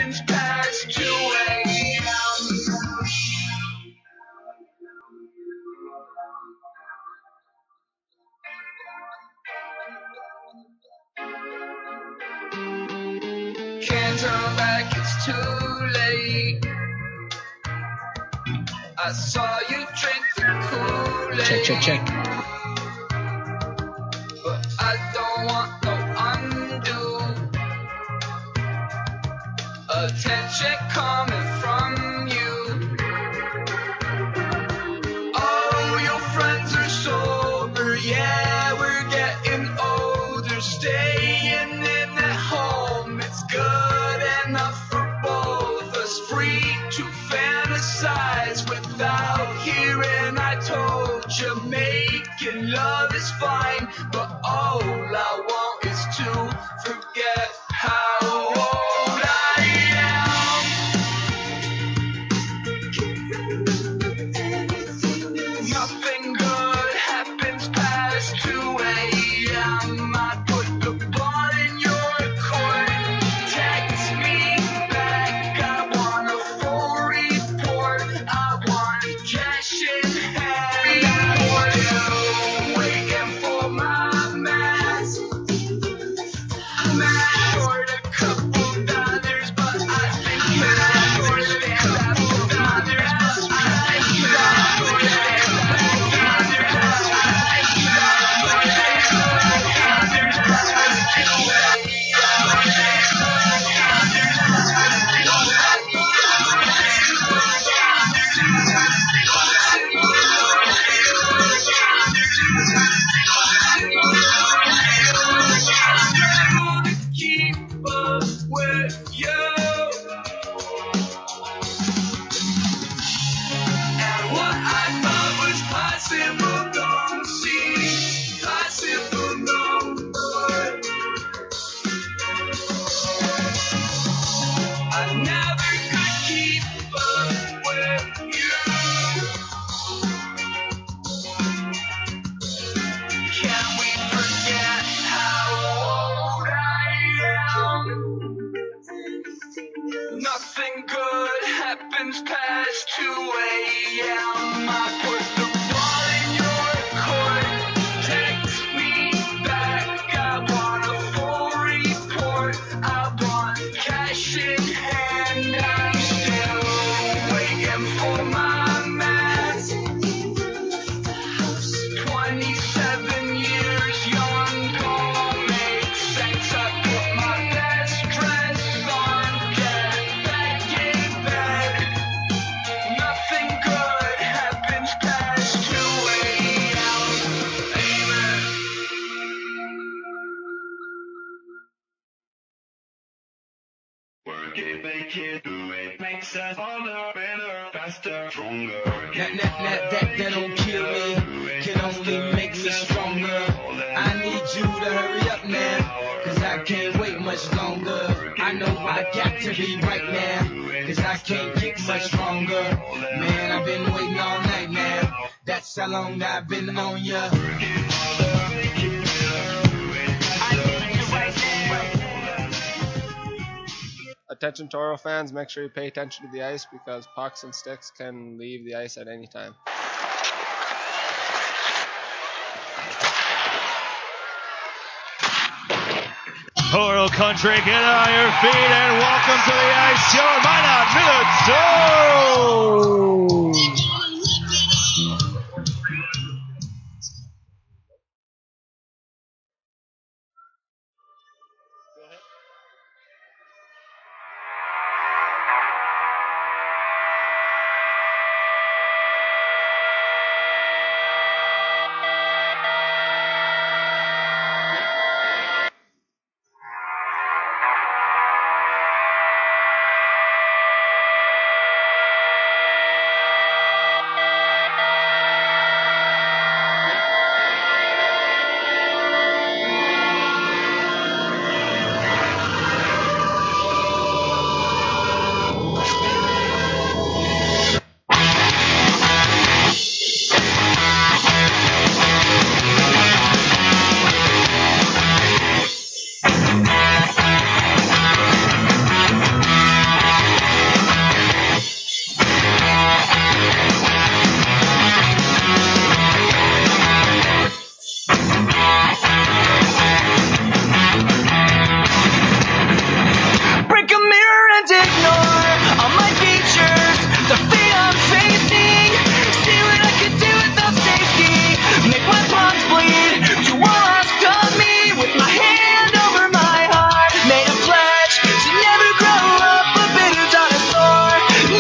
happens past 2 a.m. Can't turn back, it's too late. I saw you drink the Kool-Aid. Check. But I don't want no undo. Attention coming from you. Oh, your friends are sober, yeah, we're getting older. Staying in at home, it's good enough for both us. Free to fantasize without hearing I told you. Making love is fine, but all I want is to forget how old I am. Nothing good happens past 2 a.m. I put the ball in your court. Text me back. I want a full report. I want cash in hand. I'm waiting for my mask. I'm short a couple dollars, but I think that I understand that for dollars. Keep up with you. And what I thought was possible don't seem possible no more. I never could keep up with you. Can we forget how old I am? Nothing good happens past 2 a.m. I put the ball in your court. Text me back. I want a full report. I want cash in hand. I'm still waiting for my mask. 27 years young don't make sense. I put my best dress on, get back in bed. Nothing good happens past 2 a.m. Amen. Work it, make it, do it, makes us harder, better, faster, stronger. That don't kill me, can only make me stronger. I need you to hurry up now, cause I can't wait much longer. I know I got to be right now, cause I can't get much stronger. Man, I've been waiting all night now, that's how long I've been on ya. Attention Toro fans, make sure you pay attention to the ice because pucks and sticks can leave the ice at any time. Toro country, get on your feet and welcome to the ice, your Minot Minotauros! and ignore all my features, the fate I'm facing. See what I can do without safety. Make my palms bleed. You all asked of me with my hand over my heart. Made a pledge to never grow up a bitter dinosaur.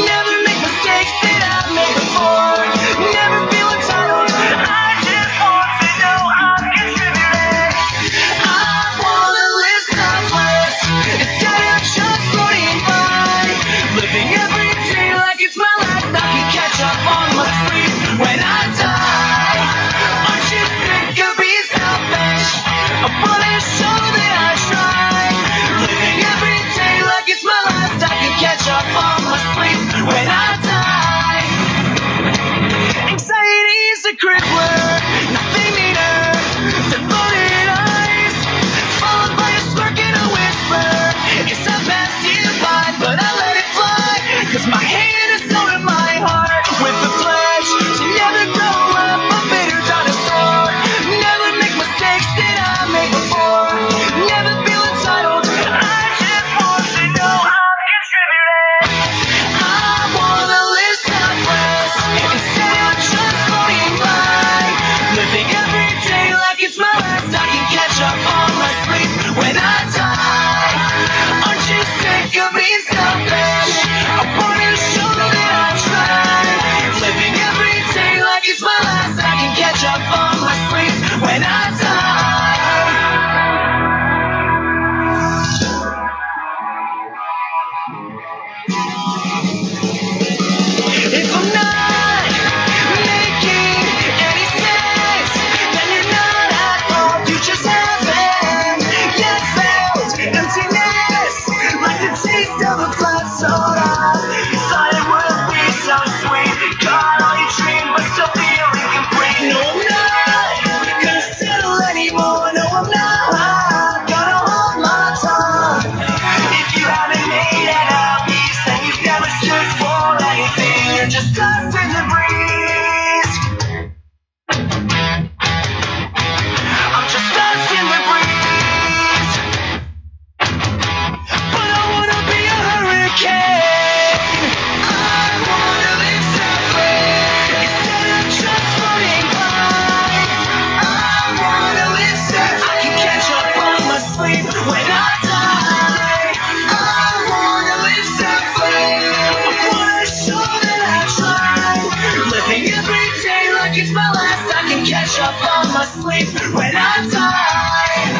Never make mistakes that I've made before. Never feel entitled. I just want to know I'm contributing. I wanna live selfless instead of just floating by. Living every day like it's my last. I can catch up on my sleep when I die. Aren't you sick of being selfish? I wanna show that I try. Living every day like it's my last. I can catch up on my sleep when I die. Anxiety's a crippler, nothing neater than floating eyes, followed by a smirk and a whisper. Yes, I passed you by, but I let it fly, 'cause my hand is over my heart. With the pledge to never grow up a bitter dinosaur. Never make mistakes that I made before. Never feel entitled. I just want to know I'm contributing. I wanna live selfless instead of just floating by. Living every day like it's my last. I can catch up on my sleep when I die. Aren't you sick of being selfish? I wanna show that I try. Living every day like it's my last. I can catch up on my sleep when I die. If I'm not making any sense, then you're not at fault. You just haven't yet felt emptiness, like the taste of a flat soda. You thought it would be so sweet, got all you dreamed but still feel incomplete. No, I'm not gonna settle anymore. No, I'm not gonna hold my tongue. If you haven't made it out east, then you've never stood for anything. You're just dust in the breeze. I'm just dust in the breeze. But I wanna be a hurricane. I wanna live selfless instead of just floating by. I wanna live selfless. I can catch up on my sleep when I die. I wanna live selfless. I wanna show that I try. Living every day like it's my last. I can catch up on my sleep when I die.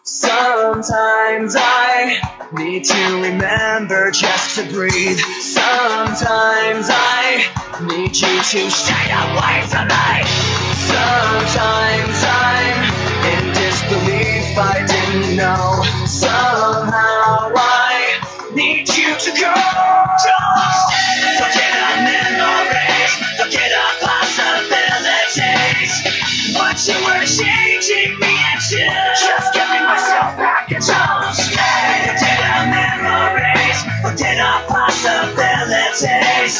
Sometimes I need to remember just to breathe. Sometimes I need you to shine a light to me. Sometimes I'm in disbelief, I didn't know. Somehow I need you to go. Forget our memories, forget our possibilities. But you were changing me into just giving myself back a chance. Forget our memories, forget our possibilities.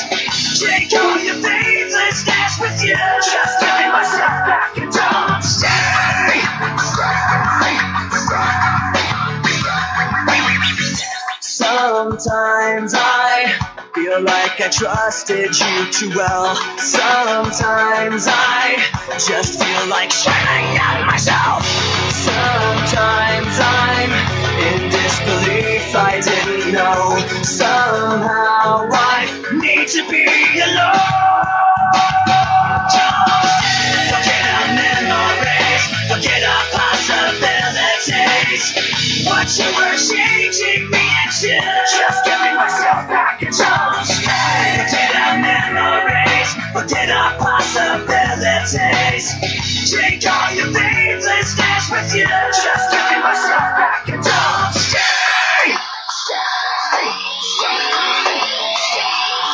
Take all your faithless dance with you. Just giving myself back a chance. Sometimes I feel like I trusted you too well. Sometimes I just feel like shutting down myself. Sometimes I'm in disbelief, I didn't know. Somehow I need to be alone. Forget our memories, forget our possibilities. What you were changing me into, just giving myself back a chance. Forget our memories, forget our possibilities. Take all your faithless dance with you, just giving myself back a chance. Stay, stay, stay, stay.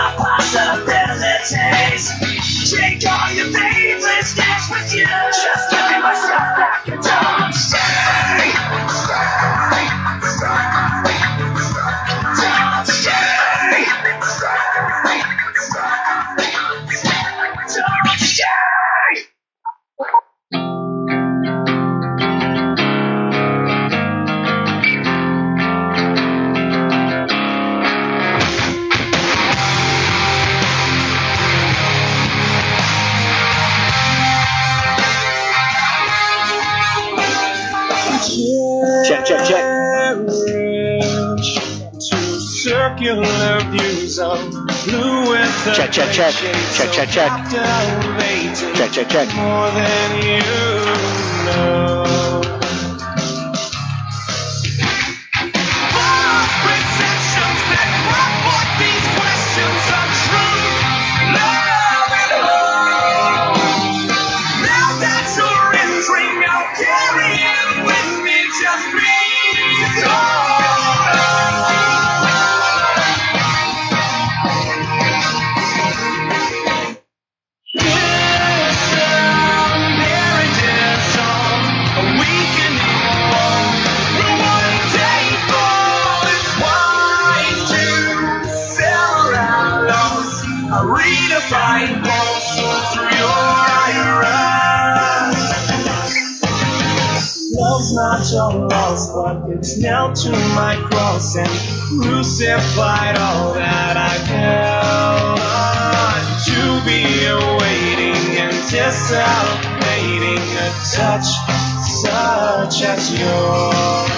of possibilities. Take all your favorite snacks with you. Just give me my stuff back and don't stay. Don't stay. Don't stay. Check. Two circular views of blue with the Check. more than you know. False perceptions that brought forth these questions of truth, love, and hope. Now that you're entering, I'll carry it with me. Just be redefine hope through your iris. Love's not your loss, but it's nailed to my cross and crucified all that I held on to be awaiting, anticipating a touch such as yours.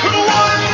One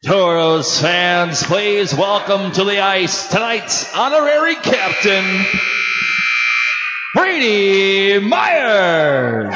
Toros fans, please welcome to the ice tonight's honorary captain, Brady Myers.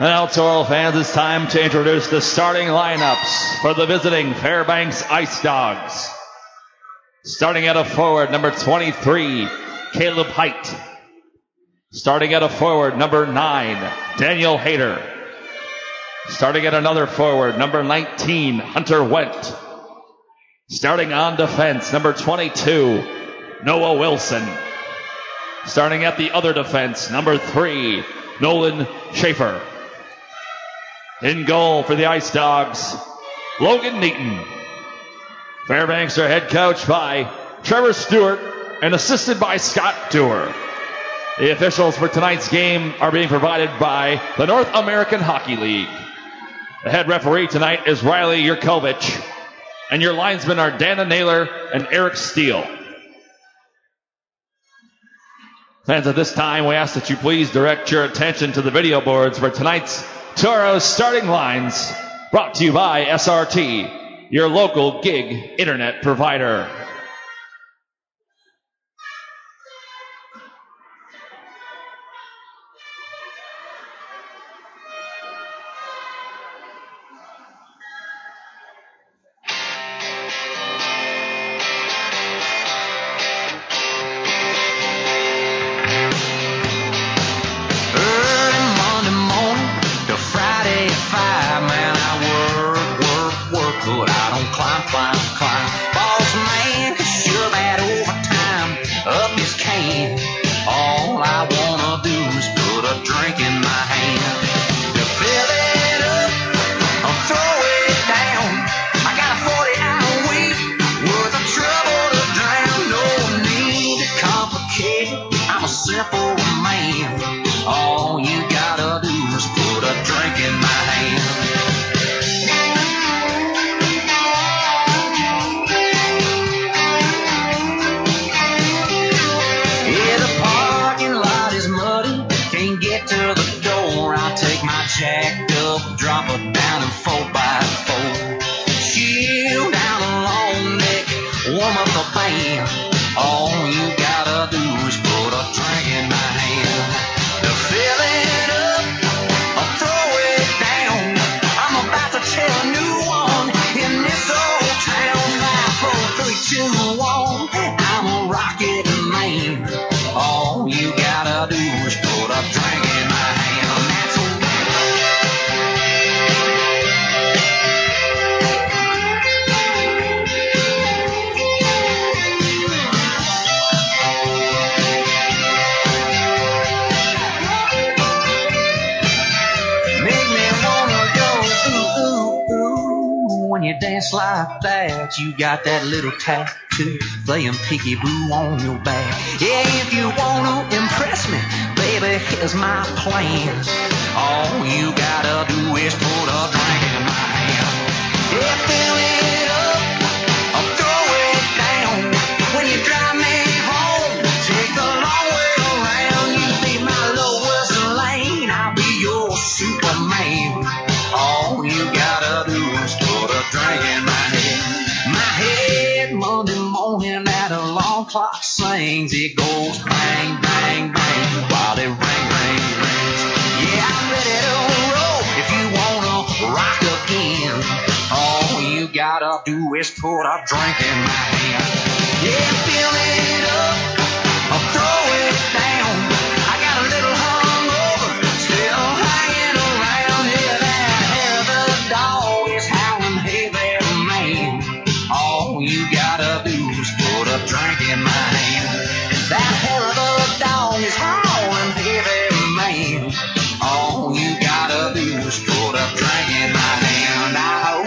Now, Toro fans, it's time to introduce the starting lineups for the visiting Fairbanks Ice Dogs. Starting at a forward, number 23, Caleb Height. Starting at a forward, number 9, Daniel Hayter. Starting at another forward, number 19, Hunter Wendt. Starting on defense, number 22, Noah Wilson. Starting at the other defense, number 3, Nolan Schaefer. In goal for the Ice Dogs, Logan Neaton. Fairbanks are head coached by Trevor Stewart and assisted by Scott Dewar. The officials for tonight's game are being provided by the North American Hockey League. The head referee tonight is Riley Yurkovich, and your linesmen are Dana Naylor and Eric Steele. Fans, at this time, we ask that you please direct your attention to the video boards for tonight's Toros starting lines, brought to you by SRT, your local gig internet provider. when you dance like that, you got that little tattoo playing peekaboo on your back. Yeah, if you want to impress me, baby, here's my plan. All you gotta do is put a drink in my hand. Yeah, fill it up or throw it down. When you drive me home, take the long way around. You be my lowest lane, I'll be your Superman. All you gotta do is put a drink in my head. My head, Monday morning at alarm clock sings. It goes bang, bang, bang while it rings. Yeah, I'm ready to roll if you wanna rock again. All you gotta do is put a drink in my hand. Yeah, fill it up or throw it down. I got a little hungover, still hanging around. Yeah, that hair of the dog is howling, hey there, man. All you gotta do is put a drink in my hand. That hair of the dog is howling, hey there, man. All you gotta do is put a drink in my hand. Now,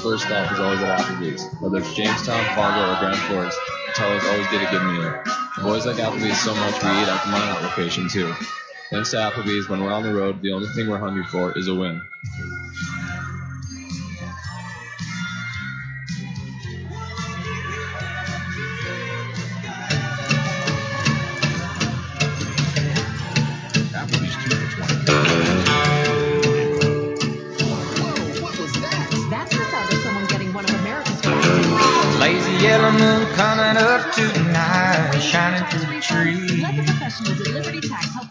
first stop is always at Applebee's. Whether it's Jamestown, Fargo, or Grand Forks, the Toros always get a good meal. The boys like Applebee's so much we eat at the Minot location too. Thanks to Applebee's, when we're on the road, the only thing we're hungry for is a win. Lazy yellow moon coming up tonight, shining through the trees.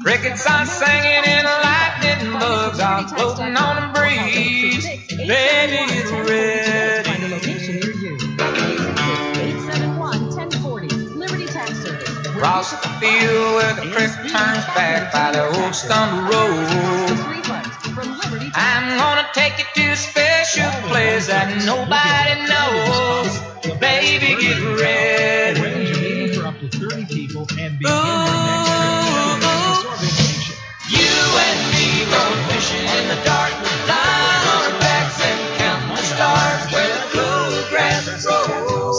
Crickets are singing and lightning bugs are floating on the breeze. Baby, get ready. Find a location near you. 871-1040, Liberty Tax Service. Across the field where the creek turns back by the old stumble road. I'm gonna take you to a special place that nobody knows. Baby, get ready. Arrange for up to 30 people and begin You and me going fishing in the dark, lying on our backs and counting the stars where the cool grass grows.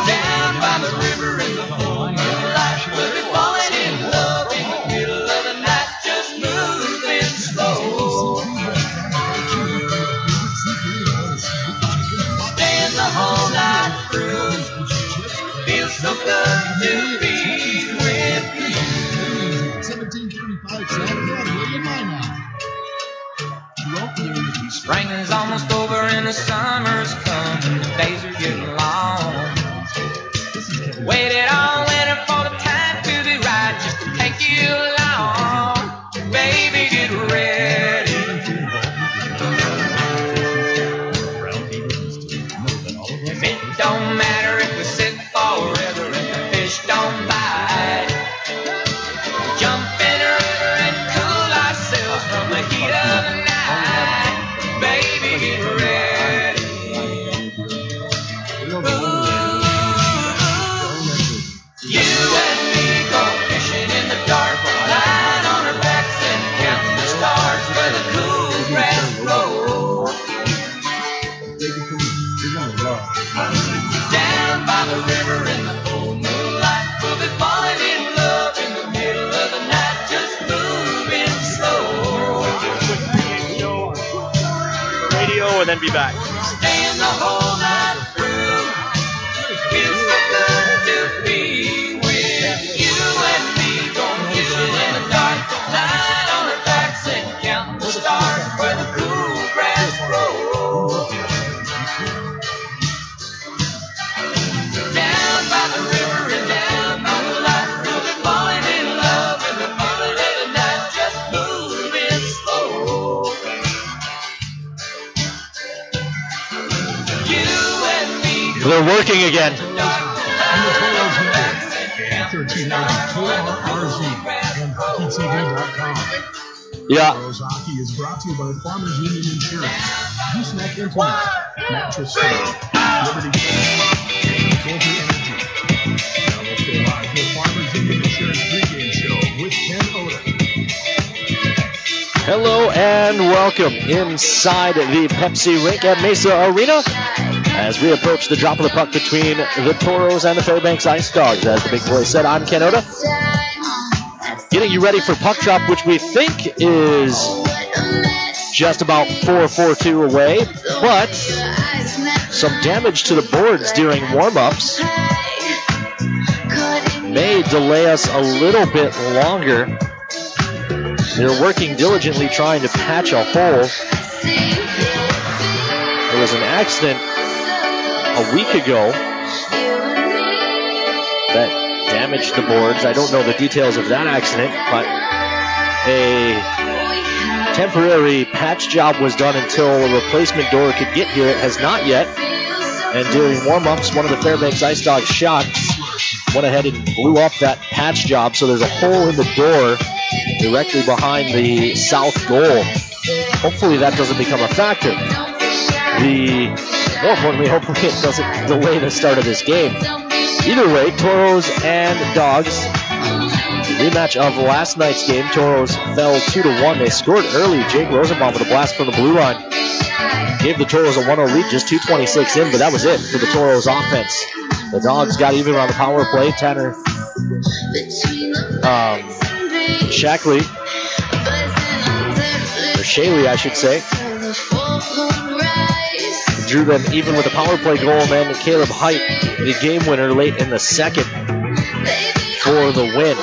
Down by the river in the moonlight, we'll be falling in love in the middle of the night, just moving slow. Staying the whole night through, feels so good to be with you. 1735 Saturday, Minot. Spring is almost over and the summer's come, the days are getting long. Waited all winter for the time to be right, just to take you along. Baby, get ready. It don't matter if we sit forever and the fish don't bite. Jump in the river and cool ourselves from the heat of the night. Baby, get ready. Ooh, you and me go fishing in the dark, lying on our backs and counting the stars where the cool grass grows. Down by the river in the full moonlight, we'll be falling in love in the middle of the night, just moving slow. Radio and then be back. Staying the whole night through, feels so good to be with you and me, going fishing in the dark, lying on our backs and counting the stars where the cool grass grows. Down by the river and down by the light, we'll be falling in love in the middle of the night, just moving slow. You and me. They're working again. 1390 and HockeyTV.com. Yeah. Toros Hockey is brought to you by Farmers Union Insurance, Gooseneck Implement, Mattress Store, Liberty Energy. Now let's go live to the Farmers Union Insurance pregame show with Ken Oda. Hello and welcome inside the Pepsi rink at Mesa Arena as we approach the drop of the puck between the Toros and the Fairbanks Ice Dogs. As the big boy said, I'm Ken Oda. Getting you ready for puck drop, which we think is just about 4-4-2 away, but some damage to the boards during warm-ups may delay us a little bit longer. They're working diligently trying to patch a hole. There was an accident a week ago that damaged the boards. I don't know the details of that accident, but a temporary patch job was done until a replacement door could get here. It has not yet. And during warm-ups, one of the Fairbanks Ice Dogs shots went ahead and blew up that patch job, so there's a hole in the door directly behind the south goal. Hopefully that doesn't become a factor. More importantly, hopefully it doesn't delay the start of this game. Either way, Toros and Dogs Rematch of last night's game. Toros fell 2-1. They scored early. Jake Rosenbaum with a blast from the blue line. Gave the Toros a 1-0 lead, just 2:26 in, but that was it for the Toros offense. The Dogs got even on the power play. Tanner Shackley, or Shaley, I should say, drew them even with a power play goal, and then Caleb Height, the game winner late in the second for the win.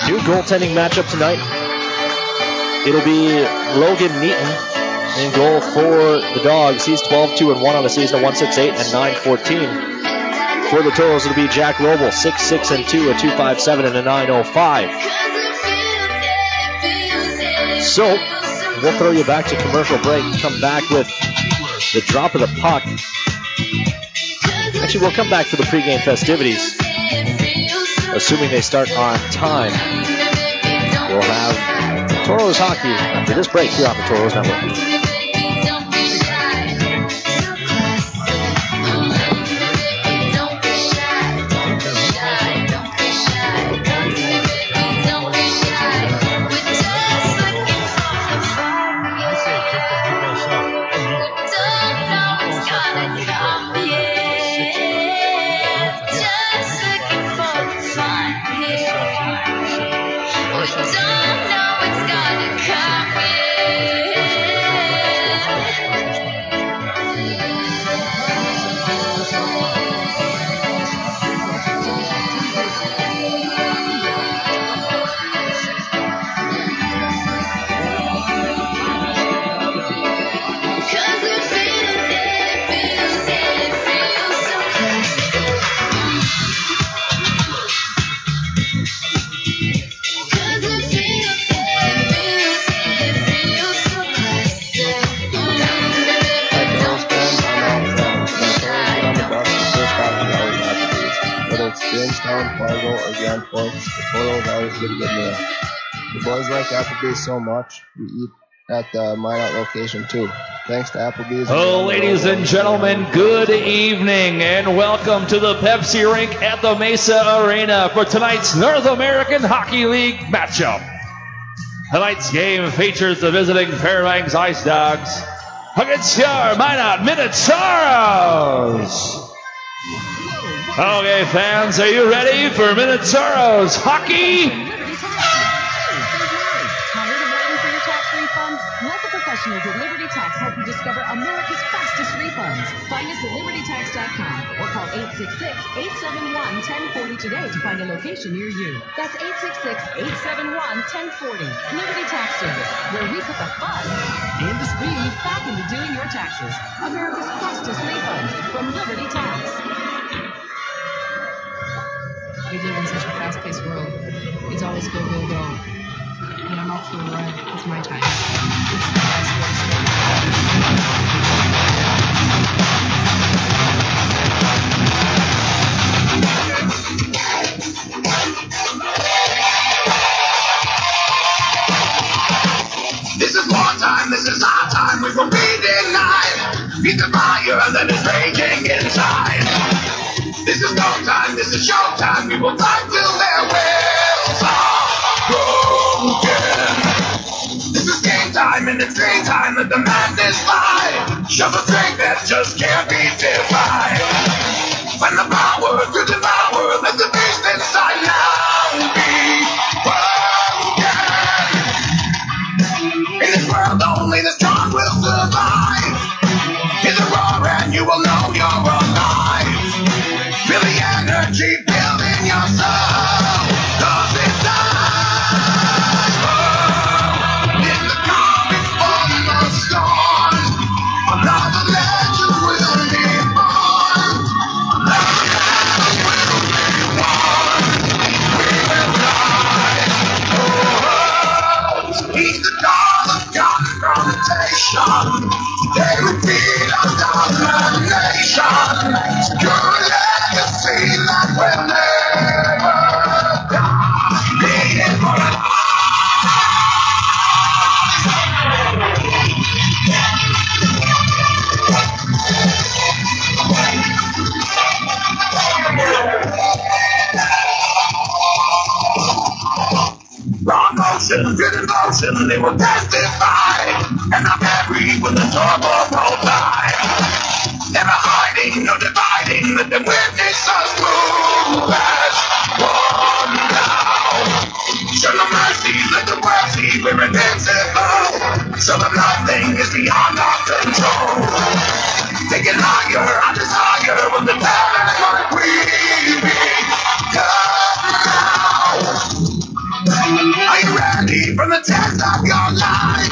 New goaltending matchup tonight. It'll be Logan Neaton in goal for the Dogs. He's 12-2-1 on the season, a 1.68 and 9.14. For the Toros, it'll be Jack Roble, 6-6-2, a 2.57 and a 9.05. So, we'll throw you back to commercial break. Come back with the drop of the puck. Actually, we'll come back for the pregame festivities, assuming they start on time. We'll have Toros hockey after this break here on the Toros Network. The boys like Applebee's so much, we eat at the Minot location too. Thanks to Applebee's. Oh, ladies and gentlemen, good evening and welcome to the Pepsi rink at the Mesa Arena for tonight's North American Hockey League matchup. Tonight's game features the visiting Fairbanks Ice Dogs against your Minot Minotauros. Okay, fans, are you ready for Minotauros hockey? Tired of waiting for your tax refunds? Let the professionals at Liberty Tax help you discover America's fastest refunds. Find us at libertytax.com or call 866-871-1040 today to find a location near you. That's 866-871-1040. Liberty Tax Service, where we put the fun and the speed back into doing your taxes. America's fastest refunds from Liberty Tax. We live in such a fast-paced world. It's always go, go, go. And I'm up for a ride. It's my time. It's the best This is wartime, this is our time, we will be denied. Meet the fire that is raging inside. This is no time, this is showtime, we will fight till their wills are broken. This is game time and it's game time, let the madness fly. Shove a drink that just can't be defied. Find the power to devour, let the beast inside now be broken. In this world only the strong will survive. Hear the roar and you will know you're alive. Feel the energy building your soul. 'Cause it's time. In the calm before the storm, another legend will be emotion, good emotion, they will testify. And I'm married with a turbo profile. Never hiding, no dividing, let them witness us move as one now. Show no mercy, let the world see we're invincible. So that nothing is beyond our control. Take it higher, our desire when the time is like we become now. Are you ready for the test of your life?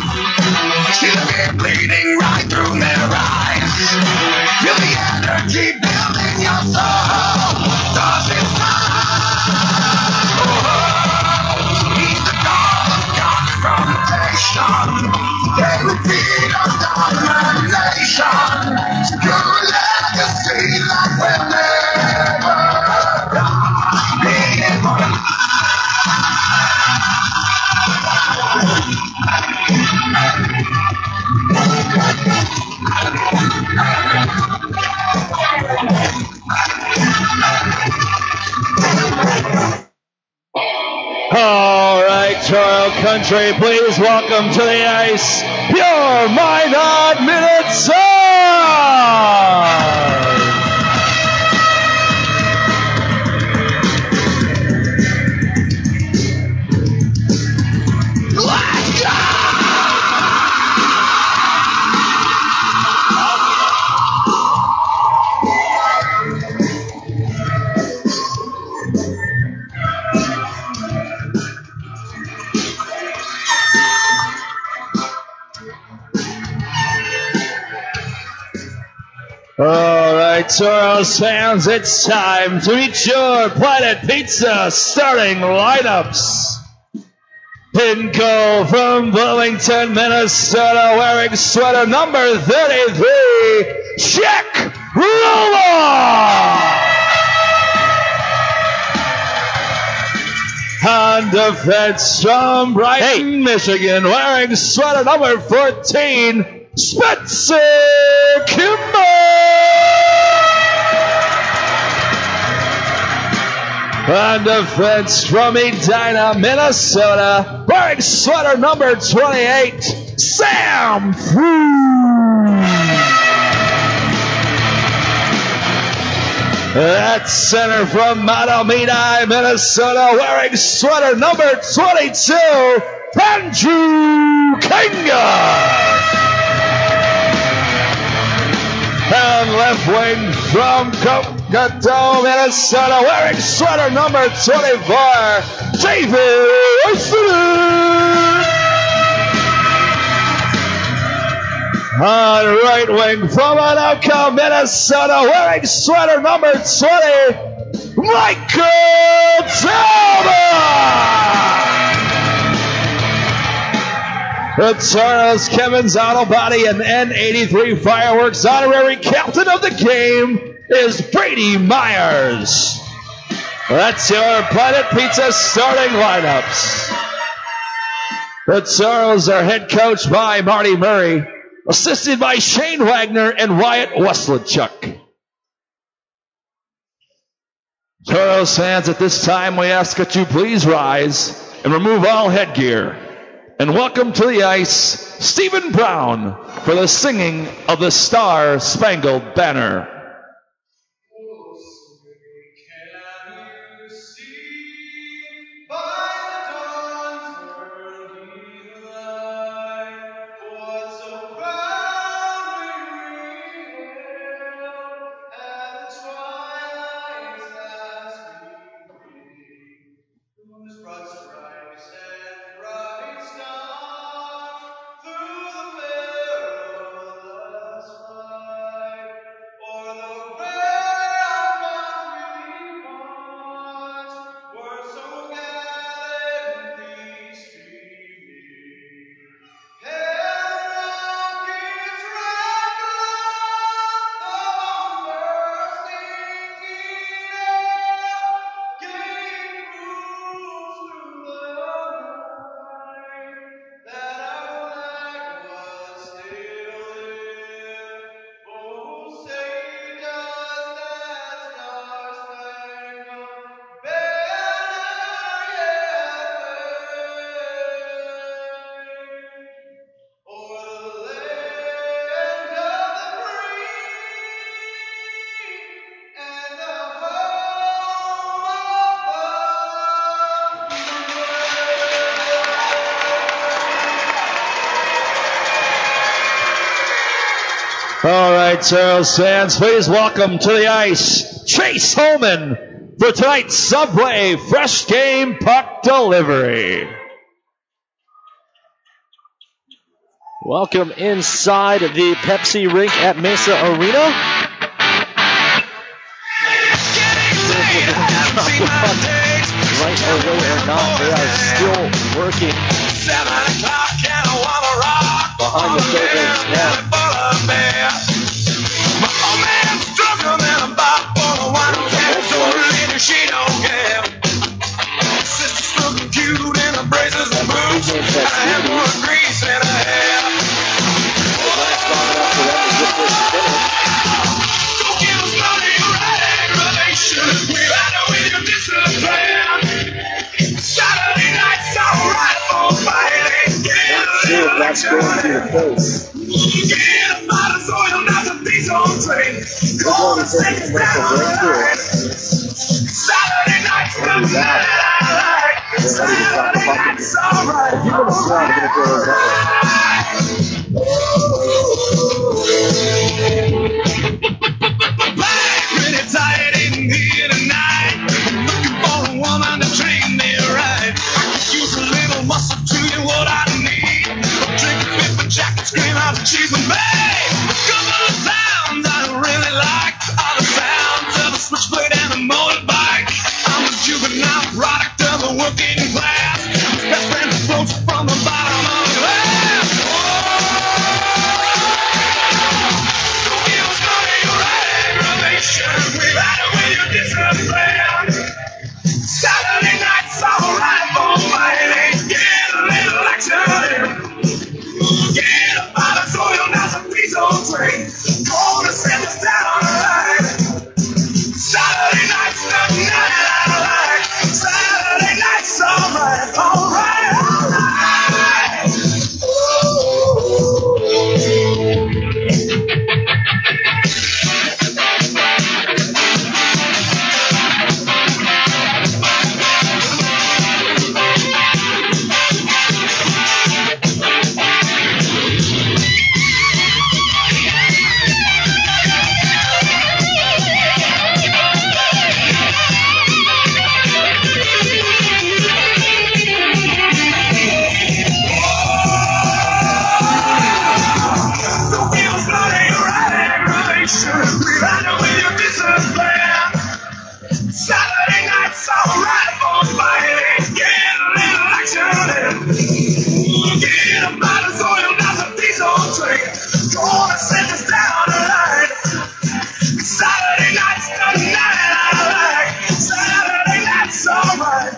See the fear bleeding right through their eyes. Feel the energy building your soul. Does it he's the god of confrontation. They repeat our domination. Secure legacy that will never die. All right, Toro Country, please welcome to the ice, pure Minot Minotauros. All right, Toros fans, it's time to meet your Planet Pizza starting lineups. In goal from Bloomington, Minnesota, wearing sweater number 33, Jack Rolla. On defense from Brighton, Michigan, wearing sweater number 14, Spencer Kimball. On defense from Edina, Minnesota, wearing sweater number 28, Sam Frew. At center from Minot Minotauros, Minnesota, wearing sweater number 22, Andrew Kinga. And left wing from Cocoto, Minnesota, wearing sweater number 24, David Osterman. On right wing from Anoka, Minnesota, wearing sweater number 20, Michael Talbot. The Toros Kevin's Auto Body and N83 Fireworks honorary captain of the game is Brady Myers. That's your Planet Pizza starting lineups. The Toros are head coached by Marty Murray, assisted by Shane Wagner and Wyatt Westledchuk. Toros fans, at this time we ask that you please rise and remove all headgear. And welcome to the ice, Stephen Brown, for the singing of the Star Spangled Banner. For All right, Charles fans, please welcome to the ice, Chase Holman for tonight's Subway Fresh Game Puck Delivery. Welcome inside the Pepsi rink at Mesa Arena. Right away or not, they are still working behind the Fairbanks net. That's going to be the case. She's with me. A couple of sounds I really like are the sounds of a switchblade and a motorbike. I'm a juvenile product of a working class. Best friend floats from the bottom of the glass. Don't give us money or aggravation. We've had it with your discipline. Saturday night's alright for fighting. Get a little action. Get up out of soil, now some piece of train. Gonna send us down on the line. Saturday night's the night I like. Saturday night's alright, alright, alright. Saturday night's alright for fighting. Get a little action in. Get up out of soil, now some diesel train. Gonna send us down the line. Saturday night's the night I like. Saturday night's alright.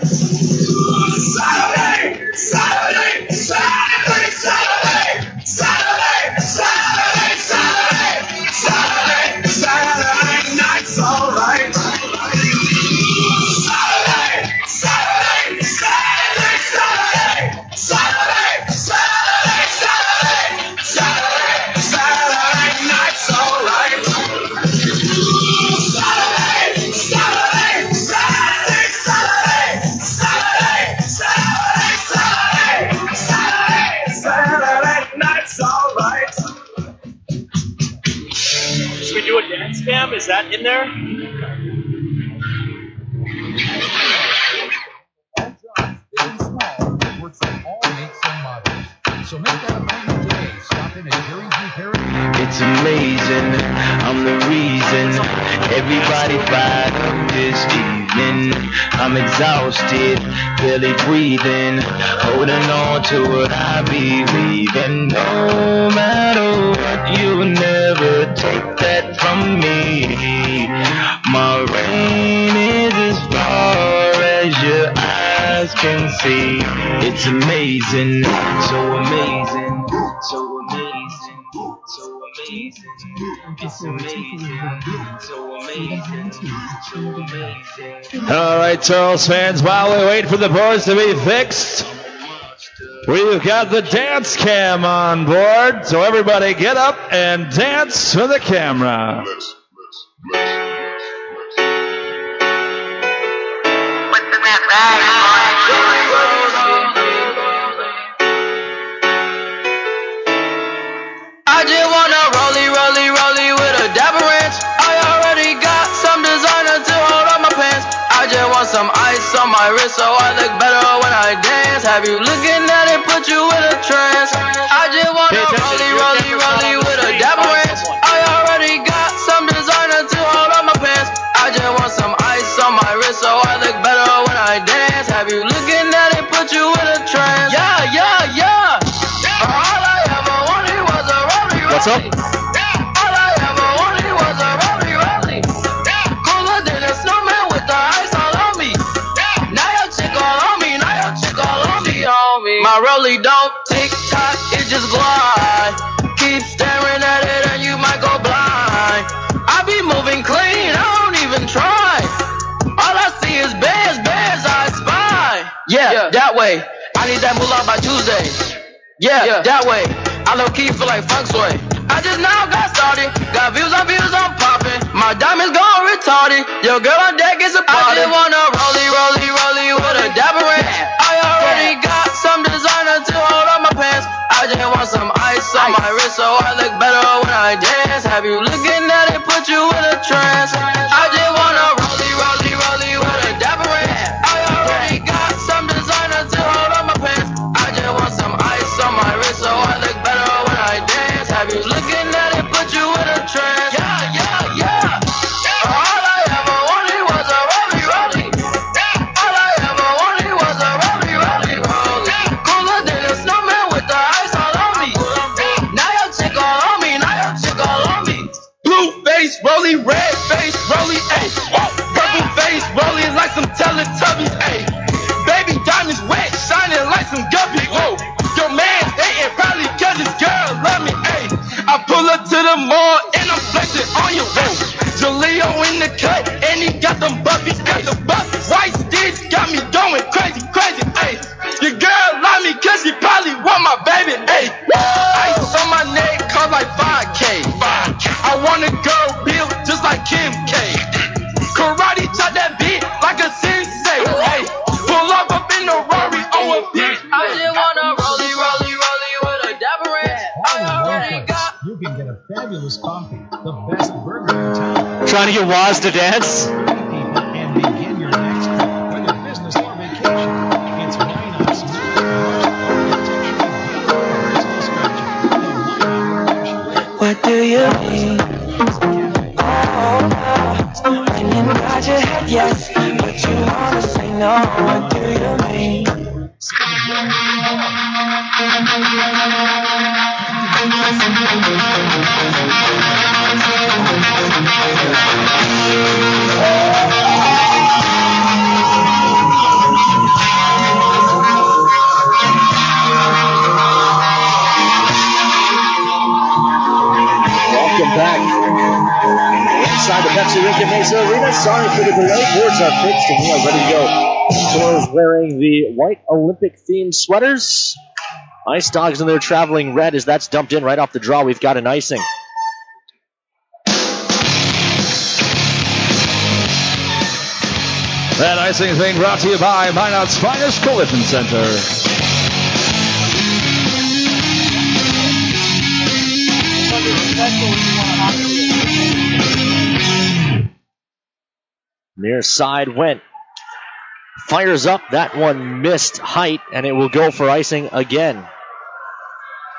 Saturday, Saturday, Saturday, Saturday, Saturday, Saturday, Saturday, Saturday, Saturday night's alright. Should we do a dance cam? Is that in there? So make that appointment today. Stop in at Jerry's Repair. It's amazing, I'm the reason everybody fired up this evening. I'm exhausted, barely breathing, holding on to what I believe in. No matter what, you'll never take that from me. My reign is as far as your eyes can see. It's amazing, so amazing, so amazing, so amazing. It's amazing, so amazing, so amazing. All right, Charles fans, while we wait for the boards to be fixed, we've got the dance cam on board. So everybody get up and dance for the camera. I just wanna rollie, rollie, roll. some ice on my wrist so I look better when I dance. Have you looking at it, put you in a trance? I just wanna rollie with a dapper ranch. I already got some designer to hold on my pants. I just want some ice on my wrist so I look better when I dance. Have you looking at it, put you in a trance? Yeah. All I ever wanted was a rollie. What's up? All I ever wanted was a rollie. Cooler than a snowman with the ice all on me. Now your chick all on me. My rollie don't tick tock, it just glide. Keep staring at it and you might go blind. I be moving clean, I don't even try. All I see is bears, I spy. Yeah, that way. I need that moolah by Tuesday. Yeah, that way. I low key feel like funk sway. I just now got started. Got views, I'm popping. My diamonds gone retarded. Your girl on deck is a party. I just wanna rollie with a dapper ranch. I already got some designer to hold on my pants. I just want some ice on my wrist so I look better when I dance. Have you looking at it, put you in a trance? I just wanna rollie with a dapper ranch. I already got some designer to hold on my pants. I just want some ice on my wrist so I look better when I dance. Have you looking at it, put you in a trance? Yeah. All I ever wanted was a rollie. All I ever wanted was a rollie. Cooler than a snowman with the ice all on me. Now your chick all on me. Blue face rollie, red face rollie, ayy. Purple face rollie like some Teletubbies, ayy. Baby diamonds wet, shining like some guppies. Whoa, your man hating probably 'cause his girl love me, ayy. I pull up to the mall and I'm flexing on you, whoa. Jaleo in the cut and he got them buffies, White sticks got me going crazy, ayy. Your girl love me 'cause she probably want my baby, ayy. Ice on my neck cost like 5K. I wanna go build just like Kim K. Karate chop that beat like a sensei, ayy. Pull up in the Rari on a bitch. I just wanna rollie with a dapper ranch. I already got. You can get a fabulous coffee, the best burger in town. Trying to get Waz to dance? And begin your next trip, whether business or vacation. It's Minot's What do you mean? When you nod your head yes, but you wanna say no. What do you mean? Welcome back. Inside the Pepsi Rican Mesa Arena. Sorry for the delay. Boards are fixed and we are ready to go. Toros wearing the white Olympic-themed sweaters. Ice Dogs in there traveling red as that's dumped in right off the draw. We've got an icing. That icing is being brought to you by Minot's Finest Collision Center. Near side went. Fires up. That one missed height, and it will go for icing again.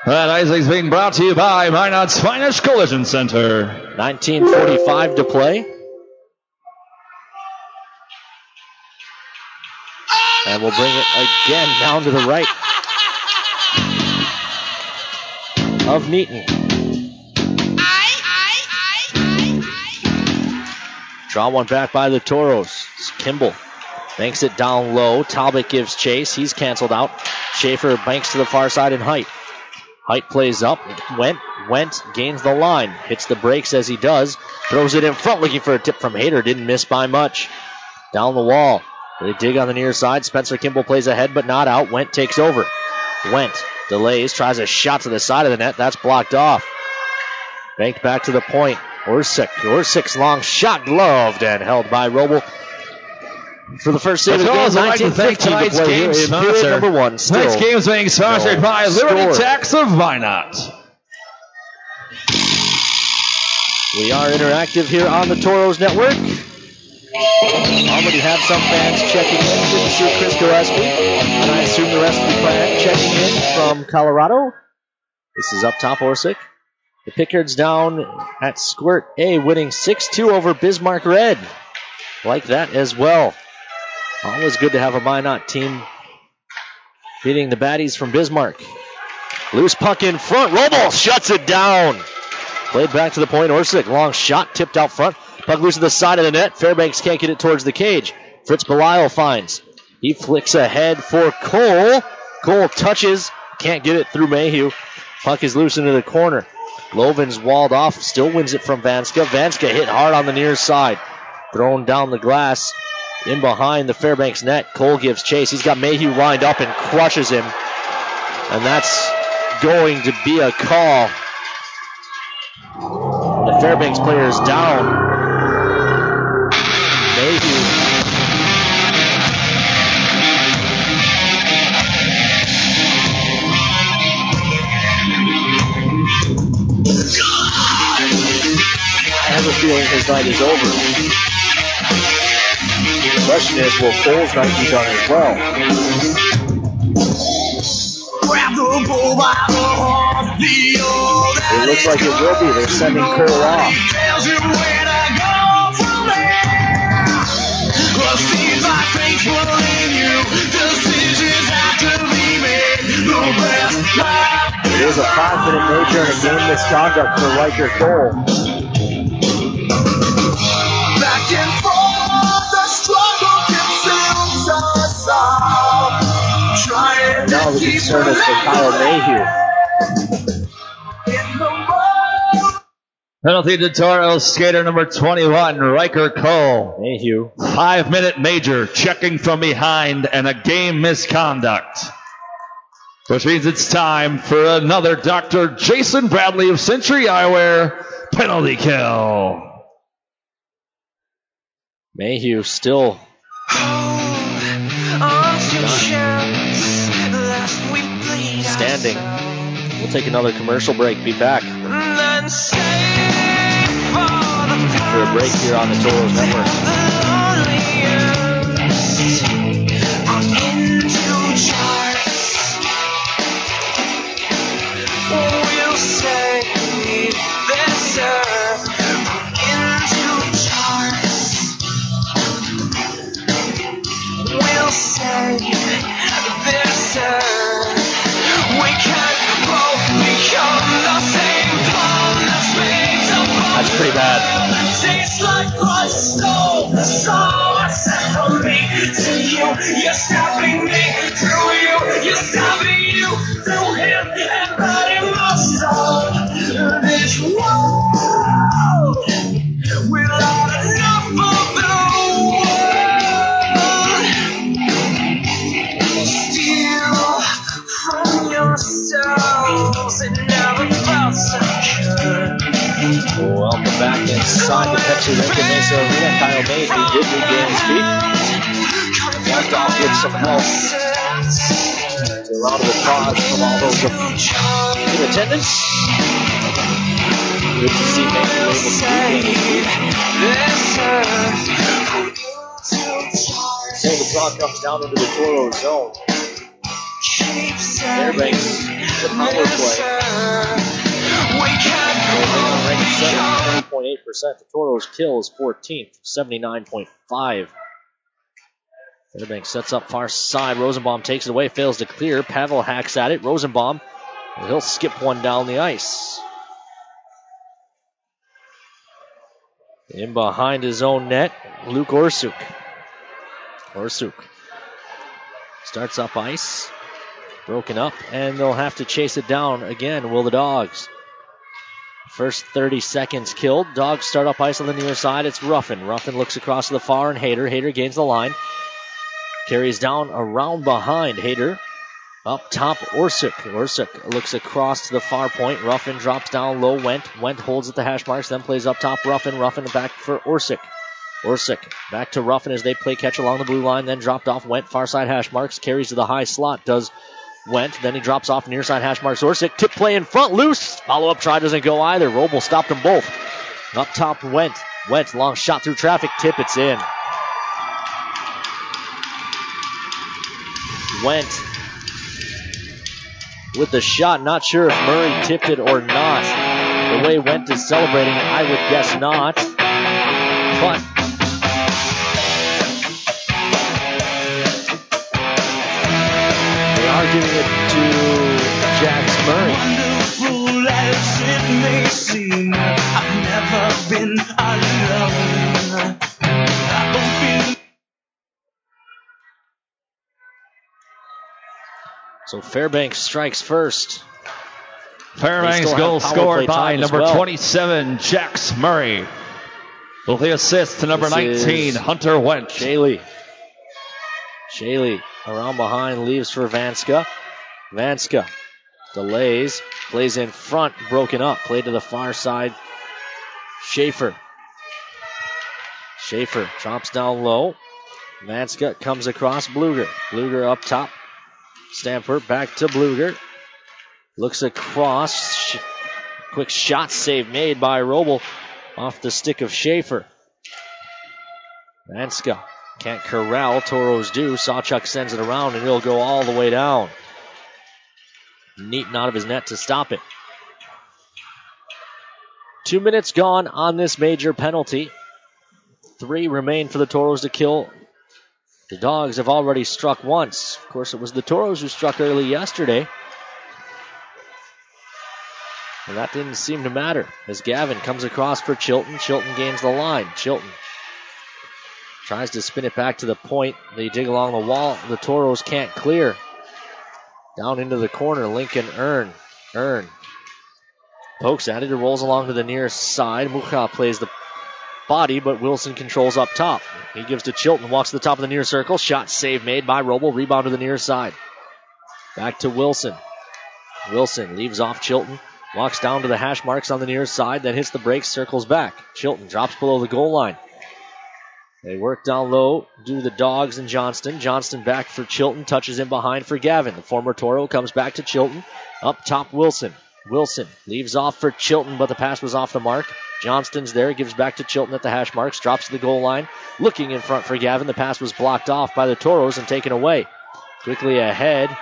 That icing is being brought to you by Minot's Finest Collision Center. 19:45 to play. And we'll bring it again down to the right of Neaton. Draw one back by the Toros. Kimball banks it down low. Talbot gives chase. He's canceled out. Schaefer banks to the far side in Height. Height plays up. Went, gains the line. Hits the brakes as he does. Throws it in front looking for a tip from Hayter. Didn't miss by much. Down the wall. They dig on the near side. Spencer Kimball plays ahead but not out. Went takes over. Went delays. Tries a shot to the side of the net. That's blocked off. Banked back to the point. Orsick's long shot gloved and held by Roble for the first save of the game. 19:15 to play here in period number one. Tonight's game is being sponsored by Liberty Tax of Minot. We are interactive here on the Toros Network. Already have some fans checking in. Didn't see Crisco last week. And I assume the rest of the clan checking in from Colorado. This is up top, Orsic. The Pickards down at Squirt A, winning 6-2 over Bismarck Red. Like that as well. Always good to have a Minot team beating the baddies from Bismarck. Loose puck in front. Robles shuts it down. Played back to the point. Orsic, long shot, tipped out front. Puck loose to the side of the net. Fairbanks can't get it towards the cage. Fritz Belial finds. He flicks ahead for Cole. Cole touches. Can't get it through Mayhew. Puck is loose into the corner. Lovin's walled off. Still wins it from Vanska. Vanska hit hard on the near side. Thrown down the glass. In behind the Fairbanks net. Cole gives chase. He's got Mayhew lined up and crushes him. And that's going to be a call. The Fairbanks player is down. Mayhew. I have a feeling his night is over. The question is, will Cole's night be done as well? It looks like it will be. They're sending Cole off. It is a 5-minute major and a game misconduct for Riker Cole. Back and forth, the struggle consumes us all. And now the concern is for Kyle Mayhew. Penalty to Toros, skater number 21, Riker Cole. Mayhew. 5-minute major, checking from behind, and a game misconduct. Which means it's time for another Dr. Jason Bradley of Century Eyewear penalty kill. Mayhew still standing. We'll take another commercial break. Be back for a break here on the Toros Network. That's pretty bad. Tastes like Christ stole the soul set from me to you. You're stopping me through you. You're stopping you through him and body my soul. This world without enough of the world. Steal from yourselves and never felt secure. Welcome back inside the Pepsi Lincoln Mesa Arena. Kyle Mayhew did regain his feet. Walked off with some help. A round of applause from all those in attendance. Good to see Mayhew able to regain his feet. So the draw comes down into the Toro zone. Fairbanks, the power play. 79.8%. The Toros kill is 14th, 79.5. Fairbanks sets up far side. Rosenbaum takes it away, fails to clear. Pavel hacks at it. Rosenbaum, he'll skip one down the ice. In behind his own net, Luke Orsuk. Orsuk starts up ice. Broken up, and they'll have to chase it down again, will the Dogs. First 30 seconds killed. Dogs start up ice on the near side. It's Ruffin. Ruffin looks across to the far and Hayter. Hayter gains the line. Carries down around behind Hayter. Up top, Orsuk. Orsuk looks across to the far point. Ruffin drops down low. Went holds at the hash marks, then plays up top. Ruffin back for Orsuk. Orsuk back to Ruffin as they play catch along the blue line, then dropped off. Went far side hash marks. Carries to the high slot. Does Went, then he drops off near side hash marks. Orsic, tip play in front, loose. Follow-up try doesn't go either. Roble stopped them both. Up top, Went, long shot through traffic, tip, it's in. Went with the shot. Not sure if Murray tipped it or not. The way Went is celebrating, I would guess not. But they are giving it to Jax Murray. Wonderful as it may seem, I've never been alone. I don't feel. So Fairbanks strikes first. Fairbanks goal scored by number 27, Jax Murray. With the assist to number 19, Hunter Went. Shaley around behind, leaves for Vanska. Vanska delays, plays in front, broken up. Played to the far side. Schaefer drops down low. Vanska comes across Bluger. Bluger up top. Stamper back to Bluger. Looks across. Quick shot save made by Roble off the stick of Schaefer. Vanska can't corral. Toros do. Sawchuk sends it around and he'll go all the way down. Neaton out of his net to stop it. 2 minutes gone on this major penalty. 3 remain for the Toros to kill. The Dogs have already struck once. Of course, it was the Toros who struck early yesterday. And that didn't seem to matter as Gavin comes across for Chilton. Chilton gains the line. Chilton tries to spin it back to the point. They dig along the wall. The Toros can't clear. Down into the corner, Lincoln Earn pokes at it. It rolls along to the near side. Mucha plays the body, but Wilson controls up top. He gives to Chilton, walks to the top of the near circle. Shot save made by Roble. Rebound to the near side. Back to Wilson. Wilson leaves off Chilton. Walks down to the hash marks on the near side, then hits the brakes, circles back. Chilton drops below the goal line. They work down low, do the Dogs and Johnston. Johnston back for Chilton, touches in behind for Gavin. The former Toro comes back to Chilton. Up top, Wilson. Wilson leaves off for Chilton, but the pass was off the mark. Johnston's there, gives back to Chilton at the hash marks, drops to the goal line. Looking in front for Gavin. The pass was blocked off by the Toros and taken away. Quickly ahead,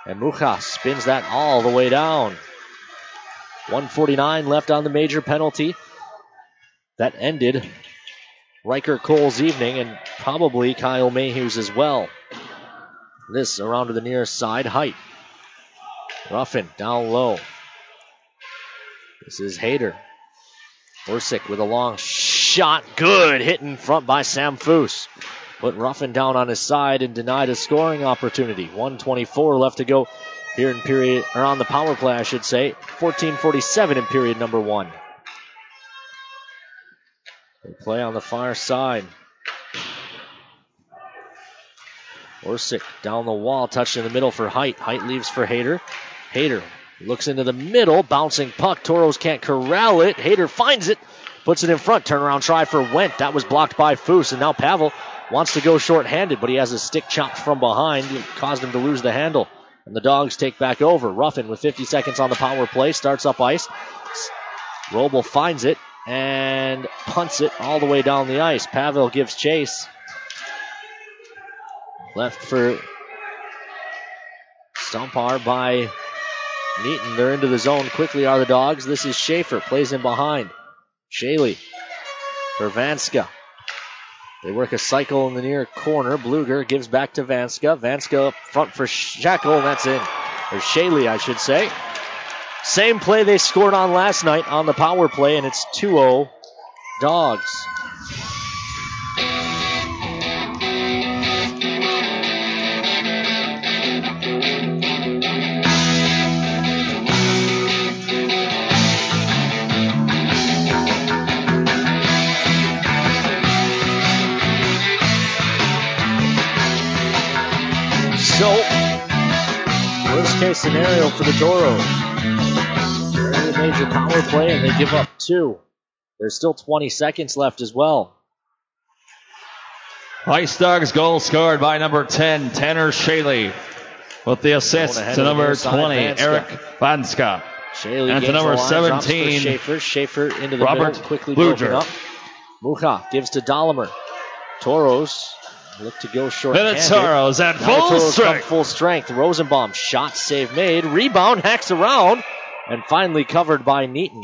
and Mucha spins that all the way down. 1:49 left on the major penalty. That ended Riker Cole's evening and probably Kyle Mayhew's as well. This around to the near side. Height. Ruffin down low. This is Hayter. Orsic with a long shot. Good. Hit in front by Sam Foose. Put Ruffin down on his side and denied a scoring opportunity. 1:24 left to go here in period, or on the power play, I should say. 14:47 in period number 1. They play on the far side. Orsic down the wall, touched in the middle for Height. Height leaves for Hayter. Hayter looks into the middle, bouncing puck. Toros can't corral it. Hayter finds it, puts it in front. Turnaround try for Wendt. That was blocked by Foose, and now Pavel wants to go short-handed, but he has a stick chopped from behind. It caused him to lose the handle. And the Dogs take back over. Ruffin with 50 seconds on the power play. Starts up ice. Roble finds it and punts it all the way down the ice. Pavel gives chase. Left for Stumpar by Neaton. They're into the zone. Quickly are the Dogs. This is Schaefer. Plays in behind. Shaley for Vanska. They work a cycle in the near corner. Bluger gives back to Vanska. Vanska up front for Shackle, and that's in. Or Shaley, I should say. Same play they scored on last night on the power play, and it's 2-0 Dogs. So, worst case scenario for the Toros. They're in the major power play and they give up 2. There's still 20 seconds left as well. Ice Dogs goal scored by number 10, Tanner Shaley. With the assist to number 20, Eric Vanska. Shaley and to number 17, Schaefer into the Robert middle, quickly Bluger. broken up. Mucha gives to Dahlemer. Toros Look to go short-handed. Minotauros at Now the full Toros come strength. full strength. Rosenbaum, shot, save made. Rebound, hacks around, and finally covered by Neaton.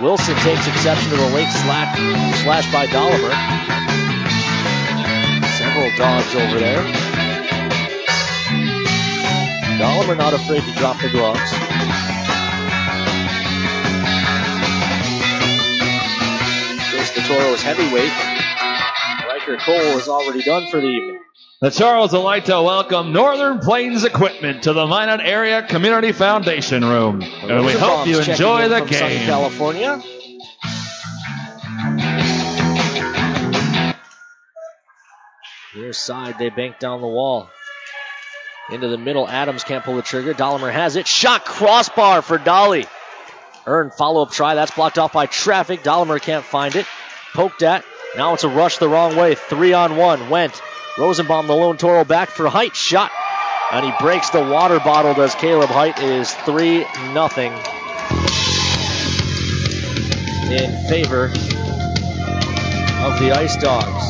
Wilson takes exception to the late slash by Dolliver. Several dogs over there. Dolliver not afraid to drop the gloves. Here's the Toros heavyweight. Riker Cole is already done for the evening. The Toros would like to welcome Northern Plains Equipment to the Minot Area Community Foundation Room. And we hope you enjoy the from sunny game. California. Near side, they bank down the wall. Into the middle, Adams can't pull the trigger. Dollimer has it. Shot crossbar for Dolly. Earned follow-up try. That's blocked off by traffic. Dollimer can't find it. Poked at. Now it's a rush the wrong way. 3-on-1. Went. Rosenbaum, the lone Toro, back for Height. Shot. And he breaks the water bottle, does Caleb Height. It is 3-0 in favor of the Ice Dogs.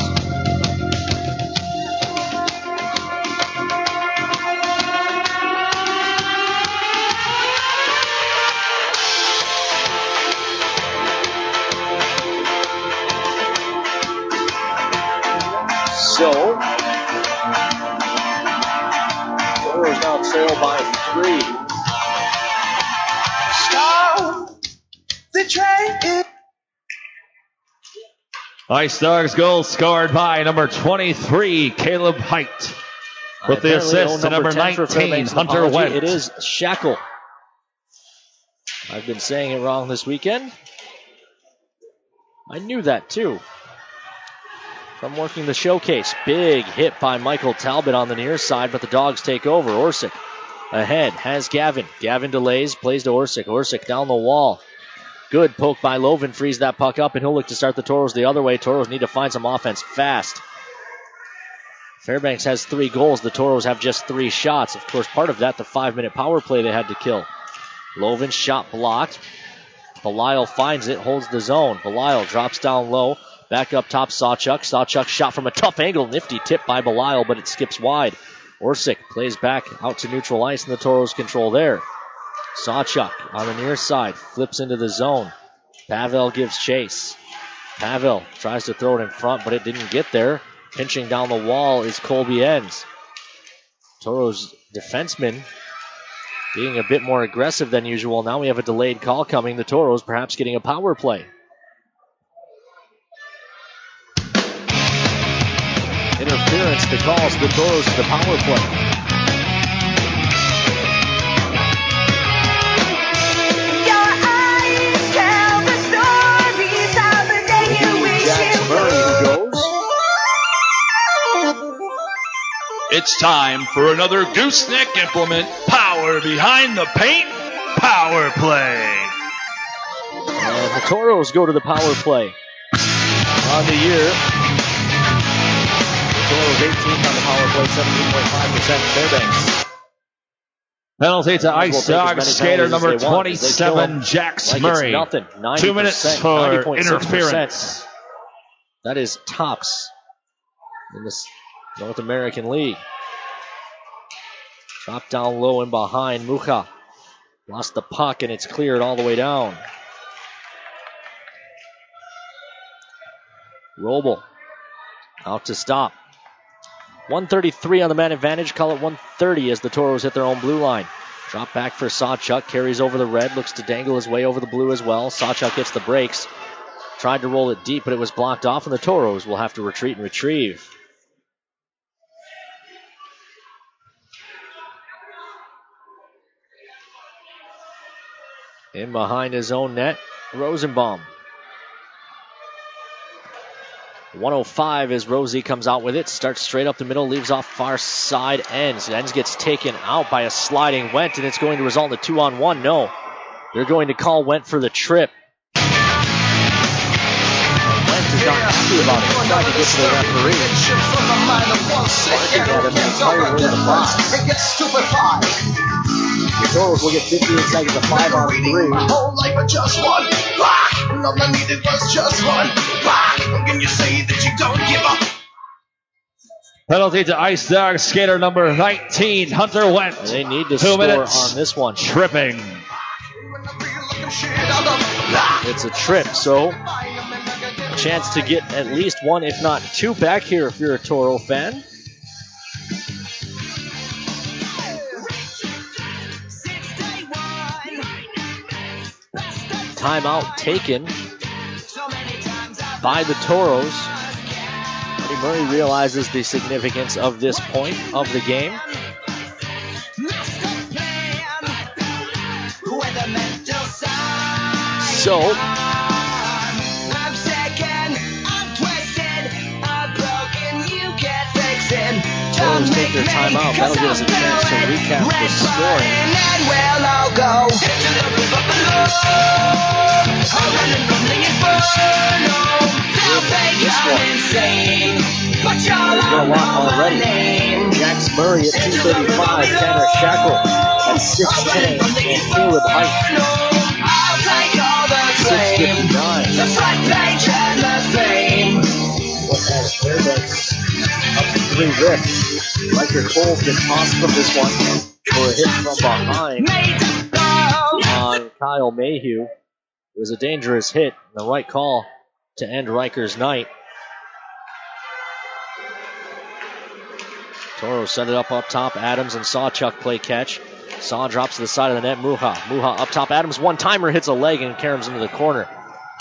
So, Toros now trail by 3. Stop the train. Ice Dogs goal scored by number 23, Caleb Height. With the assist to number 19, Hunter Went. It is Shackle. I've been saying it wrong this weekend. I knew that too. From working the showcase. Big hit by Michael Talbot on the near side, but the Dogs take over. Orsic ahead, has Gavin. Gavin delays, plays to Orsic. Orsic down the wall. Good poke by Loven, frees that puck up, and he'll look to start the Toros the other way. Toros need to find some offense fast. Fairbanks has 3 goals. The Toros have just 3 shots. Of course, part of that, the 5-minute power play they had to kill. Loven shot blocked. Belial finds it, holds the zone. Belial drops down low. Back up top, Sawchuk. Sawchuk shot from a tough angle. Nifty tip by Belial, but it skips wide. Orsic plays back out to neutral ice, and the Toros control there. Sawchuk on the near side, flips into the zone. Pavel gives chase. Pavel tries to throw it in front, but it didn't get there. Pinching down the wall is Colby Enns. Toros defenseman being a bit more aggressive than usual. Now we have a delayed call coming. The Toros perhaps getting a power play. Interference that calls the Toros to the power play. Your eyes tell the stories of the day you wish Jax you Murray who goes. It's time for another gooseneck implement power behind the paint power play. And the Toros go to the power play. On the year, the Toros 18th on the power play, 17.5% Fairbanks. Penalty to Ice Take as many Dogs skater penalties number as they want, as they kill 27, them Jax like Murray. It's nothing. 90%, 2 minutes for 90.6%. interference. That is tops in this North American League. Dropped down low and behind. Mucha lost the puck, and it's cleared all the way down. Roble out to stop. 133 on the man advantage. Call it 130 as the Toros hit their own blue line. Drop back for Sawchuk. Carries over the red. Looks to dangle his way over the blue as well. Sawchuk hits the brakes. Tried to roll it deep, but it was blocked off, and the Toros will have to retreat and retrieve. In behind his own net, Rosenbaum. 105 as Rosie comes out with it. Starts straight up the middle, leaves off far side Enns. Enns gets taken out by a sliding Went, and it's going to result in a 2-on-1. No, they're going to call Went for the trip. And Went is not happy about it. He's trying to get to the referee. Barking at him the entire way to the box. The Toros will get 58 seconds of 5-on-3. My whole life but just one block. And all I needed was just one block. How can you say that you don't give up? Penalty to Ice Dogs skater number 19, Hunter Wendt. They need to 2 score minutes. on this one. Tripping. It's a trip, so a chance to get at least one, if not two, back here if you're a Toro fan. Timeout taken by the Toros. Eddie Murray realizes the significance of this point of the game. So, Toros take their timeout. That'll give us a chance to recap the scoring. There's been a lot already. Jax Murray at 235, Tanner Shackle at 6'10, and Caleb Height 6'59. What has Fairbanks up to 3 rips? Riker Cole's been tossed from this one for a hit from behind on Kyle Mayhew. It was a dangerous hit, and the right call to end Riker's night. Toro set it up top. Adams and Sawchuk play catch. Saw drops to the side of the net. Muha up top. Adams one-timer hits a leg and caroms into the corner.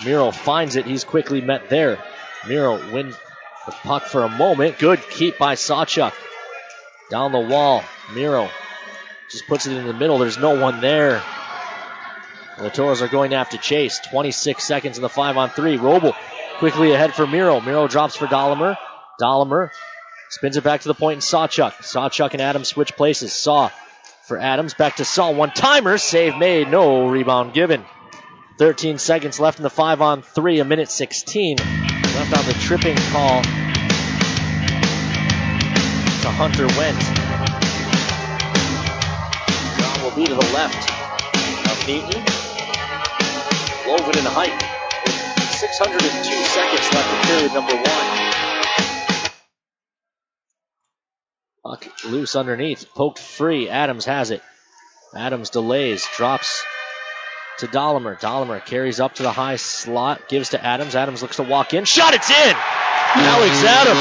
Miro finds it. He's quickly met there. Miro wins the puck for a moment. Good keep by Sawchuk. Down the wall. Miro just puts it in the middle. There's no one there. The Toros are going to have to chase. 26 seconds in the 5-on-3. Roble quickly ahead for Miro. Miro drops for Dahlimer. Dahlimer spins it back to the point in Sawchuk. Sawchuk and Adams switch places. Saw for Adams. Back to Saw. One-timer. Save made. No rebound given. 13 seconds left in the 5-on-3. 1:16 left on the tripping call to Hunter Wendt. John will be to the left of Neaton. Logan and Height. 602 seconds left in period number 1. Puck loose underneath. Poked free. Adams has it. Adams delays. Drops to Dahlimer. Dahlimer carries up to the high slot. Gives to Adams. Adams looks to walk in. Shot! It's in! Alex Adams.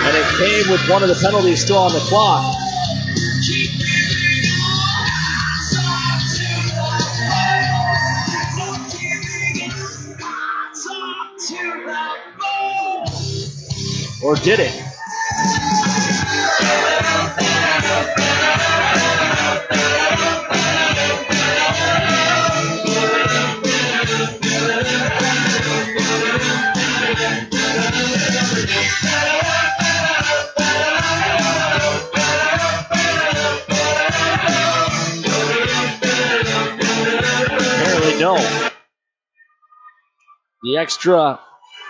And it came with one of the penalties still on the clock. Or did it? Apparently no. The extra.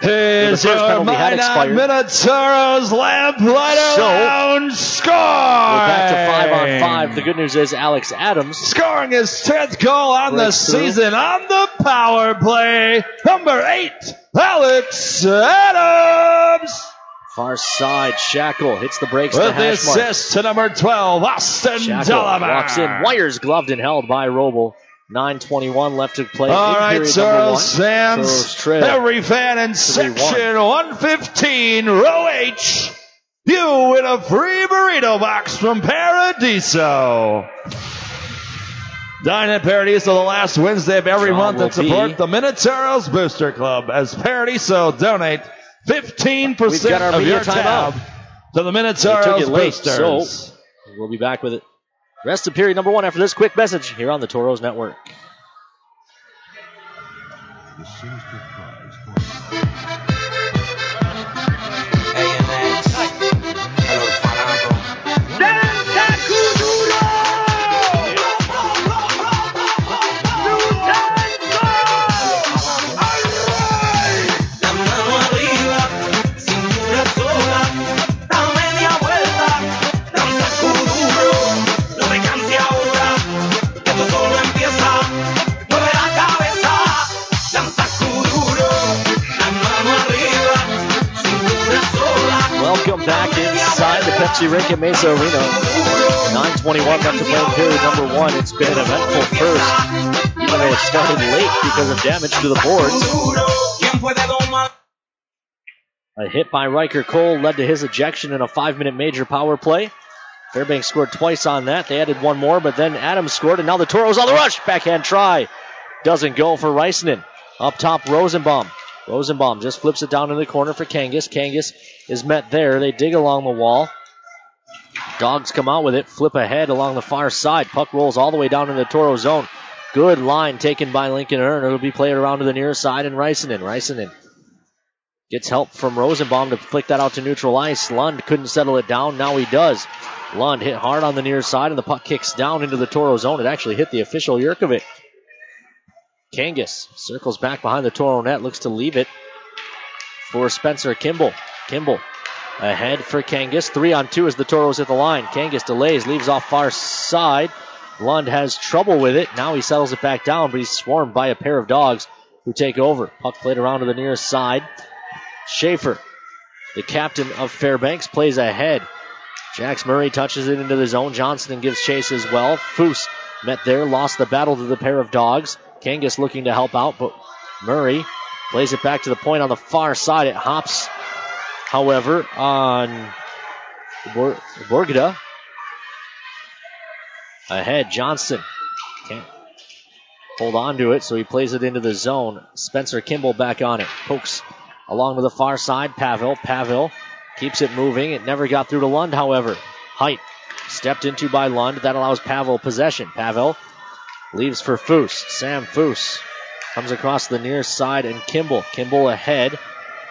Here's your Minot Minotauros Lamplighter Lounge score! We're back to 5-on-5. The good news is Alex Adams scoring his 10th goal on the season on the power play. Number 8, Alex Adams. Far side, Shackle hits the brakes with the hash the assist to number 12, Austin Dahlimer. Walks in, wires gloved and held by Roble. 9:21 left to play. All right, Toros fans, every fan in section 115, row H, you win a free burrito box from Paradiso. Dine at Paradiso the last Wednesday of every month and support the Minotauros Booster Club as Paradiso donate 15% of your tab to the Minotauros Boosters. So we'll be back with it. Rest of period number 1 after this quick message here on the Toros Network. Welcome back inside the Pepsi Rink at Mesa Arena. 9:21 left to play in period number 1. It's been an eventful first, even though it started late because of damage to the boards. A hit by Riker Cole led to his ejection in a 5-minute major power play. Fairbanks scored twice on that. They added one more, but then Adams scored, and now the Toros on the rush. Backhand try. Doesn't go for Reisenen. Up top, Rosenbaum. Rosenbaum just flips it down in the corner for Kangas. Kangas is met there. They dig along the wall. Dogs come out with it, flip ahead along the far side. Puck rolls all the way down in the Toro zone. Good line taken by Lincoln Earn. It'll be played around to the near side, and Reisenen gets help from Rosenbaum to flick that out to neutral ice. Lund couldn't settle it down. Now he does. Lund hit hard on the near side, and the puck kicks down into the Toro zone. It actually hit the official Jurkovic. Kangas circles back behind the Toro net, looks to leave it for Spencer Kimball. Kimball ahead for Kangas. 3-on-2 as the Toros hit the line. Kangas delays, leaves off far side. Lund has trouble with it. Now he settles it back down, but he's swarmed by a pair of dogs who take over. Puck played around to the near side. Schaefer, the captain of Fairbanks, plays ahead. Jax Murray touches it into the zone. Johnston gives chase as well. Foose met there, lost the battle to the pair of dogs. Kangas looking to help out, but Murray plays it back to the point on the far side. It hops, however, on Borgda. Ahead, Johnston can't hold on to it, so he plays it into the zone. Spencer Kimball back on it. Pokes along to the far side. Pavel keeps it moving. It never got through to Lund, however. Height stepped into by Lund. That allows Pavel possession. Pavel leaves for Foose. Sam Foose comes across the near side, and Kimball ahead.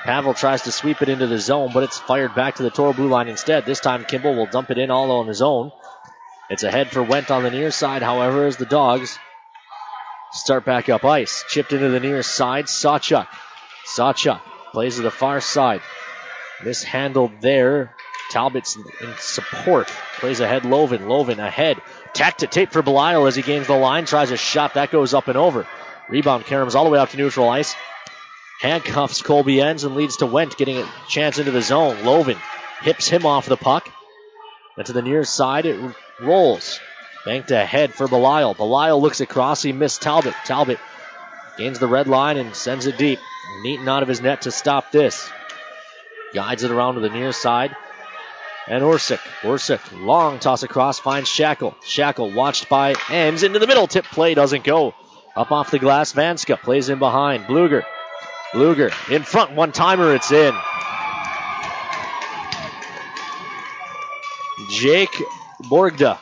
Pavel tries to sweep it into the zone, but it's fired back to the Toro blue line instead. This time Kimball will dump it in all on his own. It's ahead for Wendt on the near side, however, as the Dogs start back up ice. Chipped into the near side. Sawchuk plays to the far side. Mishandled there. Talbot's in support. Plays ahead Loven. Loven ahead. Tacked to tape for Belial as he gains the line. Tries a shot. That goes up and over. Rebound Karams all the way out to neutral ice. Handcuffs Colby Ends and leads to Wendt getting a chance into the zone. Loven hips him off the puck. And to the near side it rolls. Banked ahead for Belial. Belial looks across. He missed Talbot. Talbot gains the red line and sends it deep. Neaton out of his net to stop this. Guides it around to the near side. And Orsic, long toss across, finds Shackle. Shackle watched by Ends into the middle. Tip play doesn't go. Up off the glass, Vanska plays in behind. Bluger in front, one-timer, it's in. Jake Borgda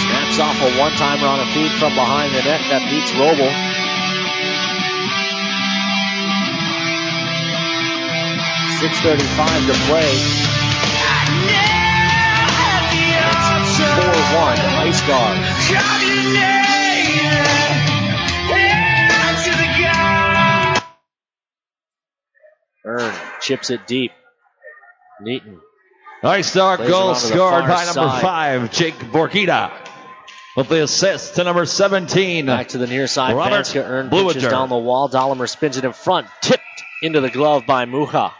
snaps off a one-timer on a feed from behind the net. That beats Roble. .6:35 to play. It's 4-1 Ice Dogs. Earn chips it deep. Neaton. Ice Dog goal scored by number 5, Jake Borgida. With the assist to number 17. Back to the near side. Robert Vanska Earn pitches down the wall. Dahlimer spins it in front. Tipped into the glove by Mucha.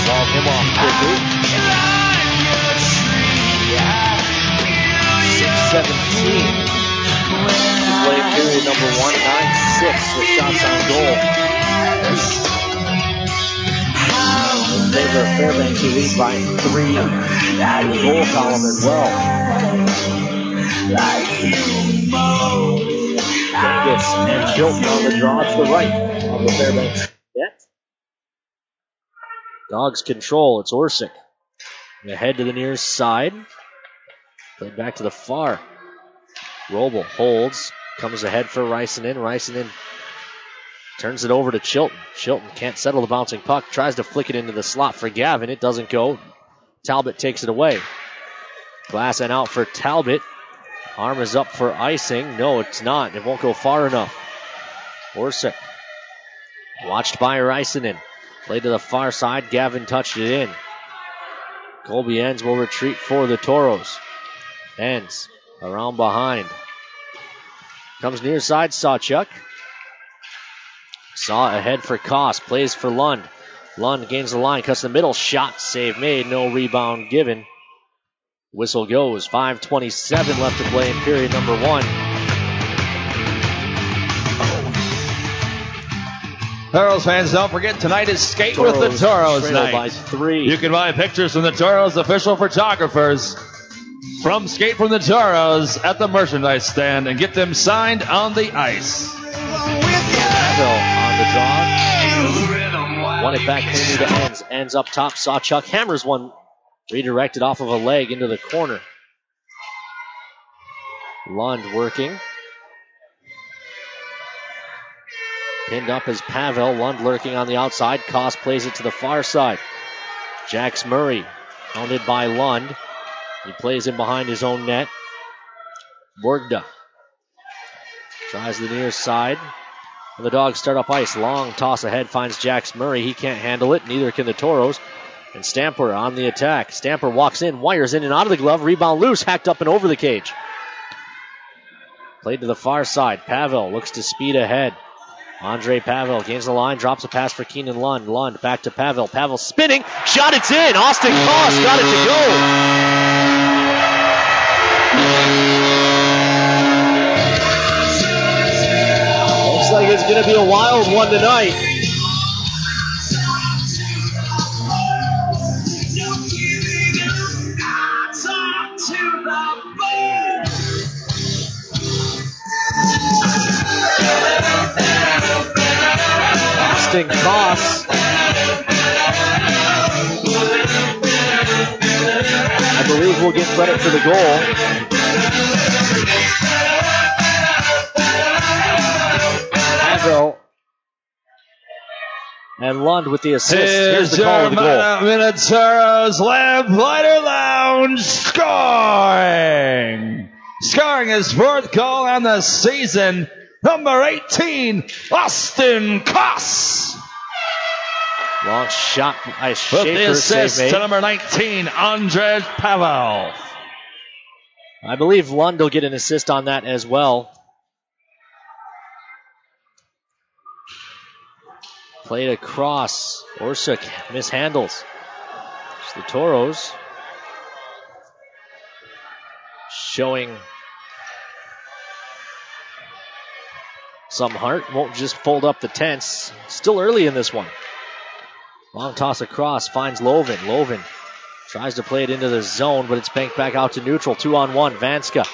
Walled him off quickly. 6:17 to play period number 1. 9-6 with shots on goal. In favor of Fairbanks, who lead by 3 in the goal column as well. Kangas and Chilton on the draw to the right of the Fairbanks net. Dogs control. It's Orsic. And ahead to the near side. Played back to the far. Roble holds. Comes ahead for Reisenen. Reisenen turns it over to Chilton. Chilton can't settle the bouncing puck. Tries to flick it into the slot for Gavin. It doesn't go. Talbot takes it away. Glass and out for Talbot. Arm is up for icing. No, it's not. It won't go far enough. Orsic. Watched by Reisenen. Played to the far side. Gavin touched it in. Colby Ends will retreat for the Toros. Ends around behind. Comes near side. Sawchuk. Saw ahead for Koss. Plays for Lund. Lund gains the line. Cuts the middle. Shot. Save made. No rebound given. Whistle goes. 5:27 left to play in period number 1. Toros fans, don't forget tonight is Skate with the Toros night. By 3. You can buy pictures from the Toros official photographers from Skate from the Toros at the merchandise stand and get them signed on the ice. Pavel on the draw. Won it back cleanly to Ends. Ends up top. Sawchuk hammers one. Redirected off of a leg into the corner. Lund working. Pinned up is Pavel. Lund lurking on the outside. Koss plays it to the far side. Jax Murray hounded by Lund. He plays him behind his own net. Borgda tries the near side. And the Dogs start up ice. Long toss ahead finds Jax Murray. He can't handle it. Neither can the Toros. And Stamper on the attack. Stamper walks in, wires in and out of the glove. Rebound loose, hacked up and over the cage. Played to the far side. Pavel looks to speed ahead. Andre Pavel gains the line, drops a pass for Keenan Lund. Lund back to Pavel. Pavel spinning. Shot, it's in. Austin Koss got it to go. Looks like it's going to be a wild one tonight. Austin Koss. I believe we'll get credit for the goal. Pavel and Lund with the assist. Here's the call of the goal. Minotauros Lamplighter Lounge scoring. Scoring his 4th goal on the season. Number 18, Austin Koss. Long shot by Schaefer. With the assist to number 19, Andre Pavel. I believe Lund will get an assist on that as well. Played across. Orsic mishandles. It's the Toros showing some heart. Won't just fold up the tents. Still early in this one. Long toss across. Finds Lovin. Lovin tries to play it into the zone, but it's banked back out to neutral. 2-on-1. Vanska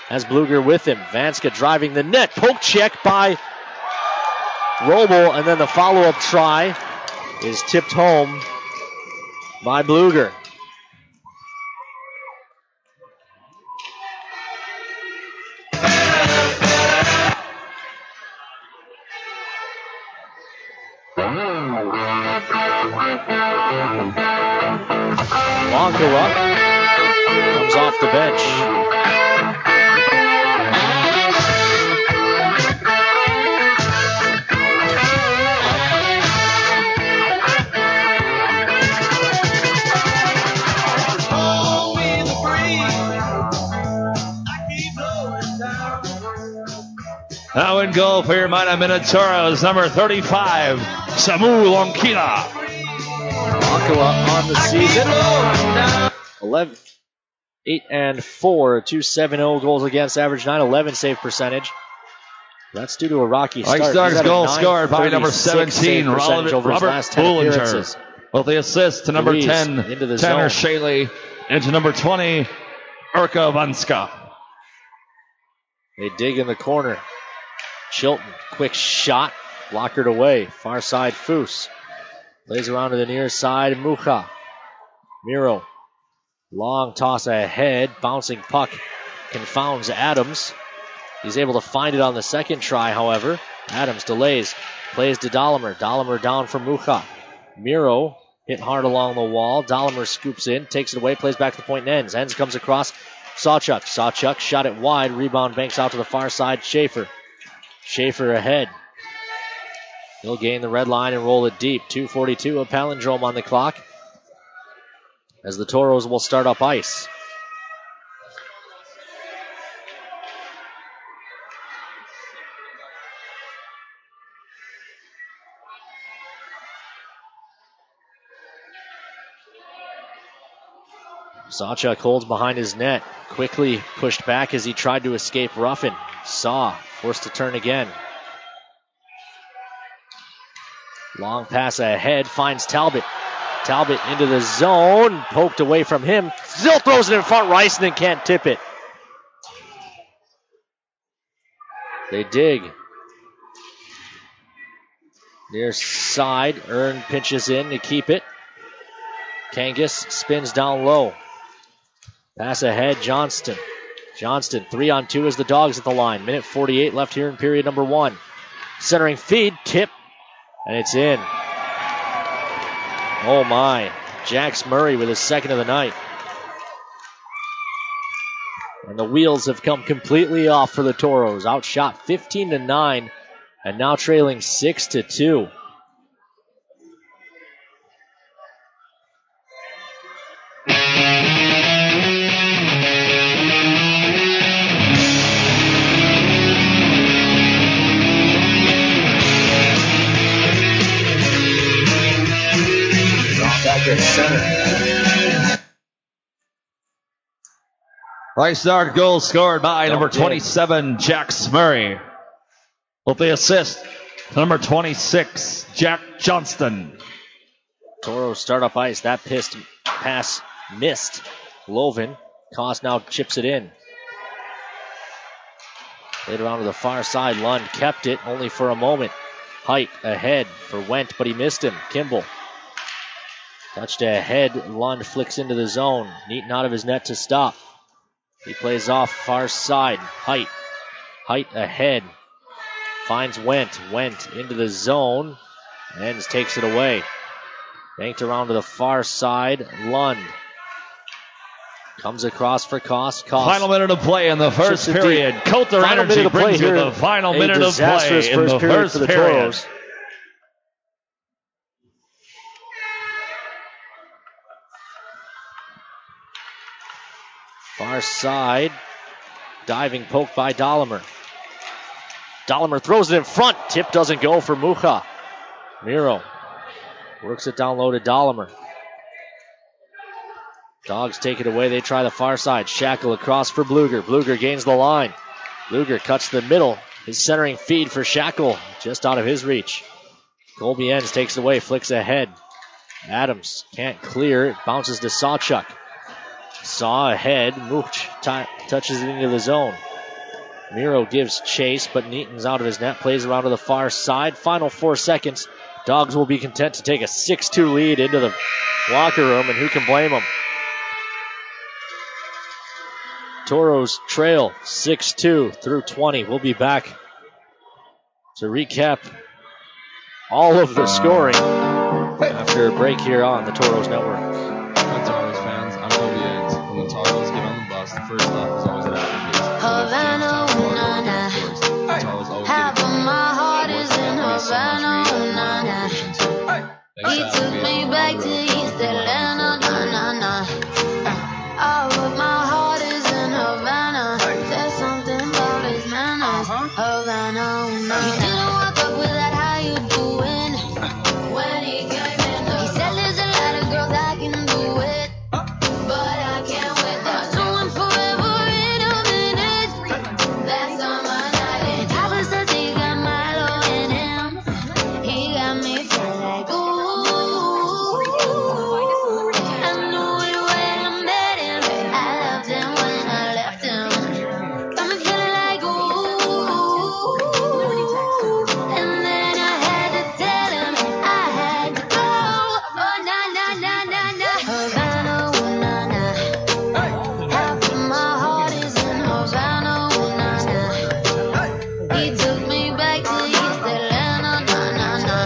has Bluger with him. Vanska driving the net. Poke check by Roble, and then the follow-up try is tipped home by Bluger. Wonkala comes off the bench. Now in goal for your Minot Minotauros, number 35, Samu Lonkila. Wonkala on the season. 8-4, 2.70 goals against, average 911 save percentage. That's due to a rocky start. Ice Dogs goal scored by number 17, Robert Bullinger. With the assist to number 10, Tanner zone. Shaley, and to number 20, Urka Vanska. They dig in the corner. Chilton, quick shot, blockered away. Far side, Foose. Plays around to the near side, Mucha. Miro. Long toss ahead. Bouncing puck confounds Adams. He's able to find it on the second try, however. Adams delays. Plays to Dahlimer. Dahlimer down for Mucha. Miro hit hard along the wall. Dahlimer scoops in, takes it away, plays back to the point and ends. Ends comes across. Sawchuk. Sawchuk shot it wide. Rebound banks out to the far side. Schaefer. Schaefer ahead. He'll gain the red line and roll it deep. 2:42, a palindrome on the clock, as the Toros will start up ice. Sawchuk holds behind his net. Quickly pushed back as he tried to escape Ruffin. Saw forced to turn again. Long pass ahead, finds Talbot. Talbot into the zone, poked away from him. Still throws it in front. Reisman can't tip it. They dig. Near side, Earn pinches in to keep it. Kangas spins down low. Pass ahead, Johnston. Johnston, 3-on-2 as the Dogs at the line. Minute 48 left here in period number 1. Centering feed, tip, and it's in. Oh my. Jax Murray with his second of the night. And the wheels have come completely off for the Toros. Outshot 15-9 and now trailing 6-2. Ice Dog goal scored by number 27, Jax Murray. With the assist, number 26, Jack Johnston. Toros start up ice. That pass missed. Loven. Koss now chips it in. Laid around to the far side. Lund kept it only for a moment. Height ahead for Wendt, but he missed him. Kimball. Touched ahead. Lund flicks into the zone. Neaton out of his net to stop. He plays off far side. Height. Height ahead. Finds Wendt. Wendt into the zone. And takes it away. Banked around to the far side. Lund. Comes across for Koss. Final minute of play in the first period. Coulter Energy brings you the final minute of play in the first period. Far side. Diving poke by Dahlemer. Dahlemer throws it in front. Tip doesn't go for Mucha. Miro works it down low to Dahlemer. Dogs take it away. They try the far side. Shackle across for Bluger. Bluger gains the line. Bluger cuts the middle. His centering feed for Shackle. Just out of his reach. Golbiens takes it away. Flicks ahead. Adams can't clear. It bounces to Sawchuk. Saw ahead. Mooch touches it into the zone. Miro gives chase, but Neaton's out of his net. Plays around to the far side. Final 4 seconds. Dogs will be content to take a 6-2 lead into the locker room, and who can blame them? Toros trail 6-2 through 20. We'll be back to recap all of the scoring after a break here on the Toros Network. Toros fans, I'm Golbiens. When the Toros get on the bus, the first stop is always at Applebee's. Havana, na-na. Half of my heart is in Havana, na-na. He took me back to East Atlanta, na-na-na. All of my heart is in Havana. There's something about his manners. Havana, na-na. He didn't walk up with that, how you doing? When he came in, he said there's a lot of girls I can do it, but I can't wait. There's no one forever in a minute. That's on my night. And Papa says he got Milo in him. He got me feeling like ooh. I knew it when I met him. I loved him when I left him. Got me feeling like ooh. And then I had to tell him I had to go. Oh na na na na na. Havana, oh na na. Half of my heart is in Havana, oh na na. He took me back to East Atlanta, na na na.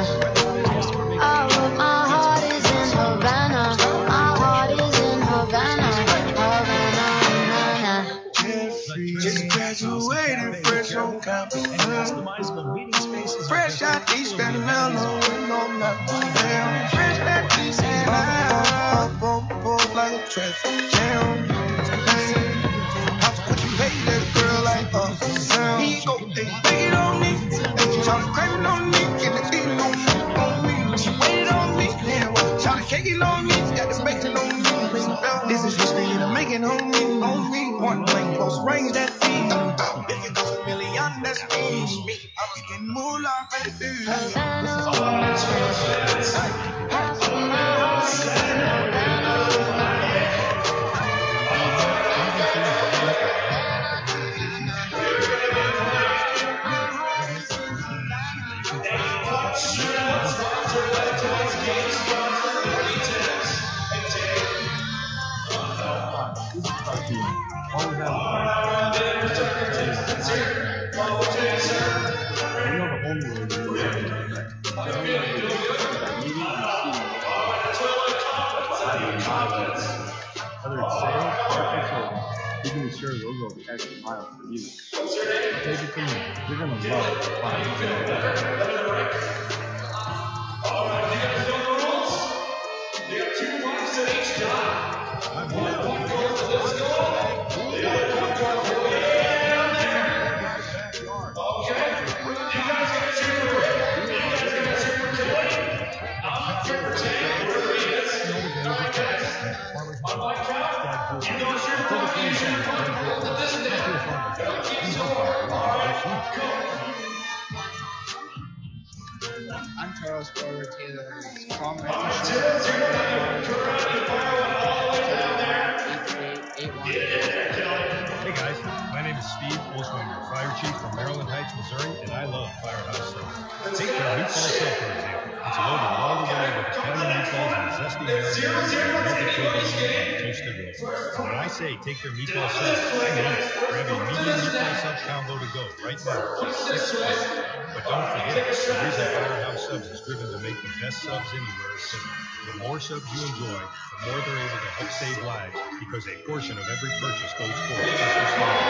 All of my heart is in Havana. My heart is in Havana, Havana, na na. Just graduated fresh on campus. Fresh out East Atlanta, waiting on that damn. Fresh out East Atlanta, up on board like a traffic jam. How could you pay that girl like us? He go, they take it on me. They try to crave it on me, get the beating on me. She waited on me, yeah. Try to cake it on me, got the bacon on me. This is history. We getting moolah, baby. Whether it's sales or control, you can be sure they'll go the extra mile for you. Take it from me, you're going to love buying I'm Charles Forward Taylor. Hey guys, my name is Steve Olswanger, Fire Chief from Maryland Heights, Missouri, and I love Firehouse Sub. Take their meatball sub, for example. It's loaded all the way with Italian meatballs and zesty marinara and toasted rolls. When I say take their meatball sub, I mean it. Grab a medium meatball sub combo to go right now, just $6. But don't forget, the reason Firehouse Subs is driven to make the best subs anywhere is simple. The more subs you enjoy, the more they're able to help save lives, because a portion of every purchase goes toward first responders.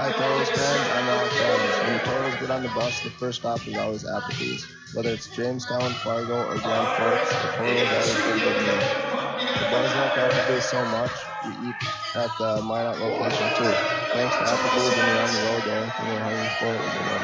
Hi, Toros fans. I'm Alex Adams. When the Toros get on the bus, the first stop is always Applebee's. Whether it's Jamestown, Fargo, or Grand Forks, the Toros always get a good meal. The boys like Applebee's so much, we eat at the Minot location too. Thanks to Applebee's, when you're on the road, the only thing you're hungry for is a win.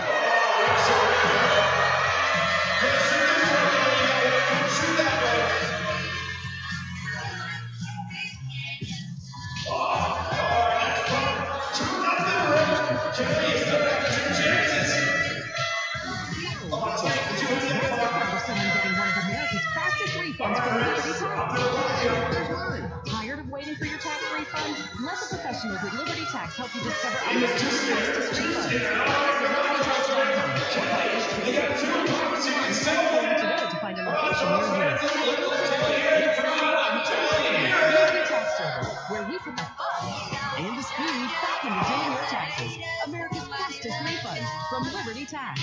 Tired of waiting for your tax refund? Let the professionals at Liberty Tax help you discover our most fastest refunds. Today to find a location near you. Liberty Tax Service, where we put the fun and the speed back into doing your taxes. America's fastest refund from Liberty Tax.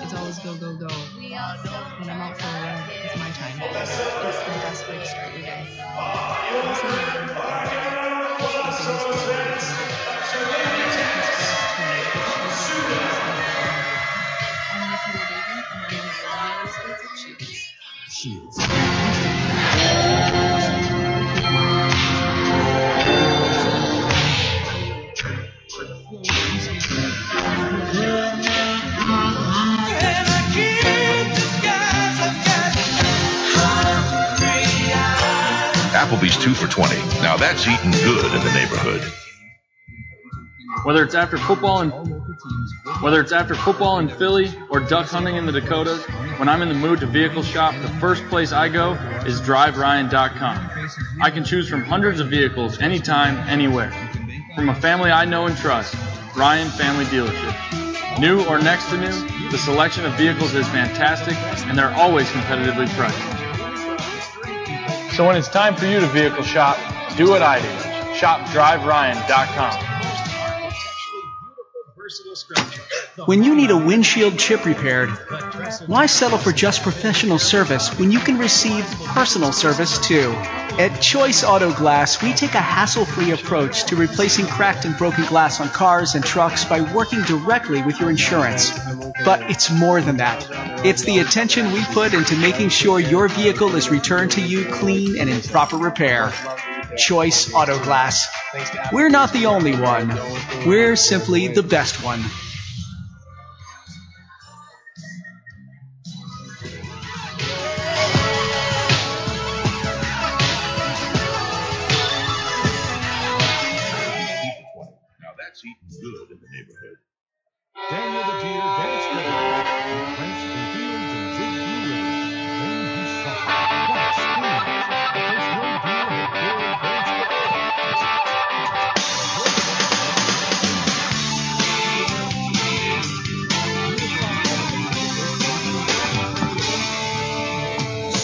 It's always go, go, go. When I'm out for a run, it's my time. It's the best way to start your day. Applebee's 2 for $20. Now that's eating good in the neighborhood. Whether it's after football in Philly or duck hunting in the Dakotas, when I'm in the mood to vehicle shop, the first place I go is DriveRyan.com. I can choose from hundreds of vehicles anytime, anywhere. From a family I know and trust, Ryan Family Dealership. New or next to new, the selection of vehicles is fantastic and they're always competitively priced. So when it's time for you to vehicle shop, do what I do. Shop DriveRyan.com. When you need a windshield chip repaired, why settle for just professional service when you can receive personal service too? At Choice Auto Glass, we take a hassle-free approach to replacing cracked and broken glass on cars and trucks by working directly with your insurance. But it's more than that. It's the attention we put into making sure your vehicle is returned to you clean and in proper repair. Choice Auto Glass. We're not the only one. We're simply the best one. Now that's eating good in the neighborhood. Daniel the Deer danced with him. He pranced in fields and big blue rivers. Then he saw what screamed. Because no deer had dared dance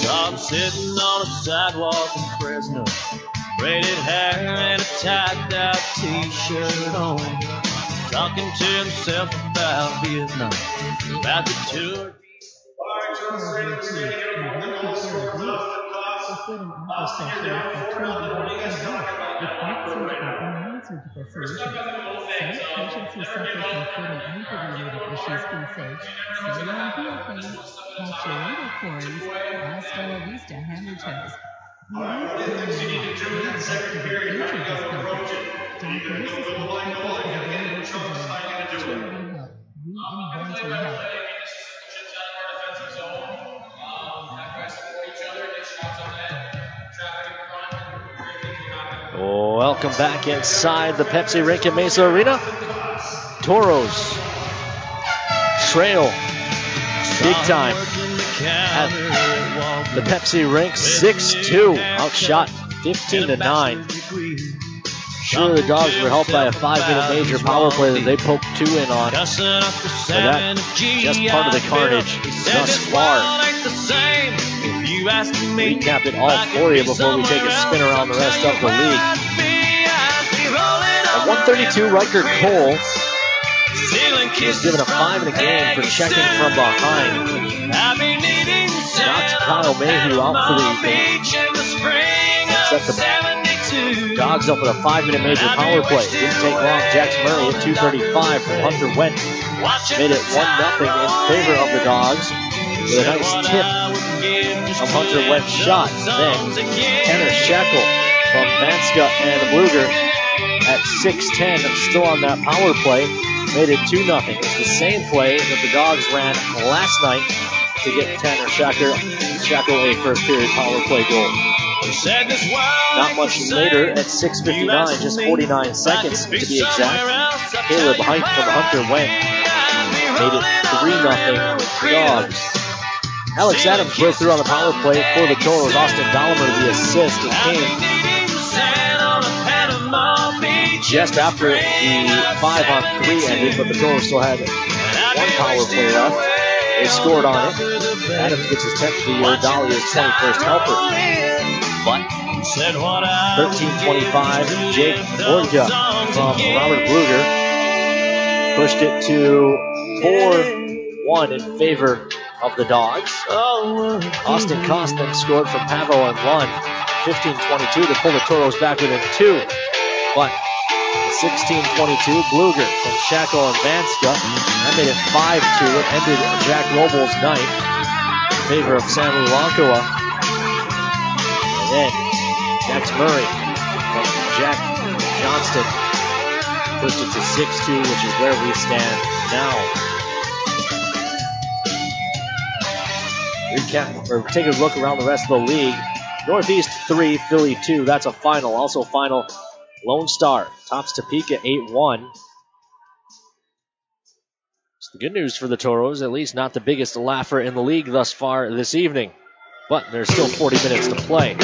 Saw him sitting on a sidewalk in Fresno, braided hair and a tied-out t-shirt on, talking to himself about Vietnam, about the tour. Surgical solutions. Select patients who suffer from foot and ankle-related issues can save cellular heel pain, calcium corns, hasta vista hammer toes. Diagnosis of treatment available today. Children help. Reinventing health. Welcome back inside the Pepsi rink in Mesa Arena. Toros trail big time at the Pepsi rink, 6-2, outshot 15-9. Sure, the Dogs were helped by a 5-minute major power play that they poked 2 in on. So that just part of the carnage thus far. Recap it all for you before we take a spin around the rest of the league. At 132, Riker Cole was given a 5 in a game for checking from behind. Knocked Kyle Mayhew out for the evening. Set the Dogs up with a 5-minute major power play. Didn't take long. Jax Murray at 2:35 from Hunter Wendt made it 1-0 in favor of the Dogs with a nice tip of Hunter Wendt's shot. Then Tanner Shackle from Vanska and Bluger at 6:10, still on that power play, made it 2-0. It's the same play that the Dogs ran last night to get Tanner Shackle a first period power play goal. Not much later at 6:59, just 49 seconds to be exact, Caleb Height from Hunter Wendt made it 3-0 Dogs. Alex Adams broke through on the power play for the Toros. Austin Dollimer the assist. It came just after the 5-on-3 ended, but the Toros still had 1 power play left. They scored on it. Adams gets his 10th of the year. Dahlia's 21st helper. But 13:25, Jake Borja from Robert Bluger pushed it to 4-1 in favor of the Dogs. Austin Costin scored from Pavo and won 15-22 to pull the Toros back within 2. But 16-22, Bluger from Shackle and Vanska. That made it 5-2. It ended Jack Robles' night in favor of Samu Lankoa. And then Jax Murray from Jack Johnston pushed it to 6-2, which is where we stand now. Recap, or take a look around the rest of the league. Northeast 3, Philly 2. That's a final. Also final, Lone Star tops Topeka 8-1. It's the good news for the Toros, at least not the biggest laugher in the league thus far this evening. But there's still 40 minutes to play.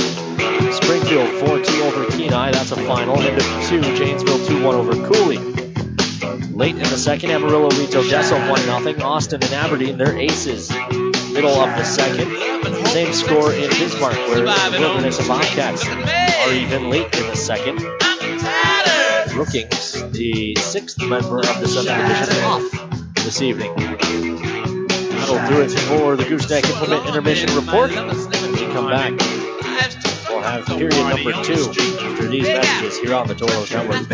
Springfield 4-2 over Kenai. That's a final. End of 2, Janesville 2-1 over Cooley. Late in the second, Amarillo leads Odessa 1-0. Austin and Aberdeen, they're aces. Middle of the second. Same score in Bismarck, where the Wilderness and Bobcats are even late in the second. Brookings, the 6th member of the Southern Division, off this evening. That'll do it for the Gooseneck Implement Intermission Report. When we come back, we'll have period number 2 after these messages here on the Toros Network.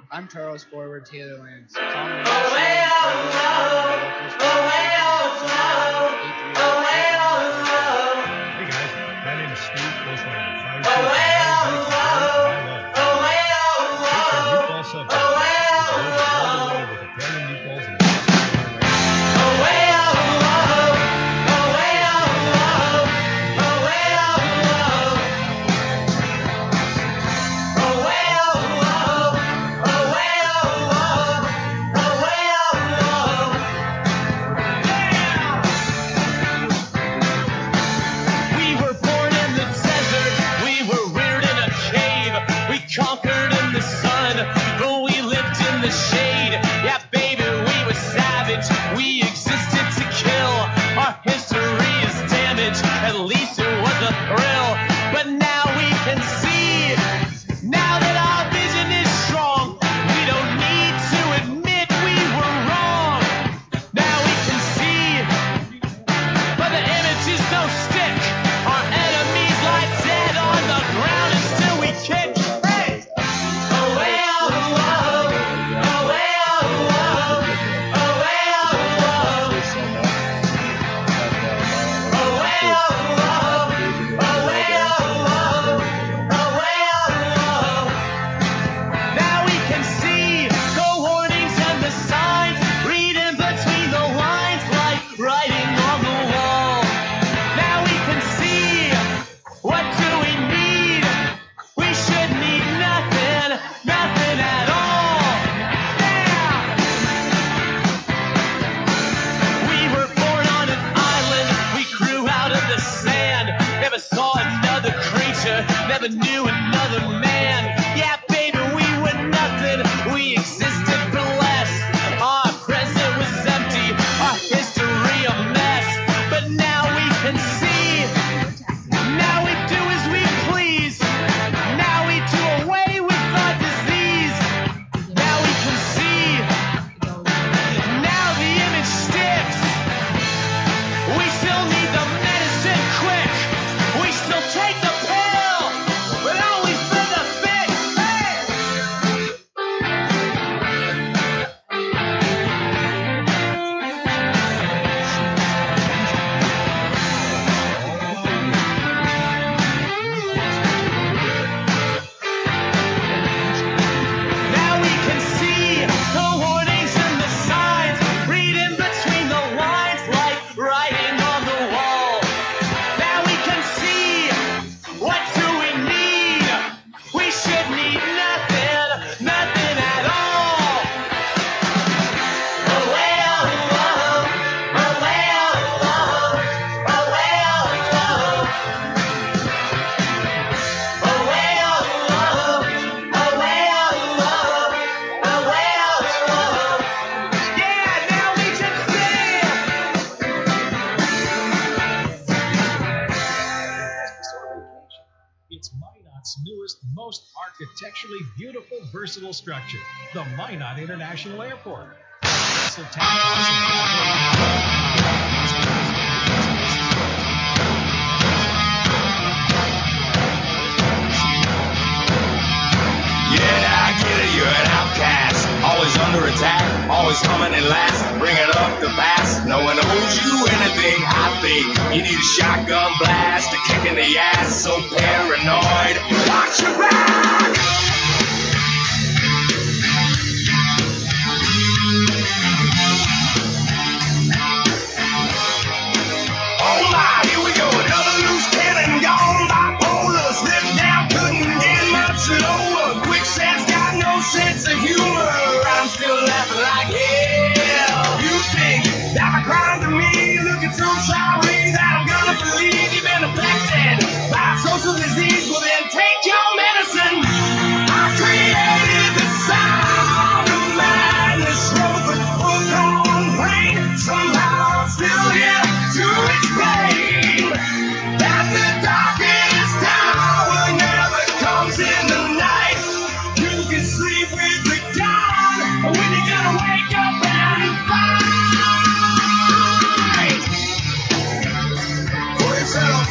I'm Toros forward Taylor Lance. Hey guys, my name is Steve, close line 5 meatball subject. All the way with Italian meatballs and still need the medicine quick. We still take the pill, but only for the fit. Now we can see the warnings and the signs, reading between the lines like writing on the wall. Now we can see, what do we need? We should need nothing, nothing at all. Oh well, oh, oh well, oh, oh well, oh. Oh well, oh, oh well, oh well, oh. Yeah, now we can see. It's Minot's newest, most architecturally beautiful, versatile structure, the Minot International Airport. So Yeah, I get it, you're an outcast. Always under attack, always coming in last. Bringing up the past, no one owes you anything. I think you need a shotgun blast, a kick in the ass. So paranoid, watch your back. Oh my, here we go, another loose cannon gone. Bipolar, slipped down, couldn't get much lower. Quicksand's got no sense of humor. I'm still laughing like hell. You think that my crime to me, looking so sorry that I'm gonna believe you've been affected by social disease? Well then take your medicine. I created the sound of madness, wrote the book on pain. Somehow I'm still here to explain that the darkest hour never comes in the night. You can sleep with the dawn when you're gonna wake up and fight for yourself.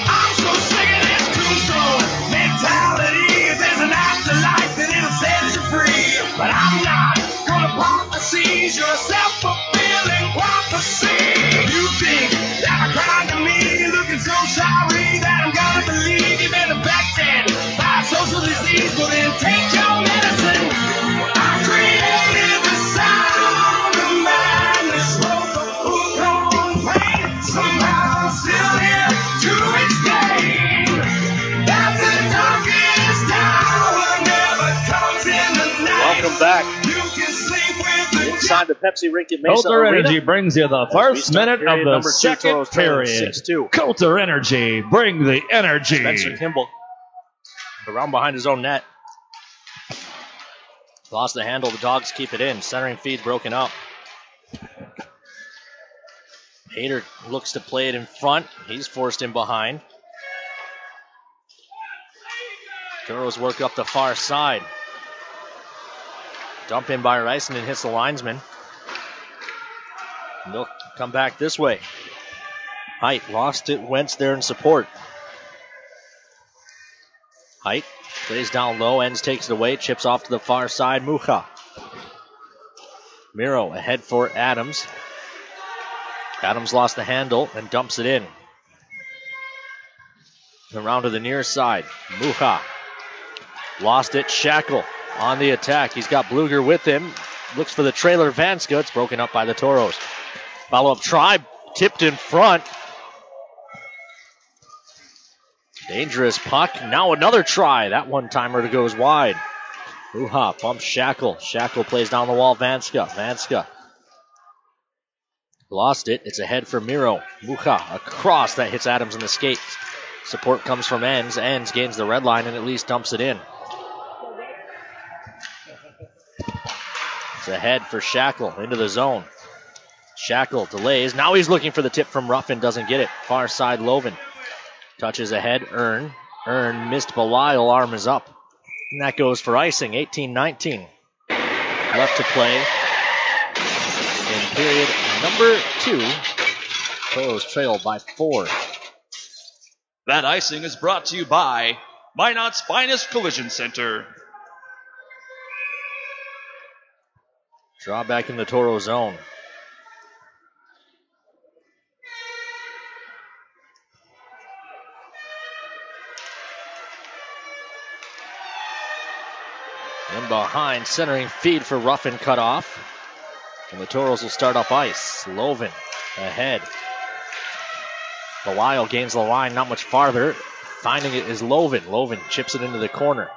I'm so sick of this tombstone mentality. If there's an afterlife, then it'll set you free. But I'm not gonna pop the seas. You're a self-fulfilling prophecy. You think that I cried to me, looking so sorry that I'm gonna believe you've been affected by social disease? Well then take your medicine. I created the sound of madness, wrote the book on pain. Somehow I'm still here to explain that the darkest hour never comes in the night. Welcome back You can sleep with the inside the Pepsi Rink at Mesa Coulter Arena. Energy brings you the As we first start minute of period the number two, second Toros trailing period. 6-2. Coulter Energy, bring the energy. Spencer Kimball around behind his own net. Lost the handle. The Dogs keep it in. Centering feed broken up. Hayter looks to play it in front. He's forced in behind. Toros work up the far side. Dump in by Rice and hits the linesman. And they'll come back this way. Height lost it. Wentz there in support. Height plays down low. Enns takes it away. Chips off to the far side. Mucha. Miro ahead for Adams. Adams lost the handle and dumps it in. Around to the near side. Mucha. Lost it. Shackle on the attack. He's got Bluger with him. Looks for the trailer. Vanska. It's broken up by the Toros. Follow-up try. Tipped in front. Dangerous puck. Now another try. That one-timer goes wide. Mucha bumps Shackle. Shackle plays down the wall. Vanska. Vanska. Lost it. It's ahead for Miro. Mucha across. That hits Adams in the skates. Support comes from Enns. Enns gains the red line and at least dumps it in. It's ahead for Shackle into the zone. Shackle delays. Now he's looking for the tip from Ruffin. Doesn't get it. Far side Loven. Touches ahead. Earn missed Belial. Arm is up. And that goes for icing. 18-19. left to play in period number 2. Toros trail by 4. That icing is brought to you by Minot's Finest Collision Center. Draw back in the Toro zone. In behind, centering feed for Ruffin cut off. And the Toros will start up ice. Lovin ahead. Belial gains the line, not much farther. Finding it is Lovin. Lovin chips it into the corner.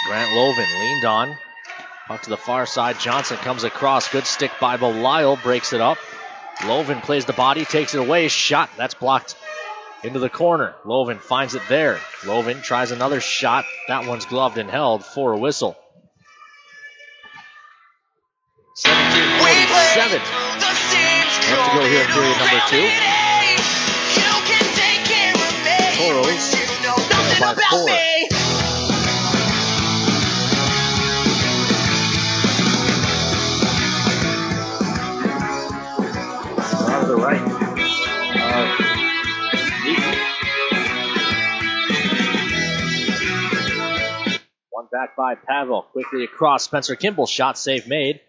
Grant Lovin leaned on. Puck to the far side. Johnson comes across. Good stick by Belial. Breaks it up. Lovin plays the body, takes it away. Shot. That's blocked into the corner. Lovin finds it there. Lovin tries another shot. That one's gloved and held for a whistle. 17:47. Have to go here in period number 2. Toros by 4. Out of the right. One back by Pavel. Quickly across. Spencer Kimball. Shot save made.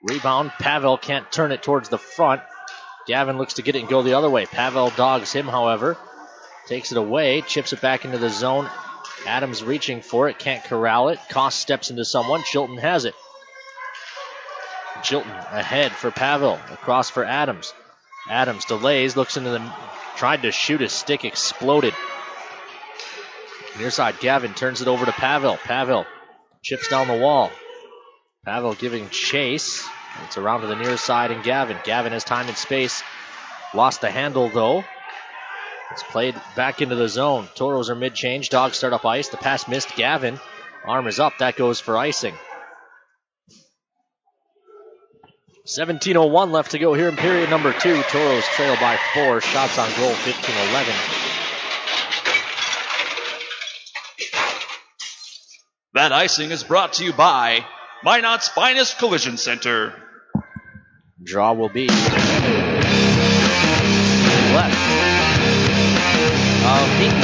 Rebound. Pavel can't turn it towards the front. Gavin looks to get it and go the other way. Pavel dogs him, however. Takes it away. Chips it back into the zone. Adams reaching for it. Can't corral it. Koss steps into someone. Chilton has it. Chilton ahead for Pavel. Across for Adams. Adams delays. Looks into the... Tried to shoot his stick. Exploded. Near side. Gavin turns it over to Pavel. Pavel chips down the wall. Pavel giving chase. It's around to the near side and Gavin. Gavin has time and space. Lost the handle though. It's played back into the zone. Toros are mid-change. Dogs start up ice. The pass missed. Gavin. Arm is up. That goes for icing. 17:01 left to go here in period number 2. Toros trail by 4. Shots on goal 15-11. That icing is brought to you by Minot's Finest Collision Center. Draw will be left of Heaton.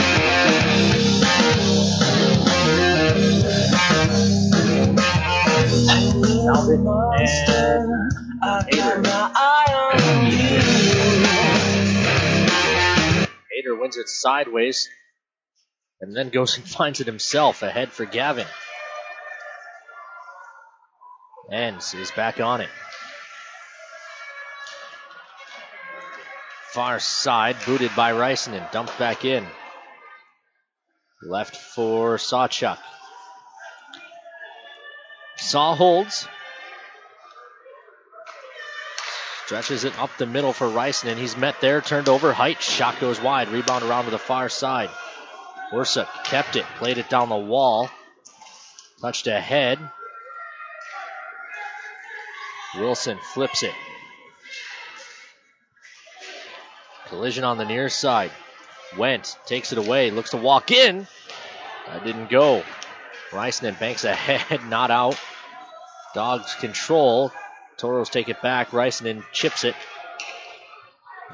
Hader wins it sideways and then goes and finds it himself. Ahead for Gavin. Enns is back on it. Far side, booted by Rysanen. Dumped back in. Left for Sawchuk. Saw holds. Stretches it up the middle for Rysanen. He's met there, turned over. Height, shot goes wide. Rebound around to the far side. Worsup kept it, played it down the wall. Touched ahead. Wilson flips it. Collision on the near side. Went, takes it away, looks to walk in. That didn't go. Rysanen banks ahead, not out. Dogs control. Toros take it back. Rysanen chips it.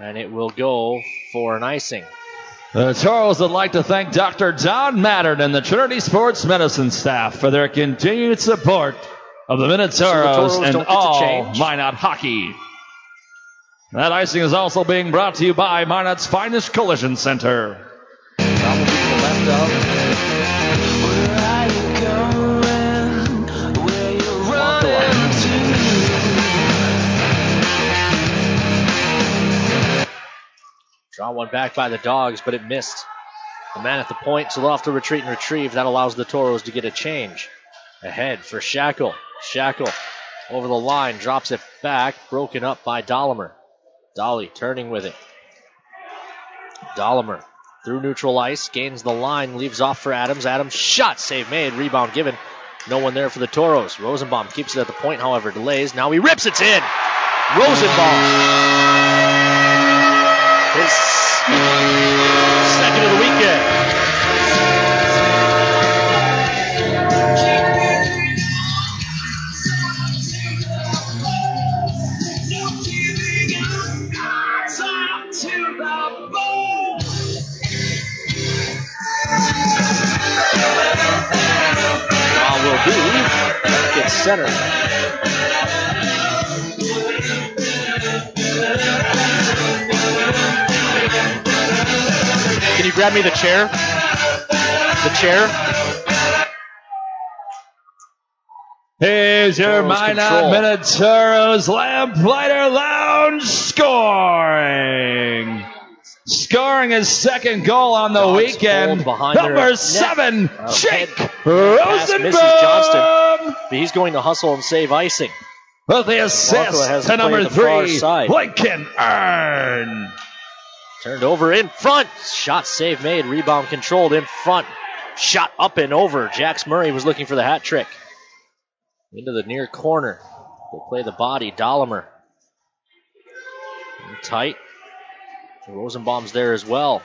And it will go for an icing. The Toros would like to thank Dr. Don Mattern and the Trinity Sports Medicine staff for their continued support of the Minotauros and all Minot hockey. That icing is also being brought to you by Minot's Finest Collision Center. Probably to the left of. Draw one back by the Dogs, but it missed. The man at the point, so they'll have to retreat and retrieve. That allows the Toros to get a change. Ahead for Shackle. Shackle over the line, drops it back, broken up by Dahlemer. Dolly turning with it. Dahlemer through neutral ice, gains the line, leaves off for Adams. Adams shot, save made, rebound given. No one there for the Toros. Rosenbaum keeps it at the point, however, delays. Now he rips it in. Rosenbaum. His second of the weekend. center. Can you grab me the chair? The chair? Here's your Minot Minotauros Lamplighter Lounge scoring. Scoring his second goal on the weekend. Number 7, Jake Rosenbaum. Johnston, but he's going to hustle and save icing. With the assist to number 3, Lincoln Earn. Turned over in front. Shot save made. Rebound controlled in front. Shot up and over. Jax Murray was looking for the hat trick. Into the near corner. They play the body. Dahlimer. In tight. Rosenbaum's there as well.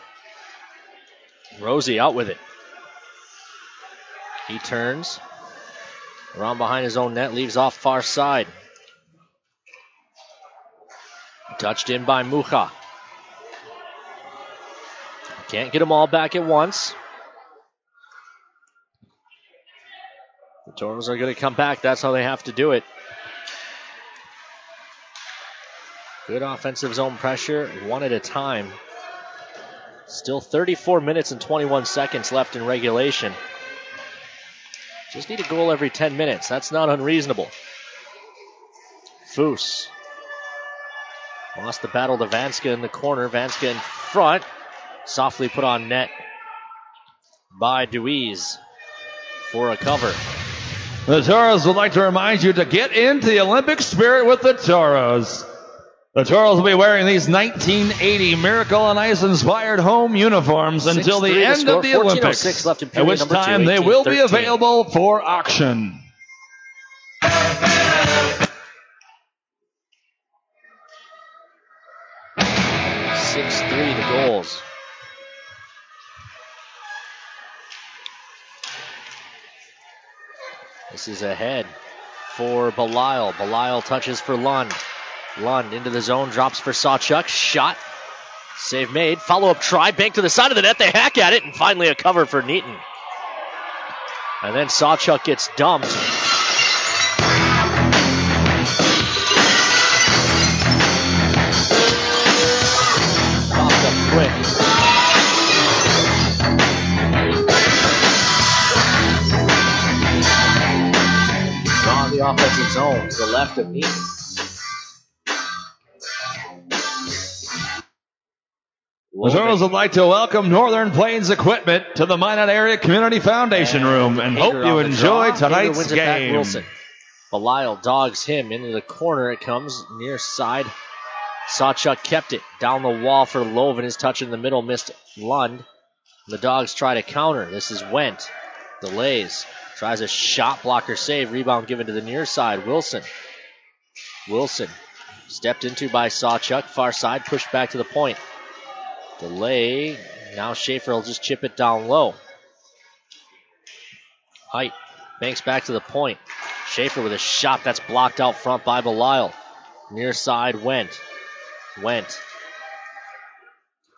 Rosie out with it. He turns. Around behind his own net. Leaves off far side. Touched in by Mucha. Can't get them all back at once. The Toros are going to come back. That's how they have to do it. Good offensive zone pressure, one at a time. Still 34 minutes and 21 seconds left in regulation. Just need a goal every 10 minutes. That's not unreasonable. Foose. Lost the battle to Vanska in the corner. Vanska in front. Softly put on net by Deweese for a cover. The Toros would like to remind you to get into the Olympic spirit with the Toros. The Toros will be wearing these 1980 Miracle on Ice inspired home uniforms until the end of the Olympics, left in at which time they will be available for auction. 6-3 the goals. This is ahead for Belisle. Belisle touches for Lund. Lund into the zone, drops for Sawchuk. Shot. Save made. Follow-up try. Bank to the side of the net. They hack at it. And finally a cover for Neaton. And then Sawchuk gets dumped. Popped up quick. On the offensive zone to the left of Neaton. The Toros would like to welcome Northern Plains Equipment to the Minot Area Community Foundation Room and hope you enjoy tonight's game. Wilson. Belisle dogs him into the corner. It comes near side. Sawchuk kept it down the wall for Loven. His touch in the middle missed Lund. The Dogs try to counter. This is Wendt. Delays. Tries a shot blocker save. Rebound given to the near side. Wilson. Wilson stepped into by Sawchuk. Far side. Pushed back to the point. Delay. Now Schaefer will just chip it down low. Height. Banks back to the point. Schaefer with a shot that's blocked out front by Belisle. Near side Wendt. Wendt.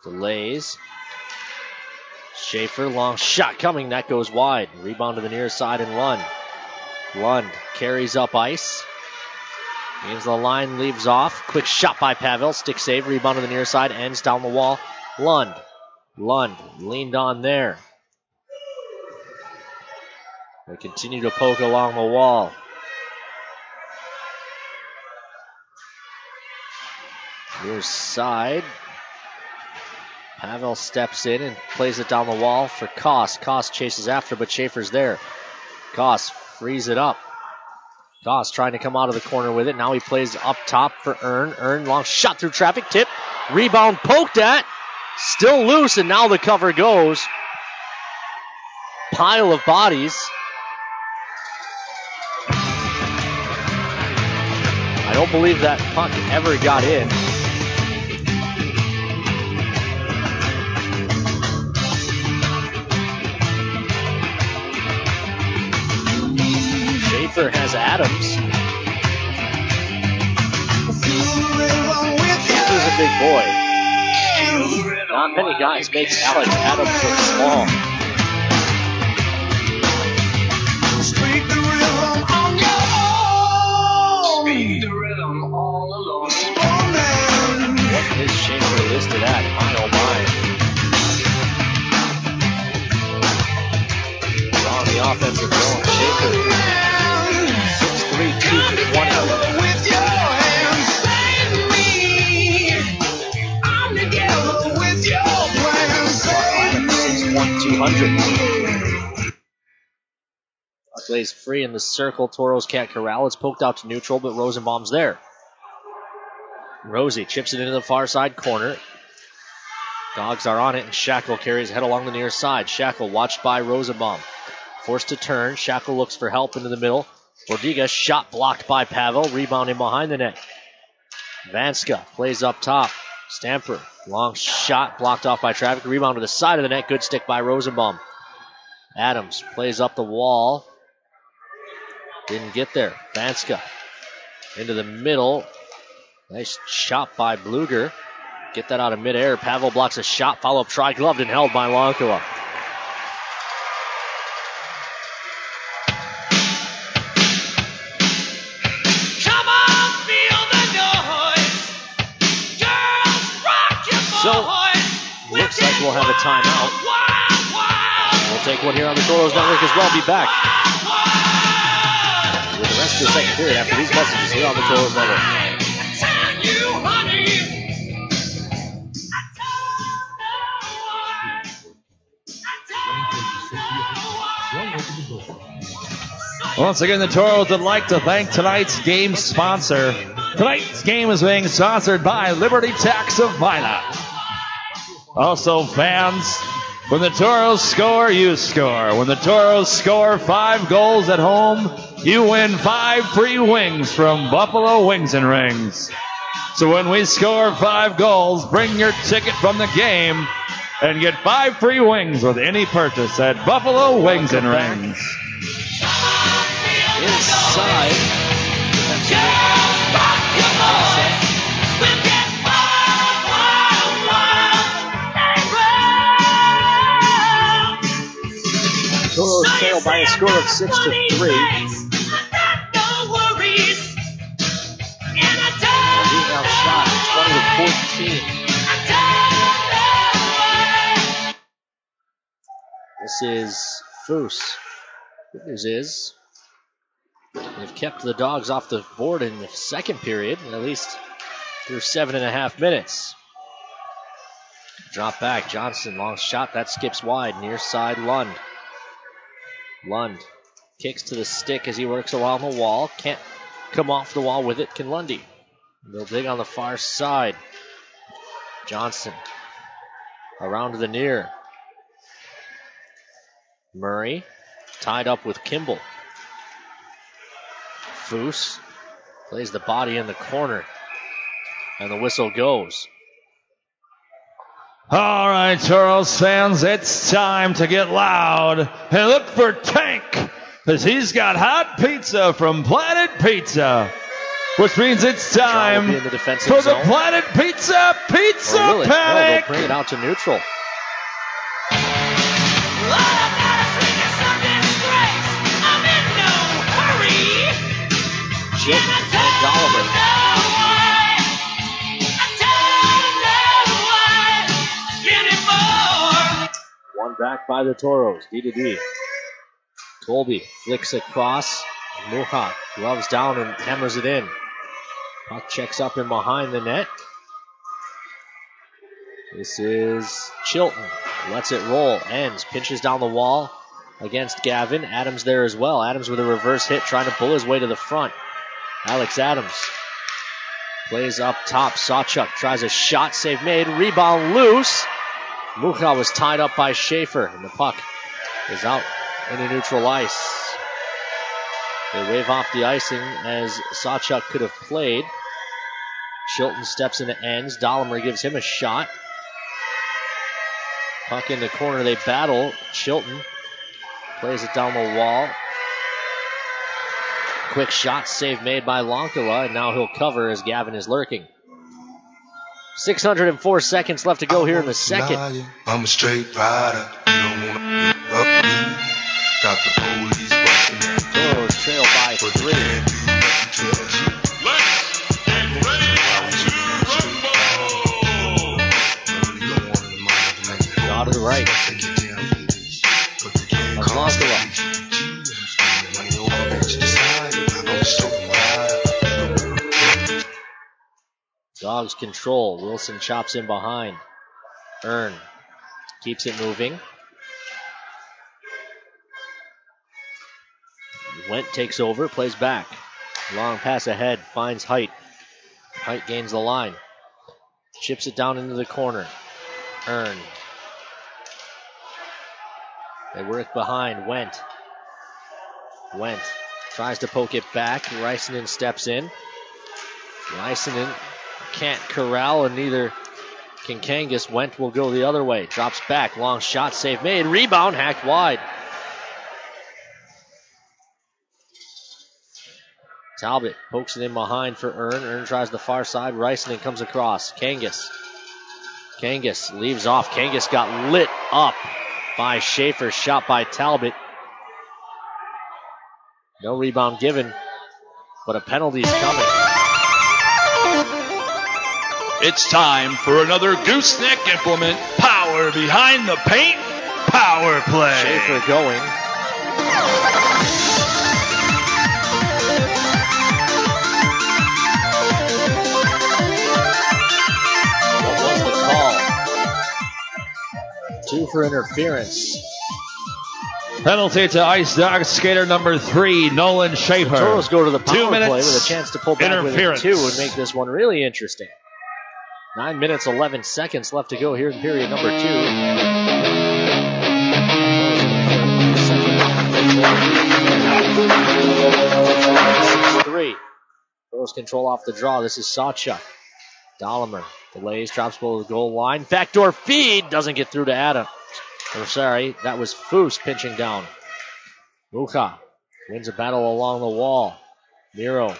Delays. Schaefer, long shot coming. That goes wide. Rebound to the near side and Lund. Lund carries up ice. Gains the line, leaves off. Quick shot by Pavel. Stick save. Rebound to the near side. Ends down the wall. Lund. Lund leaned on there. They continue to poke along the wall. Near side. Pavel steps in and plays it down the wall for Koss. Koss chases after, but Schaefer's there. Koss frees it up. Koss trying to come out of the corner with it. Now he plays up top for Earn. Earn, long shot through traffic. Tip. Rebound poked at. Still loose, and now the cover goes. Pile of bodies. I don't believe that puck ever got in. Schaefer has Adams. Schaefer's a big boy. Not many guys make Alex Adams look small. Puck lays free in the circle. Toros can't corral. It's poked out to neutral, but Rosenbaum's there. Rosie chips it into the far side corner. Dogs are on it, and Shackle carries head along the near side. Shackle watched by Rosenbaum. Forced to turn. Shackle looks for help into the middle. Rodriguez shot blocked by Pavel. Rebounding behind the net. Vanska plays up top. Stamper, long shot blocked off by traffic. Rebound to the side of the net. Good stick by Rosenbaum. Adams plays up the wall. Didn't get there. Vanska into the middle. Nice shot by Bluger. Get that out of midair. Pavel blocks a shot. Follow-up try. Gloved and held by Lonkala. So, looks like we'll have a timeout. We'll take one here on the Toros Network as well. Be back with the rest of the second period after these messages here on the Toros Network. Once again, the Toros would like to thank tonight's game sponsor. Tonight's game is being sponsored by Liberty Tax of Minot. Also, fans, when the Toros score, you score. When the Toros score 5 goals at home, you win 5 free wings from Buffalo Wings and Rings. So when we score 5 goals, bring your ticket from the game and get 5 free wings with any purchase at Buffalo Wings and Rings. Inside. Toros trail by a score of 6-3. Rebound shot, 20-14. This is Foose. Good news is they've kept the Dogs off the board in the second period, at least through 7.5 minutes. Drop back, Johnson, long shot, that skips wide, near side Lund. Lund kicks to the stick as he works around the wall. Can't come off the wall with it, can Lundy. They'll dig on the far side. Johnson around to the near. Murray tied up with Kimball. Foose plays the body in the corner, and the whistle goes. All right, Toros fans, it's time to get loud and look for Tank, because he's got hot pizza from Planet Pizza, which means it's time for the Planet Pizza Panic. No, they'll bring it out to neutral. Chilton and Gallagher. One back by the Toros, D-to-D. Colby flicks across. Muha gloves down and hammers it in. Puck checks up and behind the net. This is Chilton. Lets it roll. Ends. Pinches down the wall against Gavin. Adams there as well. Adams with a reverse hit trying to pull his way to the front. Alex Adams plays up top. Sawchuk tries a shot. Save made. Rebound loose. Mucha was tied up by Schaefer, and the puck is out into neutral ice. They wave off the icing as Sawchuk could have played. Chilton steps into ends. Dahlimer gives him a shot. Puck in the corner. They battle. Chilton plays it down the wall. Quick shot, save made by Lonkala, and now he'll cover as Gavin is lurking. 604 seconds left to go here in the second. I'm a straight rider. You don't wanna up me. Got the police busting that. Toros trail by 3. Out to the right. Lonkala. Dogs control. Wilson chops in behind. Earn keeps it moving. Went takes over, plays back. Long pass ahead, finds Height. Height gains the line. Chips it down into the corner. Earn. They work behind. Went tries to poke it back. Reisinen steps in. Reisinen can't corral, and neither can Kangas. Went will go the other way. Drops back. Long shot. Save made. Rebound. Hacked wide. Talbot pokes it in behind for Earn. Earn tries the far side. Reisinen comes across. Kangas leaves off. Kangas got lit up by Schaefer. Shot by Talbot. No rebound given, but a penalty's coming. It's time for another gooseneck implement. Power behind the paint. Power play. Schaefer going. What was the call? 2 for interference. Penalty to Ice Dogs skater number 3, Nolan Schaefer. The Toros go to the power 2 minutes play with a chance to pull back with it 2 and make this one really interesting. 9 minutes, 11 seconds left to go here in period number 2. Toros control off the draw. This is Sawchuk. Dahlemer delays, drops below the goal line. Backdoor feed, doesn't get through to Adam. That was Foose pinching down. Mucha wins a battle along the wall. Miro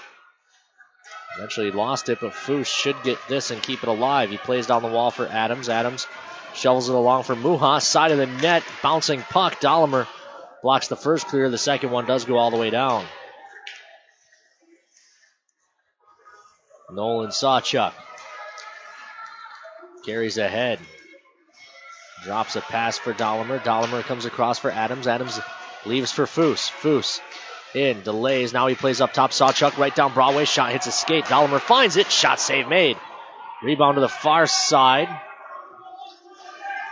eventually lost it, but Foose should get this and keep it alive. He plays down the wall for Adams. Adams shovels it along for Muha. Side of the net, bouncing puck. Dahlemer blocks the first clear. The second one does go all the way down. Nolan Sawchuk carries ahead. Drops a pass for Dahlemer. Dahlemer comes across for Adams. Adams leaves for Foose. Foose in, delays. Now he plays up top. Sawchuk right down Broadway. Shot hits a skate. Dahlemer finds it. Shot save made. Rebound to the far side.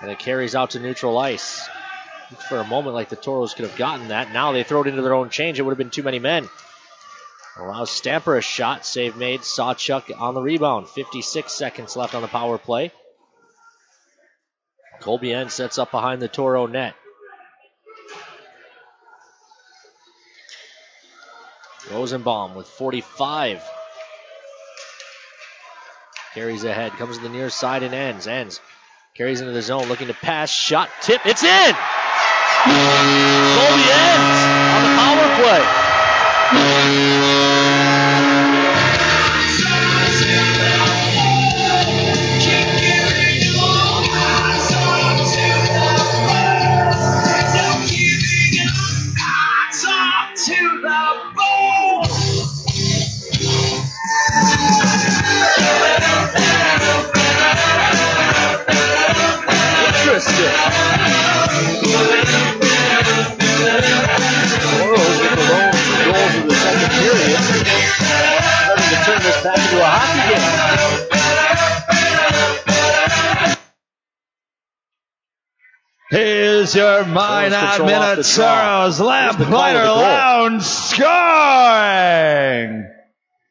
And it carries out to neutral ice. For a moment like the Toros could have gotten that. Now they throw it into their own change. It would have been too many men. Allows Stamper a shot. Save made. Sawchuk on the rebound. 56 seconds left on the power play. Colbien sets up behind the Toro net. Rosenbaum with 45. Carries ahead, comes to the near side and ends. Carries into the zone, looking to pass, shot, tip, it's in! Colbien on the power play. Interesting. Toros get the lone goals in the second period. Starting to turn this back into a hockey game. Here's your Minot Minotauros Lamplighter Lounge scoring!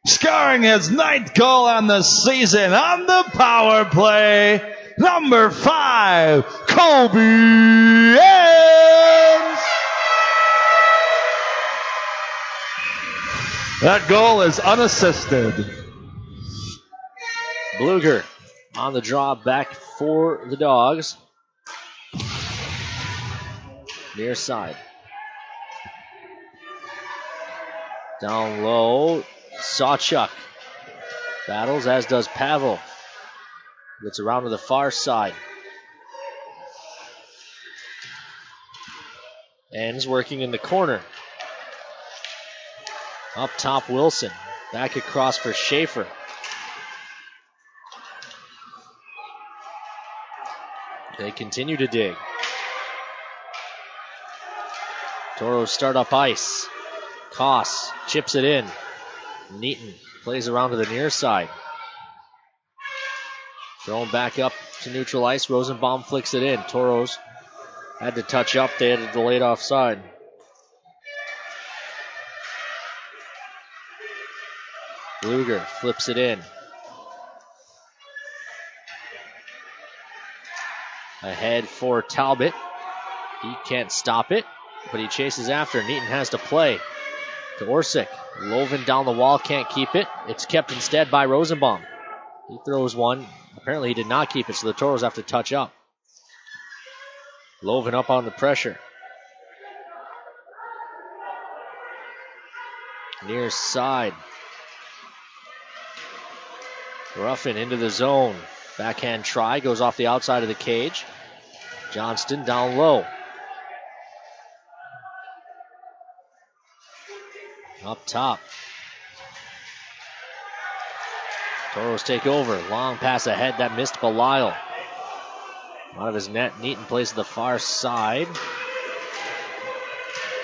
Scoring his 9th goal on the season on the power play. Number 5, Colby Enns. That goal is unassisted. Bluger on the draw back for the Dogs. Near side. Down low, Sawchuk battles, as does Pavel. Gets around to the far side. Ends working in the corner. Up top, Wilson. Back across for Schaefer. They continue to dig. Toros start up ice. Koss chips it in. Neaton plays around to the near side. Thrown back up to neutral ice. Rosenbaum flicks it in. Toros had to touch up. They had to delay it offside. Luger flips it in. Ahead for Talbot. He can't stop it, but he chases after. Neaton has to play to Orsic. Loven down the wall, can't keep it. It's kept instead by Rosenbaum. He throws one. Apparently he did not keep it, so the Toros have to touch up. Loven up on the pressure. Near side. Ruffin into the zone. Backhand try, goes off the outside of the cage. Johnston down low. Up top. Toros take over. Long pass ahead that missed Belial. Out of his net, Neaton plays to the far side.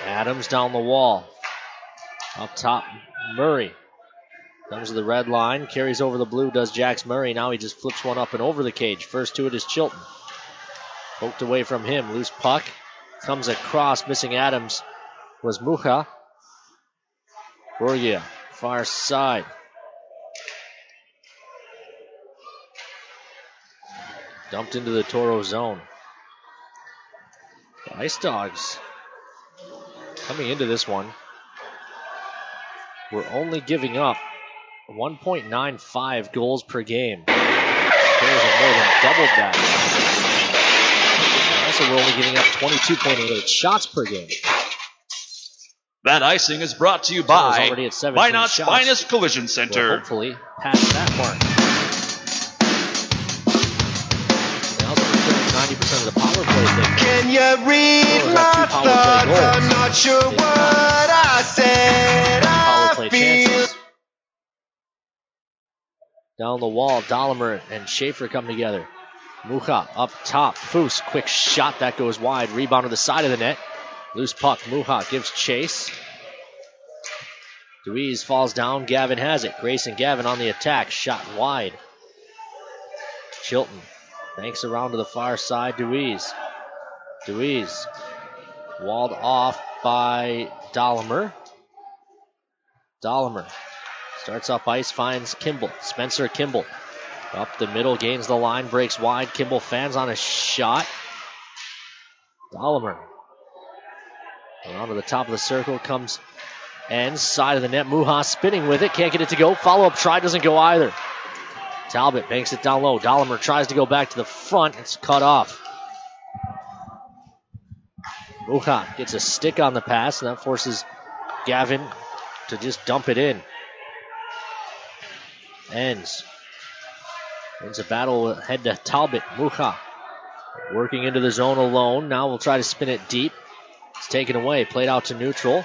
Adams down the wall. Up top, Murray. Comes to the red line, carries over the blue, does Jax Murray. Now he just flips one up and over the cage. First to it is Chilton. Poked away from him. Loose puck. Comes across, missing Adams was Mucha. Borgia, far side. Dumped into the Toro zone. The Ice Dogs coming into this one. We're only giving up 1.95 goals per game. Toros have more than doubled that. And also, we're only giving up 22.88 shots per game. That icing is brought to you by Minot's shots. Finest Collision Center. We'll hopefully pass that mark. They also returned 90% of the power play thing. Can you read my thoughts? I'm not sure what I said. I feel. Down the wall, Dahlimer and Schaefer come together. Mucha up top. Foose, quick shot. That goes wide. Rebound to the side of the net. Loose puck. Mucha gives chase. Deweese falls down. Gavin has it. Grayson Gavin on the attack. Shot wide. Chilton banks around to the far side. Deweese. Deweese walled off by Dahlimer. Dahlimer starts up ice, finds Kimball. Spencer Kimball up the middle, gains the line, breaks wide. Kimball fans on a shot. Dahlimer around to the top of the circle, comes ends, side of the net. Muha spinning with it, can't get it to go. Follow-up try doesn't go either. Talbot banks it down low. Dahlimer tries to go back to the front. It's cut off. Muha gets a stick on the pass, and that forces Gavin to just dump it in. Ends a battle head to Talbot. Mucha working into the zone alone. Now we'll try to spin it deep. It's taken away. Played out to neutral.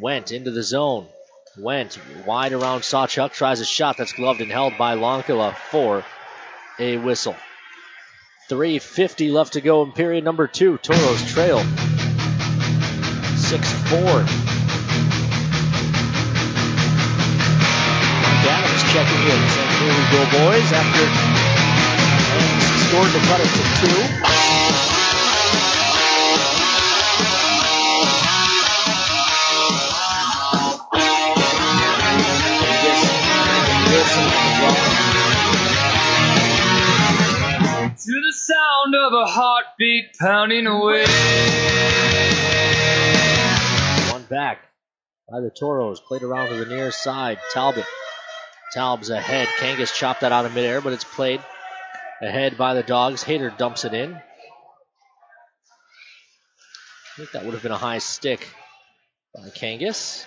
Went into the zone. Went wide around Sawchuk. Tries a shot that's gloved and held by Lonkala for a whistle. 3:50 left to go in period number 2. Toros trail 6-4. Adams checking in. So here we go, boys. After scored to cut it to 2. To the sound of a heartbeat pounding away. One back by the Toros. Played around to the near side. Talbot. Talb's ahead. Kangas chopped that out of midair, but it's played ahead by the Dogs. Hayter dumps it in. I think that would have been a high stick by Kangas.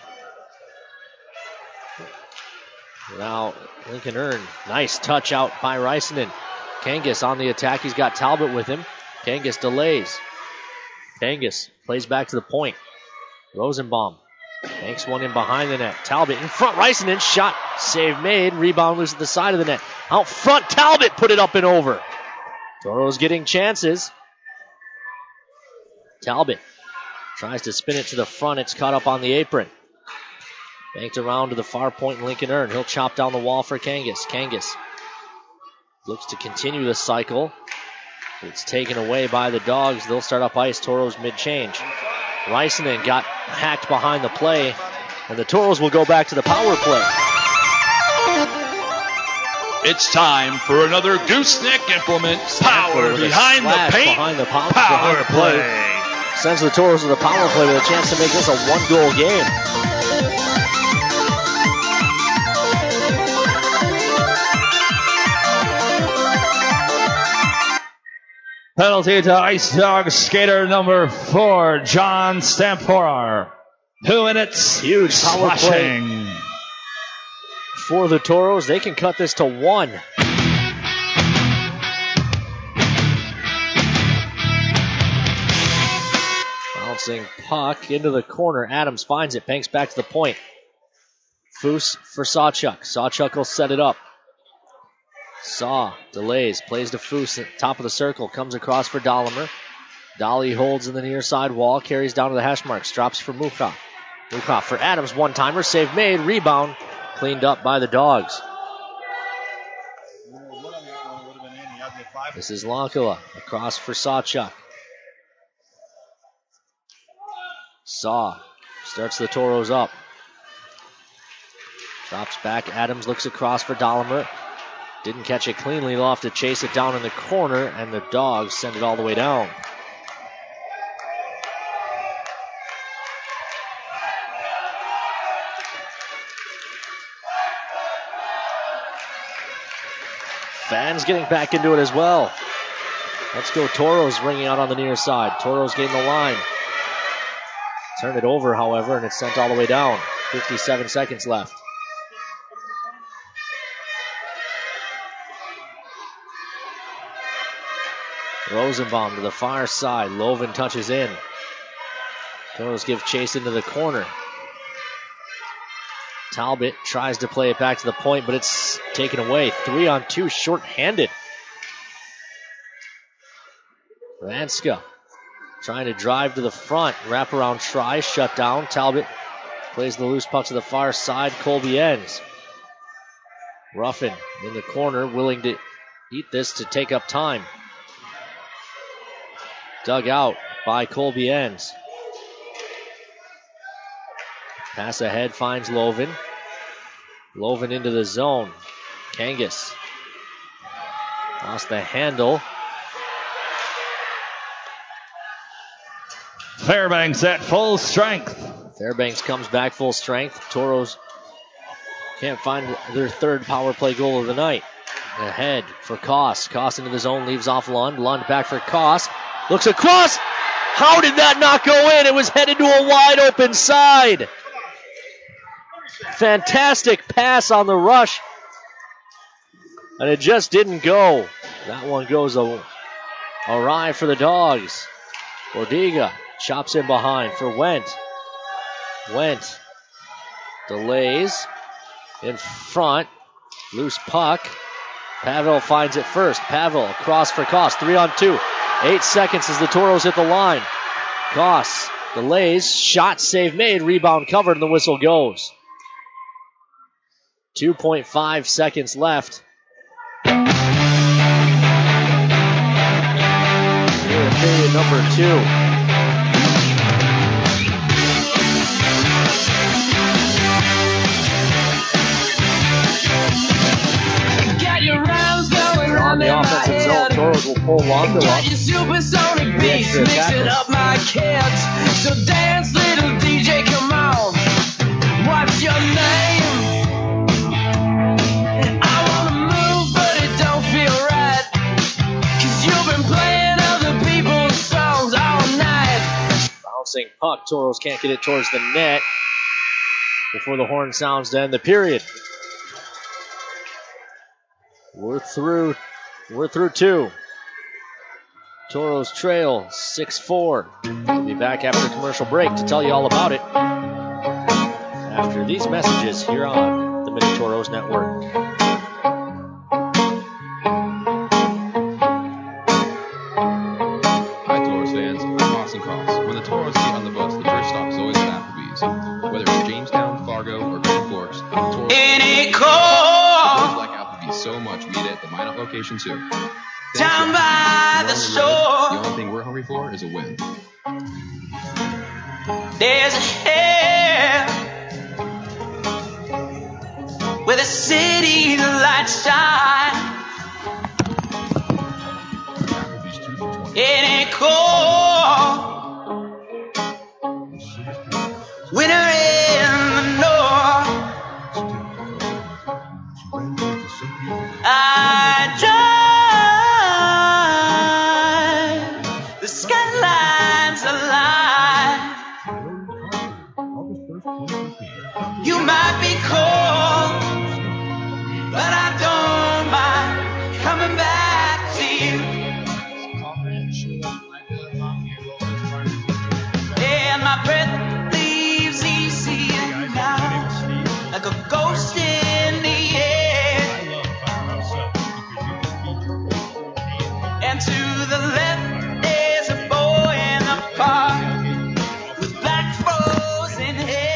Now Lincoln Earn. Nice touch out by Reisenden. Kangas on the attack. He's got Talbot with him. Kangas delays. Kangas plays back to the point. Rosenbaum banks one in behind the net. Talbot in front. Reisenden shot. Save made. Rebound loose at the side of the net. Out front. Talbot put it up and over. Toros getting chances. Talbot tries to spin it to the front. It's caught up on the apron. Banked around to the far point in Lincoln Earn. He'll chop down the wall for Kangas. Kangas looks to continue the cycle. It's taken away by the Dogs. They'll start up ice. Toros mid-change. Reisenden got hacked behind the play And the Toros will go back to the power play. It's time for another Gooseneck Implement Power Behind the Paint Power Play. Sends the Toros to the power play with a chance to make this a one-goal game. Penalty to Ice Dog skater number 4, John Stampora. 2 minutes. Huge power play for the Toros. They can cut this to 1. Bouncing puck into the corner. Adams finds it, banks back to the point. Foose for Sawchuk. Sawchuk will set it up. Saw delays, plays to Foose at the top of the circle, comes across for Dahlimer. Dolly holds in the near side wall, carries down to the hash marks, drops for Mukoff. Mukoff for Adams, one-timer, save made, rebound, cleaned up by the Dogs. This is Lankala, across for Sawchuk. Saw starts the Toros up. Drops back, Adams looks across for Dahlimer. Didn't catch it cleanly. They'll have to chase it down in the corner, and the Dogs send it all the way down. Fans getting back into it as well. Let's go Toros ringing out on the near side. Toros getting the line. Turned it over, however, and it's sent all the way down. 57 seconds left. Rosenbaum to the far side. Loven touches in. Toros give chase into the corner. Talbot tries to play it back to the point, but it's taken away. 3-on-2, short-handed. Vanska trying to drive to the front. Wraparound try, shut down. Talbot plays the loose puck to the far side. Colby ends. Ruffin in the corner, willing to eat this to take up time. Dug out by Colby ends. Pass ahead finds Loven. Loven into the zone. Kangas lost the handle. Fairbanks at full strength. Fairbanks comes back full strength. Toros can't find their third power play goal of the night. Ahead for Koss. Koss into the zone, leaves off Lund. Lund back for Koss. Looks across. How did that not go in? It was headed to a wide open side. Fantastic pass on the rush. And it just didn't go. That one goes awry for the Dogs. Bordiga chops in behind for Wendt. Wendt delays in front. Loose puck. Pavel finds it first. Pavel across for Koss. 3-on-2. 8 seconds as the Toros hit the line. Koss delays. Shot save made. Rebound covered and the whistle goes. 2.5 seconds left. Here in period number 2. On the offensive zone, Toros will pull Longo up. Supersonic beats, mixing up my kids. So dance, little DJ, come on. What's your name? I wanna move, but it don't feel right. 'Cause you've been playing other people's songs all night. Bouncing puck, Toros can't get it towards the net before the horn sounds to end the period. We're through 2. Toros trail 6-4. We'll be back after a commercial break to tell you all about it after these messages here on the Minotauros Network. Hi, Toros fans. I'm Austin Cross. When the Toros get on the bus, the first stop is always at Applebee's. Whether it's Jamestown, Fargo, or Grand Forks, the Toros like Applebee's so much we eat at the Minot location too. Down by the shore. The only thing we're hungry for is a win. There's a hell where the city lights shine. It ain't cold, winter in the north. I drive, the skyline's alive. You might be cold, but I don't mind coming back to you. And my breath leaves easy now, like a ghost in the air. And to the left there's a boy in the park with black frozen hair.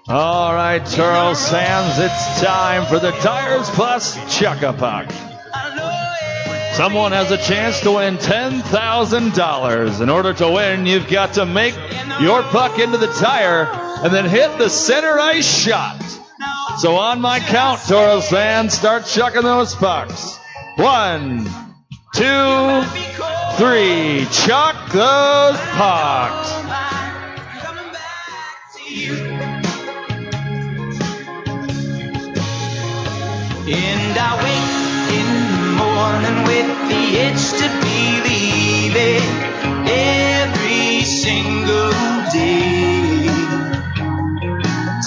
All right, Charles Sands, it's time for the Tires Plus Chuck-a-Puck. Someone has a chance to win $10,000. In order to win, you've got to make your puck into the tire and then hit the center ice shot. So on my count, Toros fans, start chucking those pucks. 1, 2, 3. Chuck those pucks. And I wake in the morning with the itch to believe it every single day.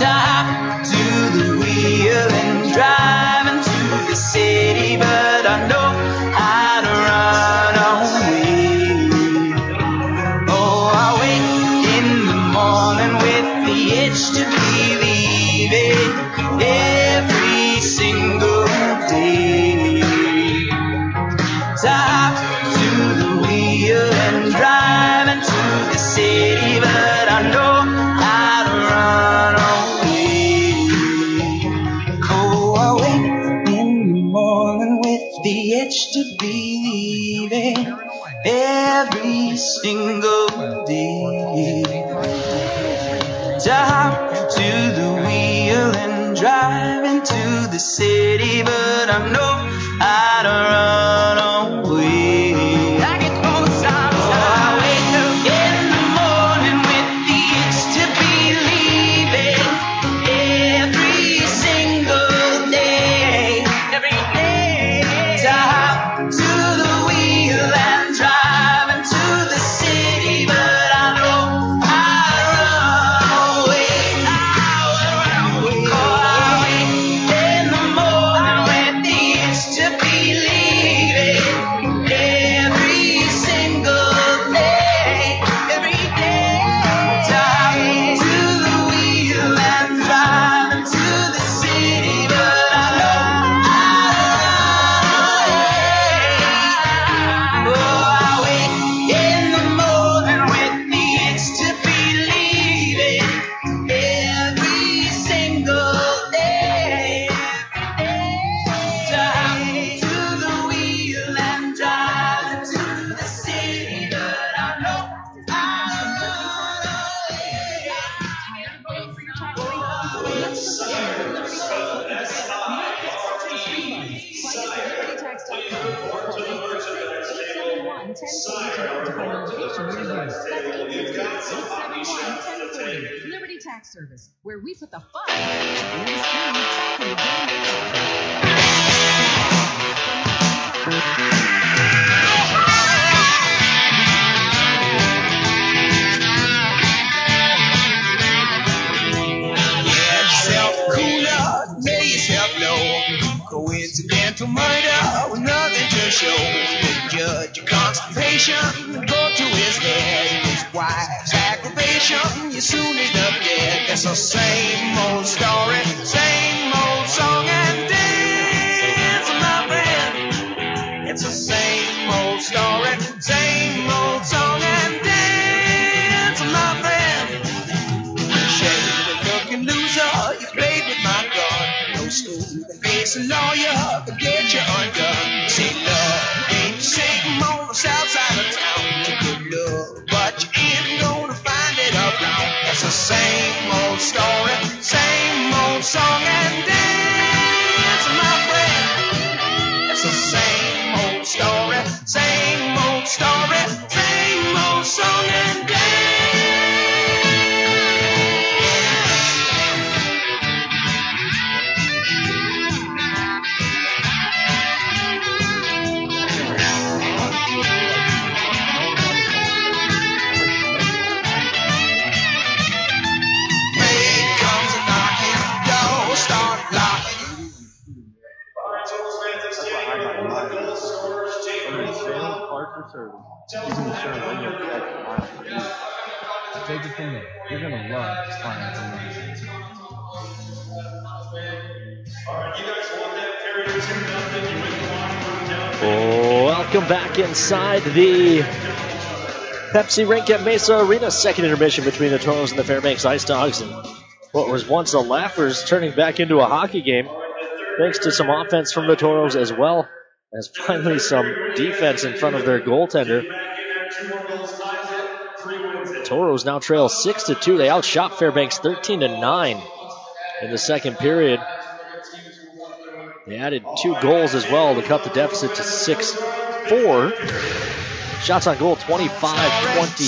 Top to the wheel and driving to the city, but I know how to run away. Oh, I wake in the morning with the itch to believe it every single day. Top to the wheel and driving to the city, but I know how to run away. Oh, I wake in the morning with the itch to believe it every single day. Top to the wheel and driving to the city, but I know how to run away. I get both sides. I wake up in the morning with the itch to believe it every single day. Every day. Top to the wheel and driving to the city, but I know how to run away. Oh, I wake in the morning with the itch to believe it every single day. Every day. Top to the wheel and driving to the city, but I know how to run away. Oh, I wake in the morning with the itch to believe it every single day. Top to the wheel and driving to the city, but I know how to Liberty Tax Service, where we put the fun in the screen back in the game. Self-cooler, lay yourself low. Coincidental murder with nothing to show. The judge, your constipation, go to his head. His wife's aggravation, you soon end up dead. It's the same old story, same old song and dance, my friend. It's the same old story, same old song and dance, my friend. Shady-looking loser, you played with my gun. No school, face a lawyer, but get you undone. See, love ain't the same on the south side of town. You could love, but you ain't gonna find it around. That's the same old old story, same old song and dance, my friend. It's the same old story, same old story, same old song and dance. Take it from me. You're going to love flying from me. Welcome back inside the Pepsi rink at Mesa Arena. Second intermission between the Toros and the Fairbanks Ice Dogs. And what was once a laugher is turning back into a hockey game, thanks to some offense from the Toros as well as finally some defense in front of their goaltender. Toros now trail 6-2. They outshot Fairbanks 13-9 in the second period. They added 2 goals as well to cut the deficit to 6-4. Shots on goal 25-22.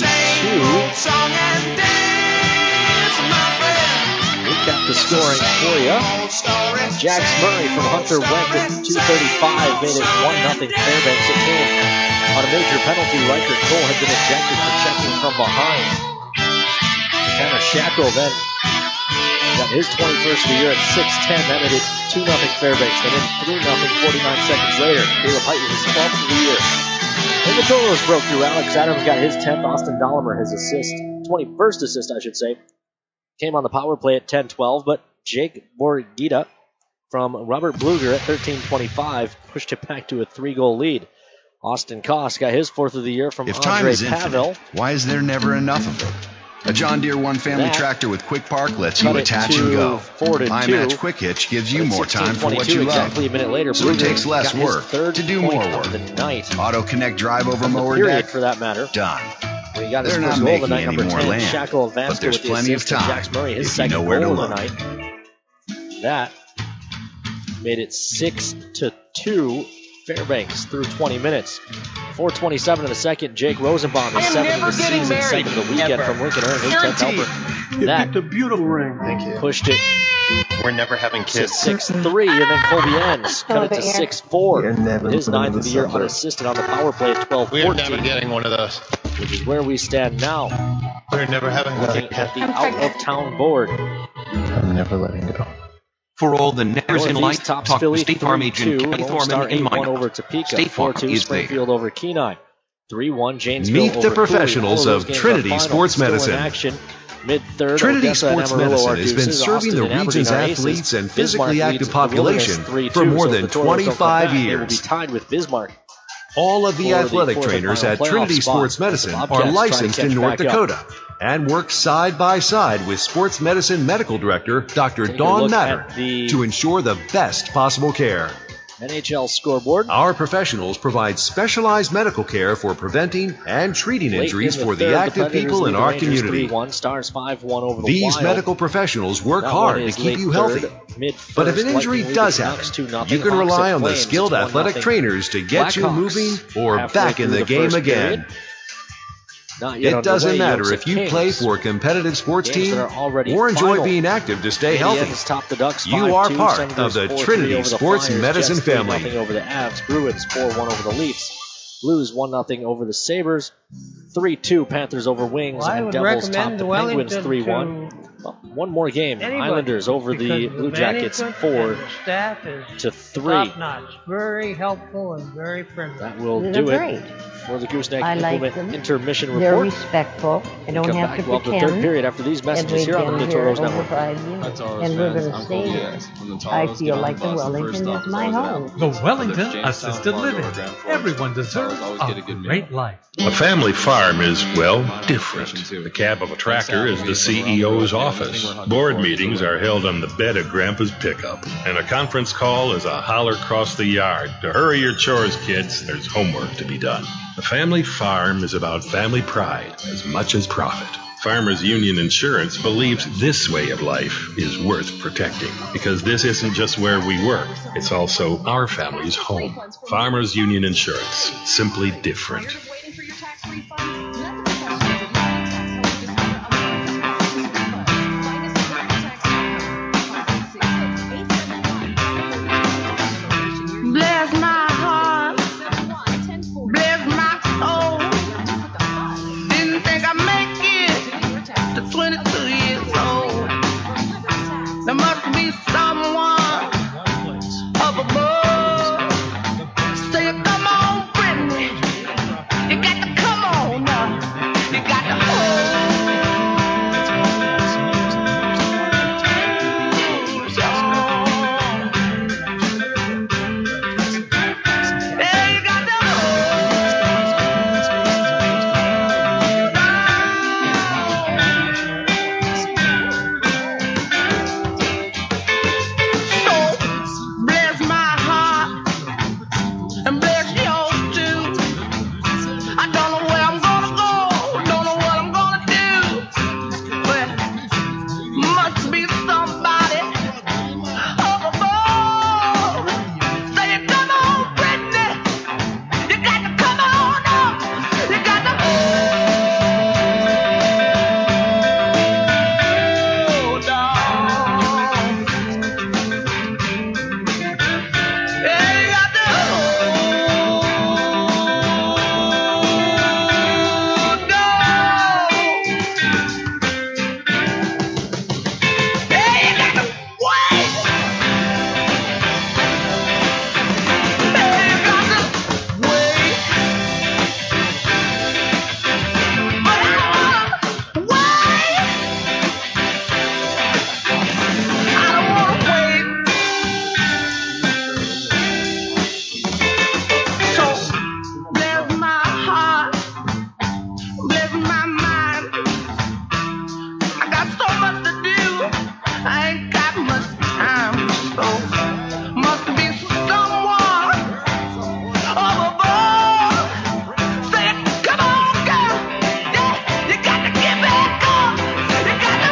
Recap the scoring for you. Jax Murray from Hunter went at 2:35 made it 1-0 Fairbanks. It came on a major penalty. Riker Cole had been ejected for checking from behind. Tanner Shackle then got his 21st of the year at 6:10. That made it 2-0 Fairbanks. Then in 3-0 49 seconds later. Caleb Height with his 12th of the year. And the Toros broke through. Alex Adams got his 10th. Austin Dollimer his assist. 21st assist, I should say. Came on the power play at 10-12, but Jake Borgita from Robert Bluger at 13:25 pushed it back to a 3-goal lead. Austin Koss got his 4th of the year from If time Andre is Pavel. infinite, why is there never enough of it? A John Deere One Family tractor with Quick Park lets you attach and go. iMatch Quick Hitch gives you more time for what you love. Exactly a minute later, so it takes less work to do more work. Auto Connect drive over mower deck, for that matter. done. He got his They're first not goal of the making night, any number more 10, land, Shackle but Vanska there's with the plenty of assist, and time Jax Murray, his if you second know where to goal of look. the night. That made it 6-2 Fairbanks through 20 minutes. 4:27 in the second. Jake Rosenbaum is 7th of the season, 2nd of the weekend from Lincoln Earned his 10th helper. That a beautiful ring. Thank you. pushed it We're never having to kids. 6-3, and then Colby Ends cut it to 6-4. His 9th of the year unassisted on the power play at 12-14. We're never getting one of those. Which is where we stand now. We're never having Looking at the out-of-town board. I'm never letting go. For all the nevers in life, talk to Philly State Farm agent 3-2, Kelly Lone Star Thorman in 8-1 Minot. over Topeka. State Farm 4-2 is there. Springfield over Kenai. 3-1 Janesville Meet over the professionals Cooley. All of those games Trinity are final. Sports Still in Medicine. action. Mid-third, Trinity Odessa and Sports Amarillo Medicine are has been deuces. serving Austin the and region's Aberdeen are athletes aces. and physically Bismarck active leads the Wilderness population 3-2, for more so than if the Toros don't come 25 back, They will be years. tied with Bismarck. All of the for athletic fourth and trainers final at playoff Trinity spot. Sports Medicine The are Bobcats trying to licensed catch in North back up. Dakota and work side by side with Sports Medicine Medical Director Dr. Take a Dawn look Matter at the to ensure the best possible care. NHL scoreboard. Our professionals provide specialized medical care for preventing and treating Late injuries in the for the third, active Predators people lead in the our Rangers community. 3-1, Stars 5-1 over the These Wild. medical professionals work That hard one to is keep late you third, healthy. mid-first, But if an injury Lightning does lead the happen, Canucks 2-0. you can Hawks rely at on the Flames, skilled it's athletic 1-0. trainers to get you Blackhawks moving or halfway back in through the game first again. period. Not yet It doesn't underway. matter Yokes if at you Kings. play for a competitive sports Games team that are already or enjoy final. being active to stay healthy. Indians top the Ducks You are 5-2, part Senators of the 4-3 Trinity over the Sports Flyers, Medicine Jets family. 3-0 over the Avs, Bruins 4-1 over the Leafs, Blues 1-0 over the Sabres, 3-2 Panthers over Wings, Well, I and would Devils top recommend the Penguins Wellington 3-1. Well, one more game. Anybody, Islanders over the because Blue Jackets management 4 and the staff is to 3. top notch, very helpful and very friendly. That will They're do great. it for the Gooseneck I like Implement them. Intermission They're Report. respectful. I don't Come have back to well the pretend. third period after these messages here on the And we've been Minotauros here over Network. 5 years, and we're going to stay here. I feel like the Wellington is my home. The Wellington Assisted Living. Everyone deserves a great life. A family farm is, well, different. The cab of a tractor is the CEO's office. Board meetings are held on the bed of Grandpa's pickup. And a conference call is a holler across the yard. To hurry your chores, kids, there's homework to be done. A family farm is about family pride as much as profit. Farmers Union Insurance believes this way of life is worth protecting because this isn't just where we work, it's also our family's home. Farmers Union Insurance, simply different. Bless my heart, bless my soul. Didn't think I'd make it to 22 years old. There must be someone up above. Say, come on, Brittany. You got to come on now. You got to bless my heart and bless yours too. I don't know where I'm gonna go, don't know what I'm gonna do, but must be somebody up above. Say, come on, Brittany, you got to come on up, you got to hold on. Yeah, you got to bless my heart, bless my mind. I got so much to do, I ain't got much time. So must be someone up above. Say, come on, girl, yeah, you got to get back up, you got to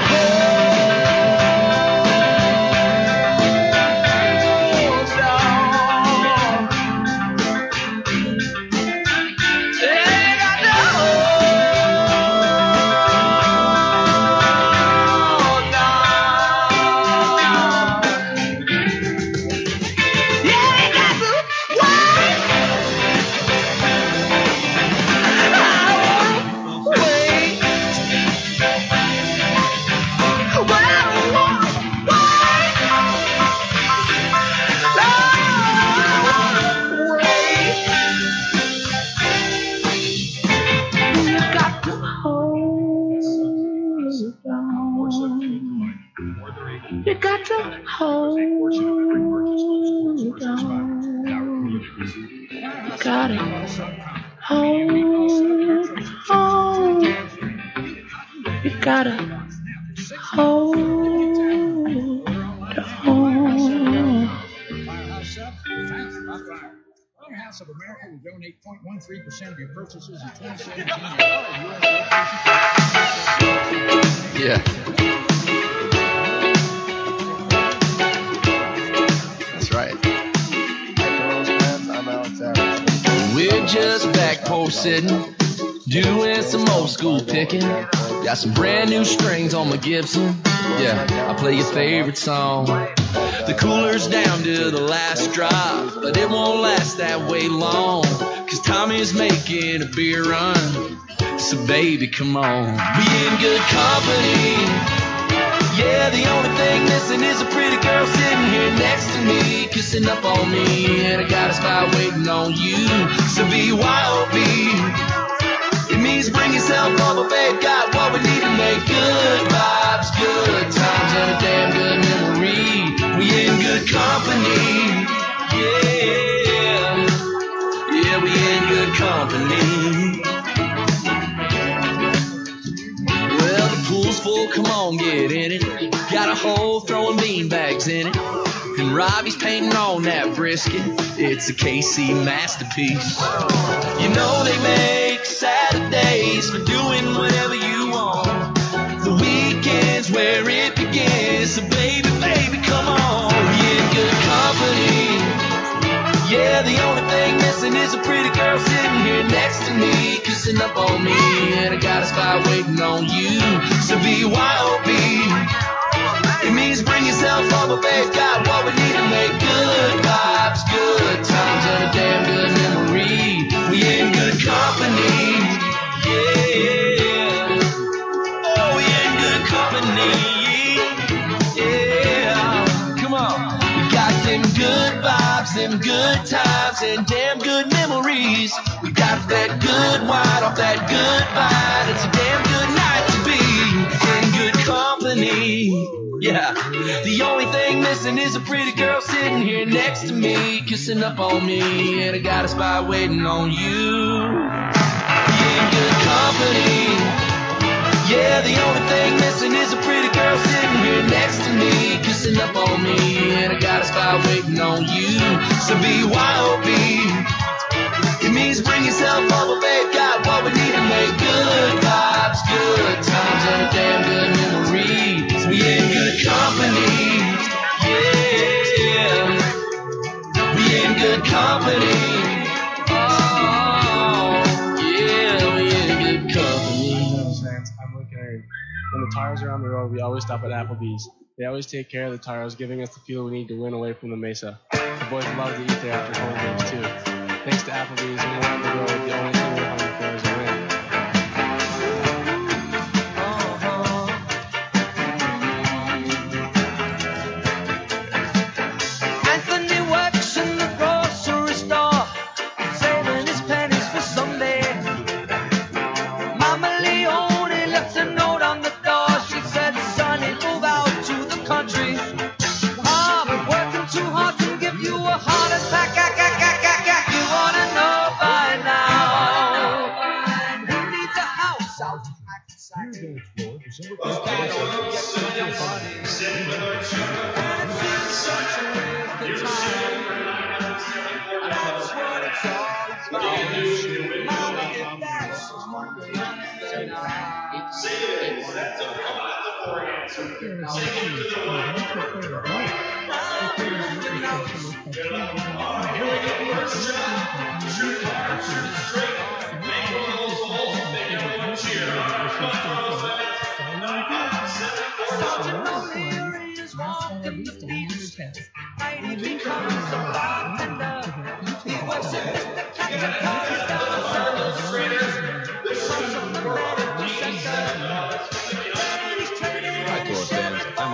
You got to hold on. Got it. Hold on. You gotta hold on. Firehouse of America will donate 0.13% of your purchases in 2017. Yeah. That's right. We're just back porch sitting, doing some old school picking. Got some brand new strings on my Gibson. Yeah, I'll play your favorite song. The cooler's down to the last drop, but it won't last that way long, 'cause Tommy's making a beer run. So baby, come on. We in good company. Yeah, the only thing missing is a pretty girl sitting here next to me, kissing up on me, and I got a spot waiting on you. So BYOB, it means bring yourself over, babe. Got what we need to make good vibes, good times, and a damn good memory. We in good company. Yeah, yeah, we in good company. Well, the pool's full, come on, get in it. Got a hole throwing beanbags in it. And Robbie's painting on that brisket. It's a KC masterpiece. You know they make Saturdays for doing whatever you want. ends where it begins. So baby, baby, come on. We in good company. Yeah, the only thing missing is a pretty girl sitting here next to me, kissing up on me, and I got a spot waiting on you. So BYOB, it means bring yourself over, babe. Got what we need to make good vibes, good times, and a damn good memory. We in good company, yeah. Oh, we in good company, yeah. Come on, we got them good vibes, them good times, and damn good memories. We got that good wine off that good vine. It's a damn good night to be in good company. Yeah, the only thing missing is a pretty girl sitting here next to me, kissing up on me, and I got a spot waiting on you. We in good company. Yeah, the only thing missing is a pretty girl sitting here next to me, kissing up on me, and I got a spot waiting on you. So BYOB, it means bring yourself over, babe. Got what we need to make good vibes, good times, and a damn good memory. We in good company, yeah. We in good company. Oh, yeah, we in good company. I'm looking at when the Taros are on the road, we always stop at Applebee's. They always take care of the Taros, giving us the fuel we need to win away from the Mesa. The boys love to eat there after home games too. Thanks to Applebee's, when we're on the road, the only thing we're hungry for is a win. Anthony works in the grocery store, saving his pennies for someday. Mama Leone left a note on the door. She said, "Sonny, move out to the country. I'm working too hard to give you a heart attack. You wanna know by now who needs a house out to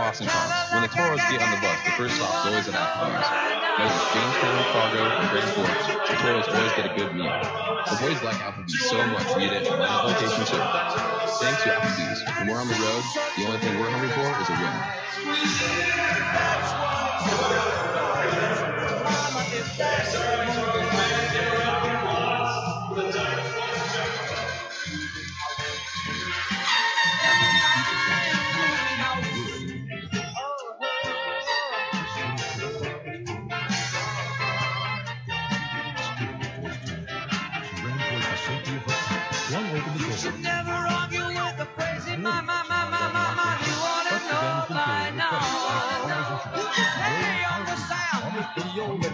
Austin Thomas. When the Toros get on the bus, the first stop is always at Applebee's. Whether it's Jamestown, Fargo, or Grand Forks, the Toros always get a good meal. The boys like Applebee's so much we eat it at my location too. Thanks to Applebee's, when we're on the road, the only thing we're hungry for is a win.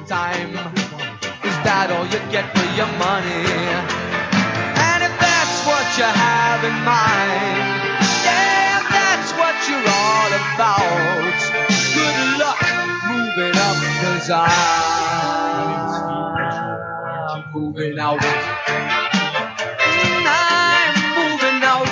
Time. Is that all you get for your money? And if that's what you have in mind, yeah, if that's what you're all about, good luck moving up, 'cause I'm moving out. I'm moving out.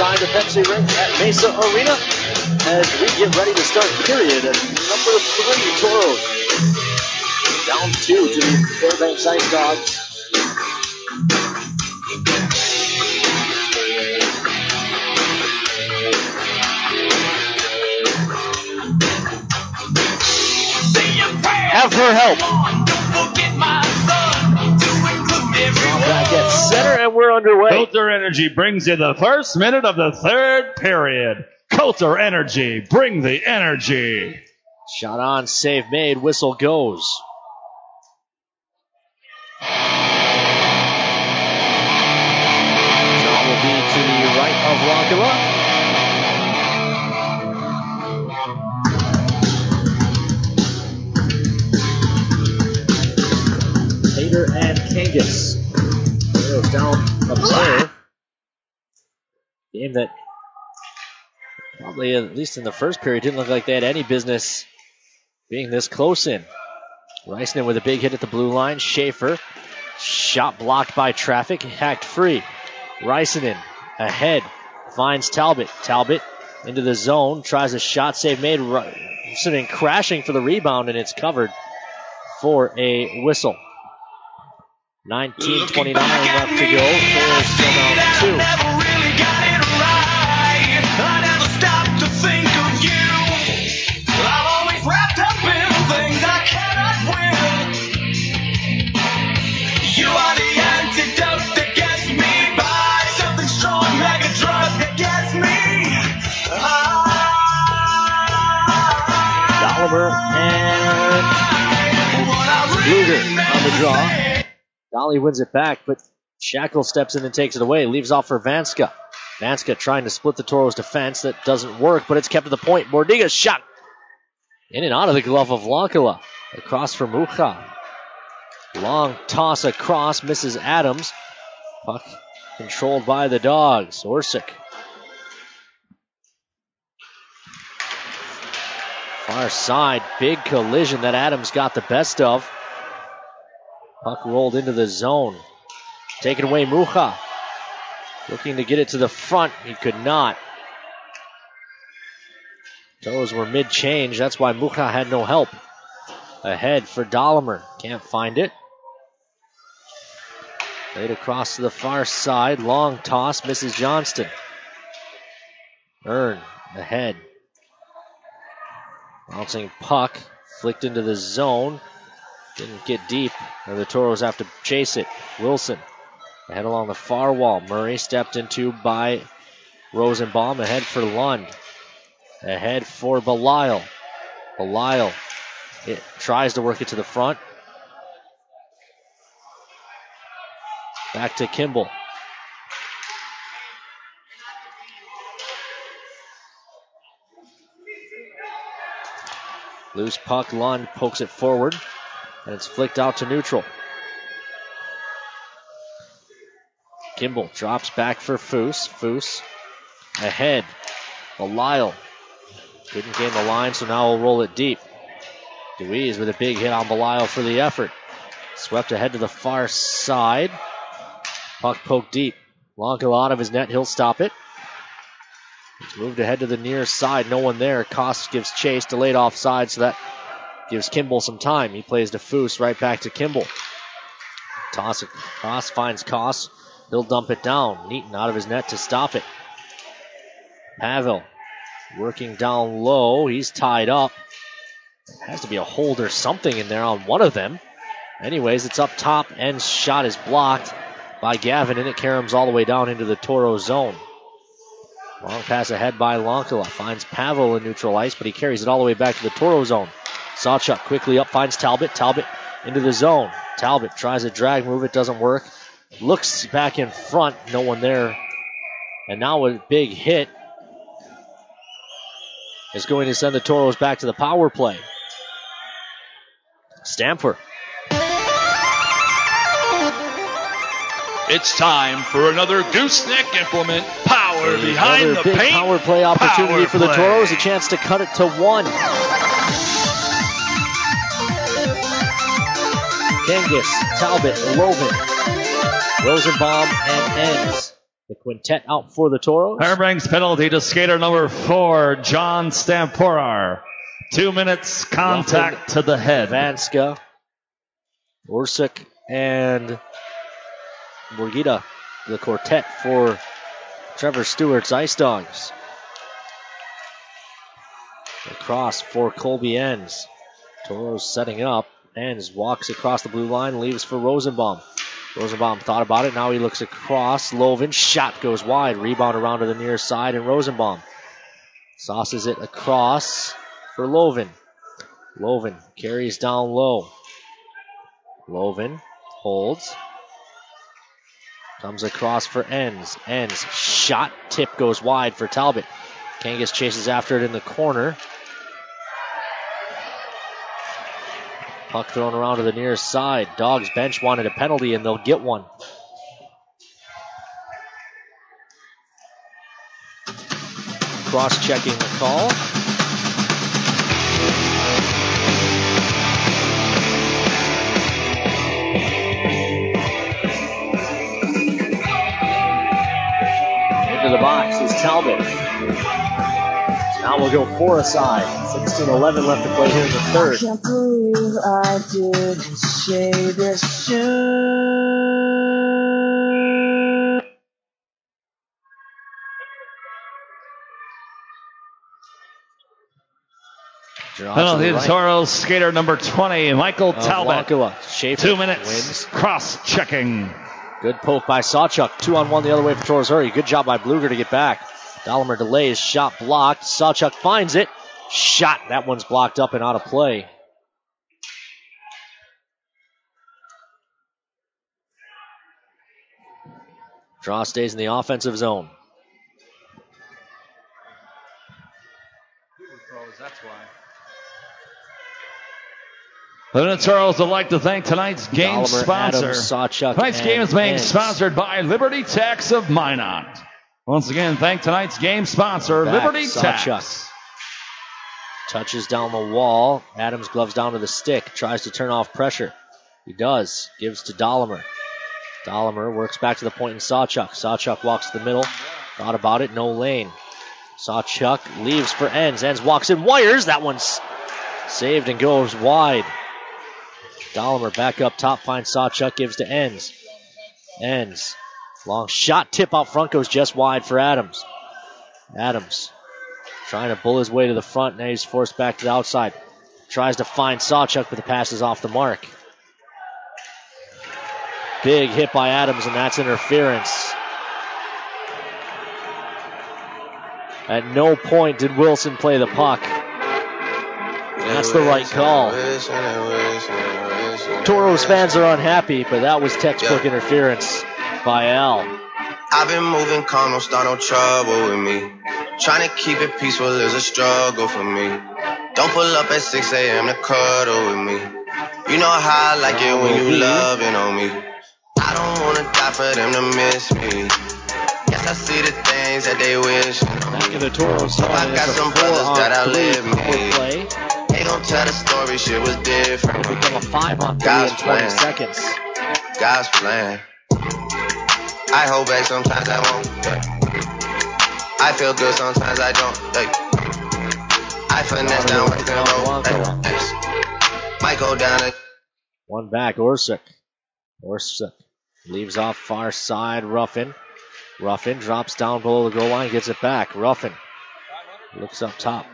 inside the Pepsi ring at Mesa Arena as we get ready to start period at number 3, Toros. Down 2 to the Fairbanks Ice Dogs. Have her help. Back at center, and we're underway. Coulter Energy brings you the first minute of the third period. Coulter Energy, bring the energy. Shot on, save made, whistle goes. Draw will be to the right of Lockala. Tater and Kangas. Goes down a player. Game that probably, at least in the first period, didn't look like they had any business being this close in. Reisner with a big hit at the blue line. Schaefer. Shot blocked by traffic. Hacked free. Reisner ahead. Finds Talbot. Talbot into the zone. Tries a shot save made. Reisner crashing for the rebound, and it's covered for a whistle. 19:29 left to go. They're still down 2. You are the antidote that gets me by. Something strong like a drug that gets me. Dolliver and Luger on the draw. Dolly wins it back, but Shackle steps in and takes it away. Leaves off for Vanska. Vanska trying to split the Toros defense. That doesn't work, but it's kept to the point. Bordiga's shot in and out of the glove of Lonkala. Across for Mucha. Long toss across, misses Adams. Puck controlled by the Dogs. Orsic. Far side, big collision that Adams got the best of. Puck rolled into the zone. Taken away, Mucha. Looking to get it to the front. He could not. Toes were mid-change. That's why Mucha had no help. Ahead for Dollimer. Can't find it. Laid across to the far side. Long toss. Misses Johnston. Earn ahead. Bouncing puck. Flicked into the zone. Didn't get deep. And the Toros have to chase it. Wilson ahead along the far wall. Murray stepped into by Rosenbaum. Ahead for Lund. Ahead for Belisle. Belisle it tries to work it to the front. Back to Kimball. Loose puck. Lund pokes it forward. And it's flicked out to neutral. Kimball drops back for Foose. Foose ahead. Belisle didn't gain the line, so now we'll roll it deep. Deweese with a big hit on Belisle for the effort. Swept ahead to the far side. Puck poked deep. Lonkala out of his net. He'll stop it. It's moved ahead to the near side. No one there. Koss gives chase. Delayed offside, so that gives Kimball some time. He plays to Foose. Right back to Kimball. Toss it. Koss finds Koss. He'll dump it down. Neaton out of his net to stop it. Pavel working down low. He's tied up. Has to be a hold or something in there on one of them. Anyways, it's up top, and shot is blocked by Gavin, and it caroms all the way down into the Toro zone. Long pass ahead by Lonkala. Finds Pavel in neutral ice, but he carries it all the way back to the Toro zone. Sawchuk quickly up, finds Talbot. Talbot into the zone. Talbot tries a drag move. It doesn't work. Looks back in front. No one there. And now a big hit is going to send the Toros back to the power play. Stamper. It's time for another gooseneck implement. Power behind the big paint. Power play opportunity for the Toros. A chance to cut it to 1. Kangas, Talbot, Lovin, Rosenbaum, and Enns. The quintet out for the Toros. Fairbanks penalty to skater number 4, John Stamporar. 2 minutes contact to the head. Vanska, Orsic, and Borgita, the quartet for Trevor Stewart's Ice Dogs. Across for Colby Enns. Toros setting up. Enns walks across the blue line, leaves for Rosenbaum. Rosenbaum thought about it. Now he looks across. Loven, shot goes wide. Rebound around to the near side, and Rosenbaum sauces it across for Loven. Loven carries down low. Loven holds. Comes across for Enns. Enns, shot, tip goes wide for Talbot. Kangas chases after it in the corner. Puck thrown around to the near side. Dogs bench wanted a penalty, and they'll get one. Cross-checking the call. Into the box is Talbot. Now we'll go 4 aside. 16-11 left to play here in the third. I can't believe I did say this soon. Penalty to Toros, skater number 20, Michael Talbot. 2 minutes, wins. Cross-checking. Good poke by Sawchuk. 2-on-1 the other way for Toros Hurry. Good job by Bluger to get back. Dahlimer delays, shot blocked. Sawchuk finds it. Shot. That one's blocked up and out of play. Draw stays in the offensive zone. The Minotauros would like to thank tonight's game Dahlimer, sponsor. Adams, Sawchuk, Tonight's game is being Enns. sponsored by Liberty Tax of Minot. Once again, thank tonight's game sponsor, Back, Liberty Sawchuk. Tax. Touches down the wall. Adams gloves down to the stick. Tries to turn off pressure. He does. Gives to Dahlimer. Dahlimer works back to the point in Sawchuk. Sawchuk walks to the middle. Thought about it. No lane. Sawchuk leaves for Enns. Enns walks in. Wires. That one's saved and goes wide. Dahlimer back up top. Finds Sawchuk. Gives to Enns. Enns. Long shot. Tip out front. Goes just wide for Adams. Adams trying to bull his way to the front. Now he's forced back to the outside. Tries to find Sawchuk, but the pass is off the mark. Big hit by Adams, and that's interference. At no point did Wilson play the puck. That's the right call. Toros fans are unhappy, but that was textbook interference by Al. I've been moving calm, don't start no trouble with me. Trying to keep it peaceful is a struggle for me. Don't pull up at 6 a.m. to cuddle with me. You know how I like it when you loving on me. I don't wanna die for them to miss me. Yes, I see the things that they wish on Back me. in the Toros. So I got some brothers that outlive me. They gon' tell the story, shit was different. Become a 5-on-3 God's in 20 plan. seconds. God's plan. I hold back sometimes I won't. Yeah. I feel good sometimes I don't. Yeah. I finesse down with the road. Might go down it. One back, Orsic. Orsic leaves off far side, Ruffin. Ruffin drops down below the goal line, gets it back. Ruffin looks up top.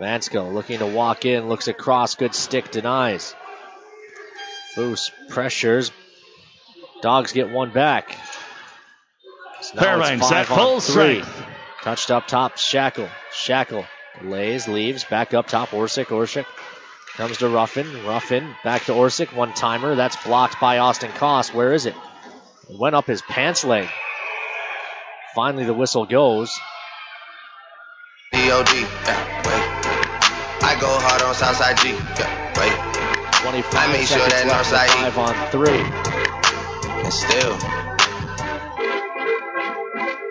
Vansko looking to walk in, looks across, good stick, denies. Foose pressures. Dogs get one back. So now Fairbanks it's at 5 full on 3. strength. Touched up top, Shackle. Shackle lays, leaves, back up top, Orsic. Orsic comes to Ruffin. Ruffin back to Orsic. One timer. That's blocked by Austin Koss. Where is it? It went up his pants leg. Finally, the whistle goes. D.O.D. Yeah, wait. I go hard on Southside G. Yeah, wait. 25 I make sure that seconds left, Northside 5 on 3. And still.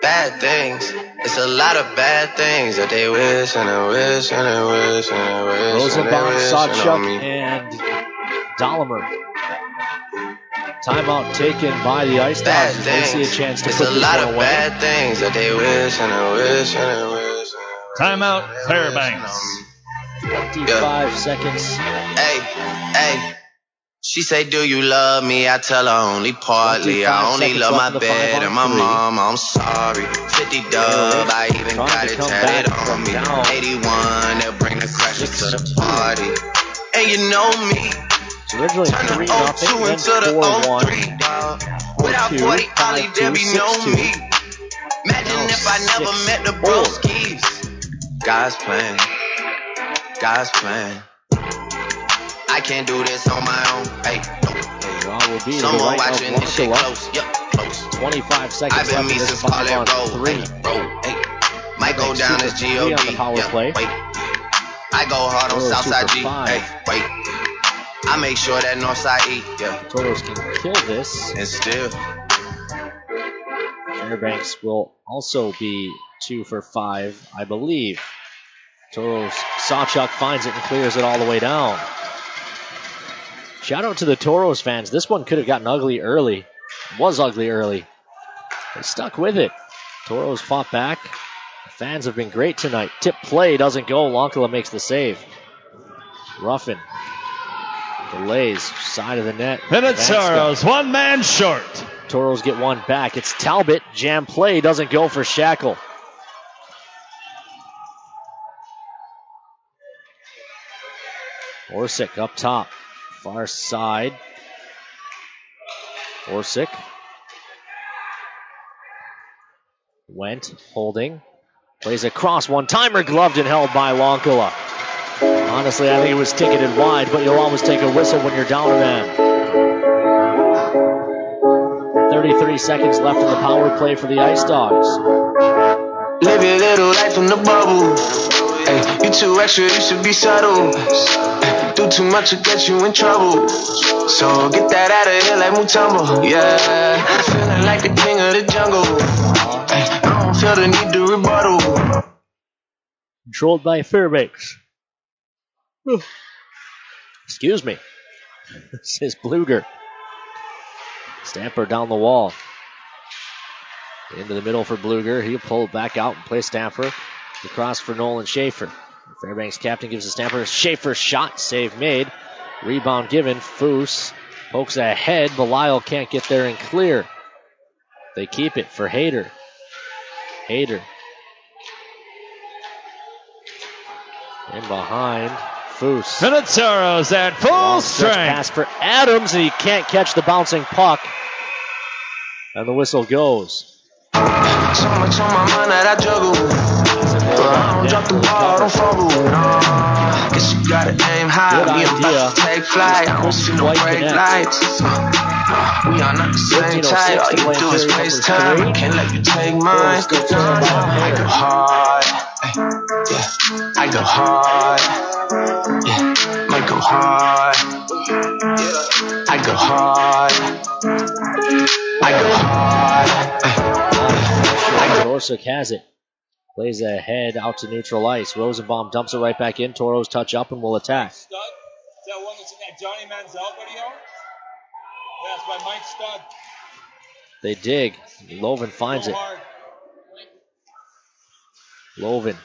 Bad things. It's a lot of bad things that they wish and they wish and they wish and they wish. Rosenbaum, and they wish Sawchuk, on me. and Dahlimer. Timeout taken by the Ice Dogs. They see a chance to It's put a this lot one of away. bad things that they wish and they wish and they wish. Timeout, Fairbanks. 55 seconds. Hey. She say, do you love me? I tell her only partly. I only love my bed and my mom. I'm sorry. 50 dub, I even got it tatted on me. 81, they'll bring the crashers to the party. And you know me. Originally turn the 3-0, 02 into the 03, dog. Without 40 Ollie, there be no me. Imagine if I never met the broskies. God's plan. God's plan. I can't do this on my own. Hey, someone watching this shit close. Yep, close. 25 seconds I've been left me in this since call it 5-on-3. Hey, might go down as G.O.D. on the power play. Wait. I go hard on Southside G. Hey, wait. I make sure that Northside E. Yeah. Toros can kill this. And still. Fairbanks will also be 2 for 5, I believe. Toros, Sawchuk finds it and clears it all the way down. Shout out to the Toros fans. This one could have gotten ugly early. It was ugly early. They stuck with it. Toros fought back. The fans have been great tonight. Tip play doesn't go. Lonkala makes the save. Ruffin delays side of the net. Minotauros, one man short. Toros get one back. It's Talbot. Jam play doesn't go for Shackle. Orsic up top. Far side. Orsic. Went, holding. Plays a cross, one-timer, gloved and held by Lonkala. Honestly, I think it was ticketed wide, but you'll always take a whistle when you're down a man. 33 seconds left in the power play for the Ice Dogs. Live your little life in the bubble. Ay, you too extra, you should be subtle. Ay, do too much to get you in trouble. So get that out of here like Mutombo. Yeah, feeling like the king of the jungle. Ay, I don't feel the need to rebuttal. Controlled by Fairbanks. Excuse me. This is Bluger. Stamper down the wall. Into the middle for Bluger. He'll pull back out and play Stamper. Across for Nolan Schaefer. Fairbanks captain gives the Stamper. Schaefer shot. Save made. Rebound given. Foose pokes ahead. Belial can't get there and clear. They keep it for Hayter. Hayter. In behind. Foose. Minotauros at full strength. Pass for Adams, and he can't catch the bouncing puck. And the whistle goes. So much on my mind that I juggle. I don't drop the ball, don't fumble. Nah, guess you gotta aim high. Me, I'm about to take flight. I don't see no brake lights. We are not the same type. All you do is waste time. Can't let you take mine. I go hard. Yeah, I go hard. Yeah, might go hard. I go hard. I go hard. Orsic has it. Plays ahead out to neutral ice. Rosenbaum dumps it right back in. Toros touch up and will attack. Stud? Is that one that's in that Johnny Manziel video? Yeah, it's by Mike Stud. They dig. Loven finds it. Loven.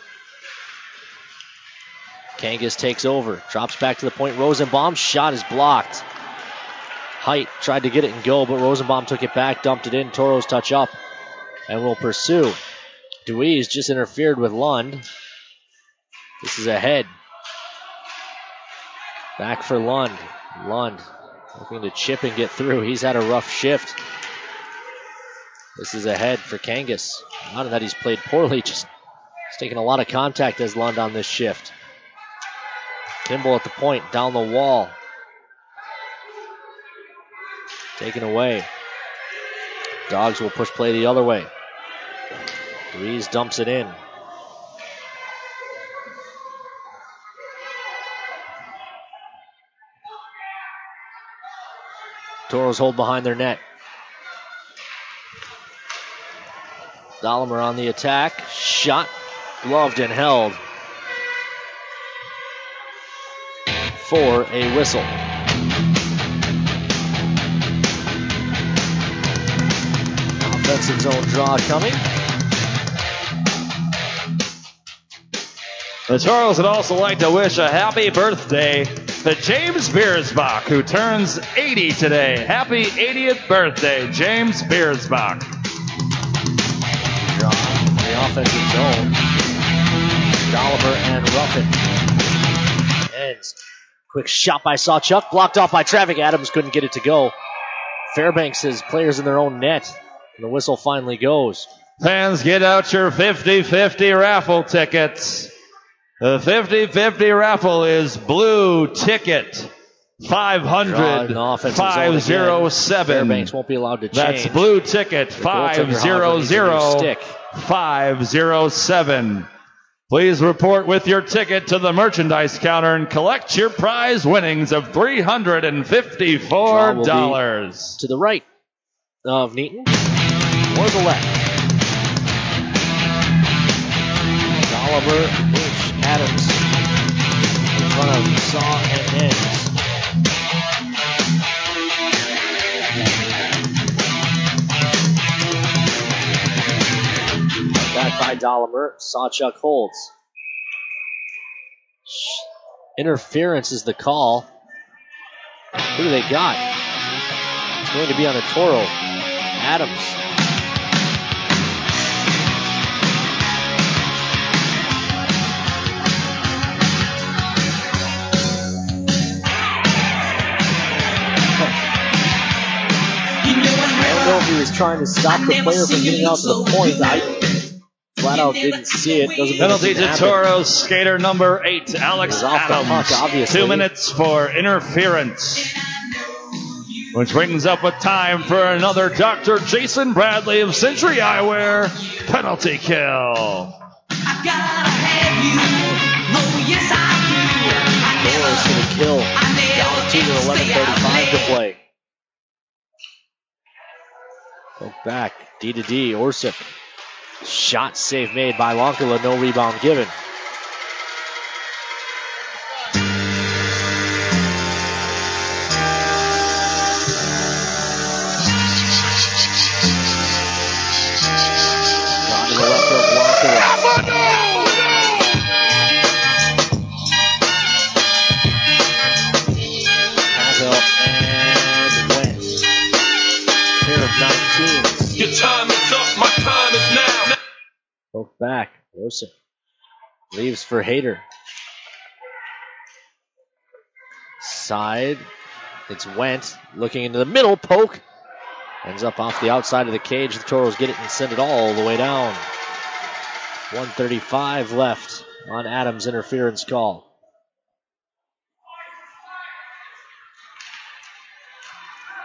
Kangas takes over. Drops back to the point. Rosenbaum's shot is blocked. Height tried to get it and go, but Rosenbaum took it back, dumped it in. Toros touch up and will pursue. Deweese just interfered with Lund. This is ahead. Back for Lund. Lund looking to chip and get through. He's had a rough shift. This is ahead for Kangas. Not that he's played poorly, just he's taking a lot of contact as Lund on this shift. Kimball at the point, down the wall. Taken away. Dogs will push play the other way. Rees dumps it in. Toros hold behind their net. Dahlimer on the attack. Shot. Gloved and held. For a whistle. Offensive zone draw coming. The Toros would also like to wish a happy birthday to James Biersbach, who turns 80 today. Happy 80th birthday, James Biersbach. Draw in the offensive zone. Dolliver and Ruffin. Ends. Quick shot by Sawchuk, blocked off by traffic. Adams couldn't get it to go. Fairbanks has players in their own net, and the whistle finally goes. Fans, get out your 50-50 raffle tickets. The 50-50 raffle is blue ticket 500 507. Fairbanks won't be allowed to change. That's blue ticket 500 507. Please report with your ticket to the merchandise counter and collect your prize winnings of $354. To the right of Neaton or the left. Dolliver, Bush, Adams in front of Saw and Ends. Back by Dolliver. Sawchuk holds. Interference is the call. Who do they got? It's going to be on a Toro. Adams. I don't know if he was trying to stop the player from getting out to the point. I flat out didn't see it. Penalty to Toros, skater number 8, Alex Adams. 2 minutes for interference. Which brings up a time for another Dr. Jason Bradley of Century Eyewear penalty kill. Toros to the kill. Down 2 to 11:35 to play. Go back. D to D. Orsic. Shot save made by Lonkala. No rebound given. Down to the left of Lonkala. Hazel and Wentz. Pair of 19s. Your time is up, my time is now. Poke back. Orsic leaves for Hayter. Side. It's Went. Looking into the middle. Poke. Ends up off the outside of the cage. The Toros get it and send it all the way down. 1:35 left on Adams' interference call.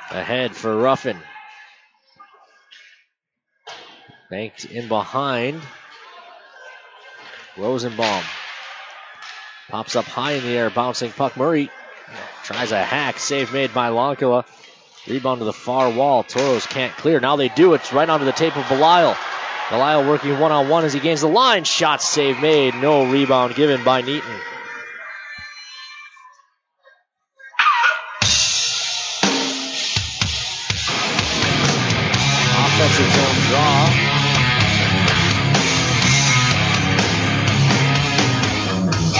Ahead for Ruffin. Banked in behind. Rosenbaum. Pops up high in the air, bouncing puck. Murray tries a hack. Save made by Lonkala. Rebound to the far wall. Toros can't clear. Now they do. It's right onto the tape of Belisle. Belisle working one-on-one as he gains the line. Shot save made. No rebound given by Neaton. Offensive zone draw.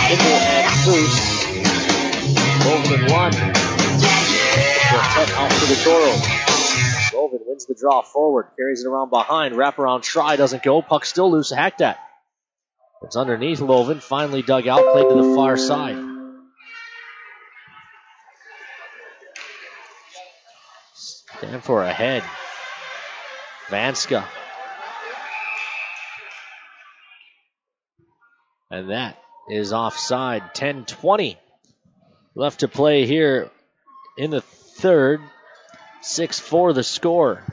Kimball and Foose. Golden 1. Out for the Toros. Golden wins the draw forward. Carries it around behind. Wraparound try. Doesn't go. Puck still loose. Hacked at. It's underneath Loven. Finally dug out. Played to the far side. Stand for ahead. Vanska. And that is offside. 10-20 left to play here in the third. 6-4 the score.